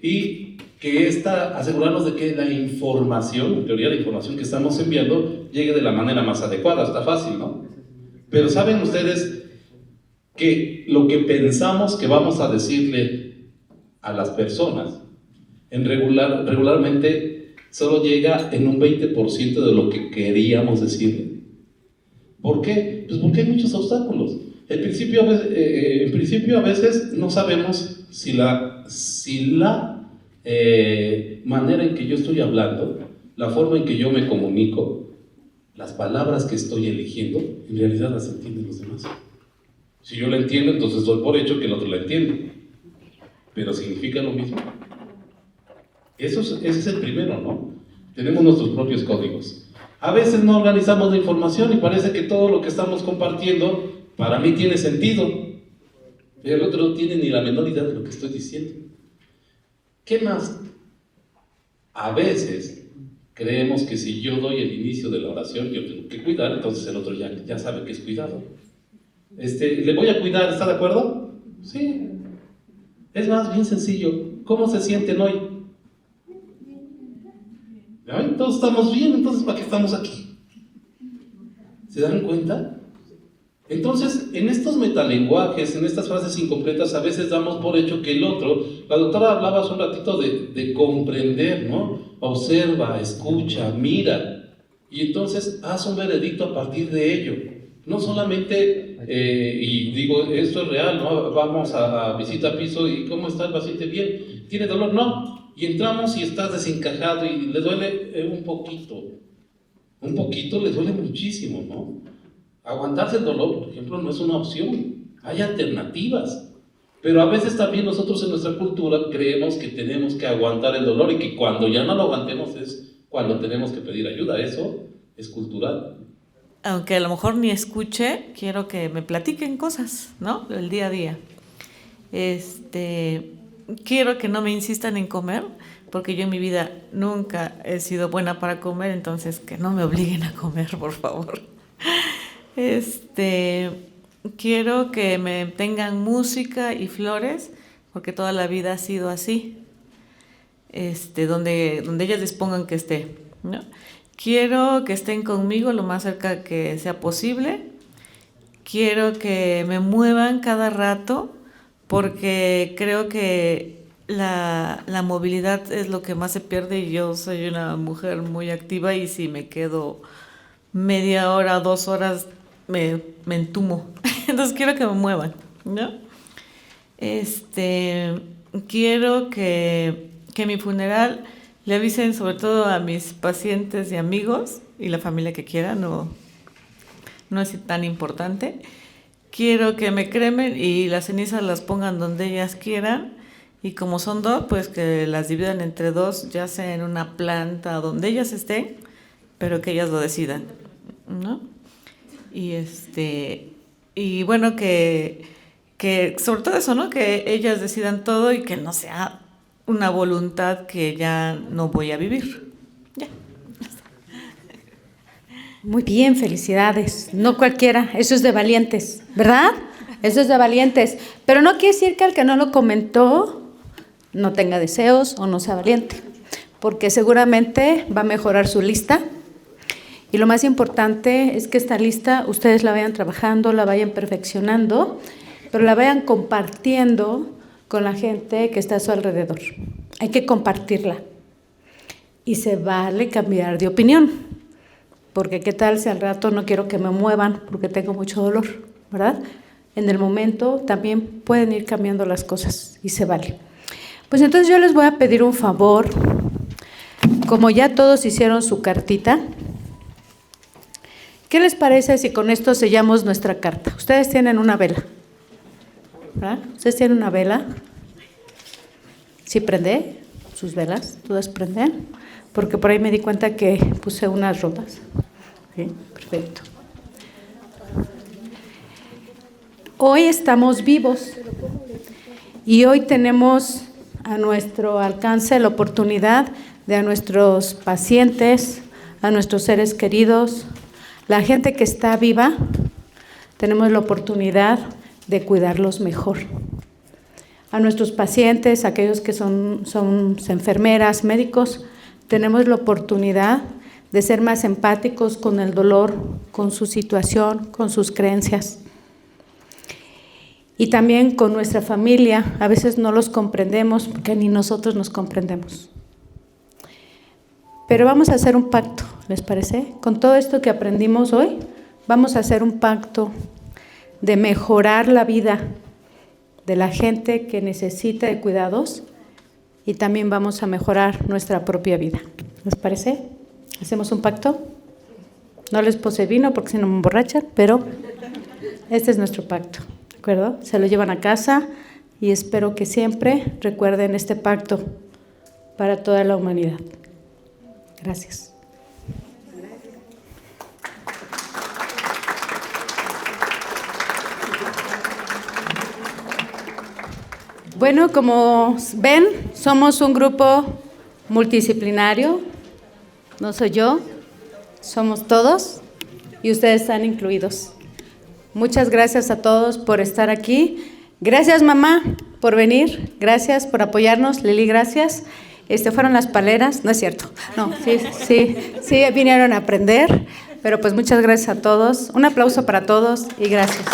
Y que asegurarnos de que la información, en teoría la información que estamos enviando, llegue de la manera más adecuada. Está fácil, ¿no? Pero ¿saben ustedes que lo que pensamos que vamos a decirle a las personas, regularmente solo llega en un 20% de lo que queríamos decirle? ¿Por qué? Pues porque hay muchos obstáculos. En principio a veces no sabemos si la manera en que yo estoy hablando, la forma en que yo me comunico, las palabras que estoy eligiendo, en realidad las entienden los demás. Si yo la entiendo, entonces doy por hecho que el otro la entiende. Pero ¿significa lo mismo? Ese es el primero, ¿no? Tenemos nuestros propios códigos. A veces no organizamos la información y parece que todo lo que estamos compartiendo para mí tiene sentido, pero el otro no tiene ni la menor idea de lo que estoy diciendo. ¿Qué más? A veces creemos que si yo doy el inicio de la oración, yo tengo que cuidar, entonces el otro ya sabe que es cuidado. Le voy a cuidar, ¿está de acuerdo? Sí. Es más, bien sencillo. ¿Cómo se sienten hoy? ¿Ven? Todos estamos bien, entonces ¿para qué estamos aquí? ¿Se dan cuenta? Entonces, en estos metalenguajes, en estas frases incompletas, a veces damos por hecho que el otro, la doctora hablaba hace un ratito de comprender, ¿no? Observa, escucha, mira, y entonces haz un veredicto a partir de ello. No solamente Y digo, esto es real, ¿no? Vamos a visita piso y ¿cómo está el paciente? Bien. ¿Tiene dolor? No. Y entramos y estás desencajado y le duele un poquito. Un poquito le duele muchísimo, ¿no? Aguantarse el dolor, por ejemplo, no es una opción. Hay alternativas. Pero a veces también nosotros en nuestra cultura creemos que tenemos que aguantar el dolor y que cuando ya no lo aguantemos es cuando tenemos que pedir ayuda. Eso es cultural. Aunque a lo mejor ni escuche, quiero que me platiquen cosas, ¿no? El día a día. Quiero que no me insistan en comer, porque yo en mi vida nunca he sido buena para comer, entonces que no me obliguen a comer, por favor. Quiero que me tengan música y flores, porque toda la vida ha sido así. Donde ellas dispongan que esté, ¿no? Quiero que estén conmigo lo más cerca que sea posible. Quiero que me muevan cada rato, porque creo que la movilidad es lo que más se pierde y yo soy una mujer muy activa y si me quedo media hora, 2 horas, me entumo. Entonces quiero que me muevan, ¿no? Quiero que mi funeral le avisen sobre todo a mis pacientes y amigos y la familia que quiera, no es tan importante. Quiero que me cremen y las cenizas las pongan donde ellas quieran y como son 2, pues que las dividan entre 2, ya sea en una planta donde ellas estén, pero que ellas lo decidan, ¿no? Y bueno, que sobre todo eso, ¿no? Que ellas decidan todo y que no sea una voluntad que ya no voy a vivir. Ya. Muy bien, felicidades. No cualquiera, eso es de valientes, ¿verdad? Eso es de valientes. Pero no quiere decir que el que no lo comentó no tenga deseos o no sea valiente, porque seguramente va a mejorar su lista. Y lo más importante es que esta lista ustedes la vayan trabajando, la vayan perfeccionando, pero la vayan compartiendo con la gente que está a su alrededor. Hay que compartirla. Y se vale cambiar de opinión, porque qué tal si al rato no quiero que me muevan porque tengo mucho dolor, ¿verdad? En el momento también pueden ir cambiando las cosas y se vale. Pues entonces yo les voy a pedir un favor, como ya todos hicieron su cartita, ¿qué les parece si con esto sellamos nuestra carta? Ustedes tienen una vela, ¿verdad? ¿Ustedes tienen una vela? ¿Sí prende sus velas? ¿Todas prenden? Porque por ahí me di cuenta que puse unas rotas. ¿Sí? Perfecto. Hoy estamos vivos y hoy tenemos a nuestro alcance la oportunidad de a nuestros pacientes, a nuestros seres queridos, la gente que está viva, tenemos la oportunidad de cuidarlos mejor. A nuestros pacientes, aquellos que son enfermeras, médicos, tenemos la oportunidad de ser más empáticos con el dolor, con su situación, con sus creencias. Y también con nuestra familia, a veces no los comprendemos porque ni nosotros nos comprendemos. Pero vamos a hacer un pacto, ¿les parece? Con todo esto que aprendimos hoy, vamos a hacer un pacto de mejorar la vida de la gente que necesita de cuidados y también vamos a mejorar nuestra propia vida. ¿Les parece? ¿Hacemos un pacto? No les puse vino porque si no me emborrachan, pero este es nuestro pacto, ¿de acuerdo? Se lo llevan a casa y espero que siempre recuerden este pacto para toda la humanidad. Gracias. Bueno, como ven, somos un grupo multidisciplinario. No soy yo, somos todos y ustedes están incluidos. Muchas gracias a todos por estar aquí. Gracias, mamá, por venir. Gracias por apoyarnos. Lili, gracias. Fueron las paleras, no es cierto. No, sí, vinieron a aprender. Pero pues muchas gracias a todos. Un aplauso para todos y gracias.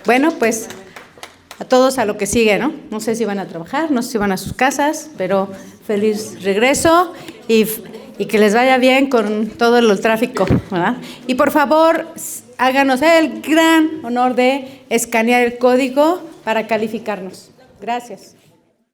Bueno, pues a todos a lo que sigue, ¿no? No sé si van a trabajar, no sé si van a sus casas, pero feliz regreso y que les vaya bien con todo el tráfico, ¿verdad? Y por favor, háganos el gran honor de escanear el código para calificarnos. Gracias.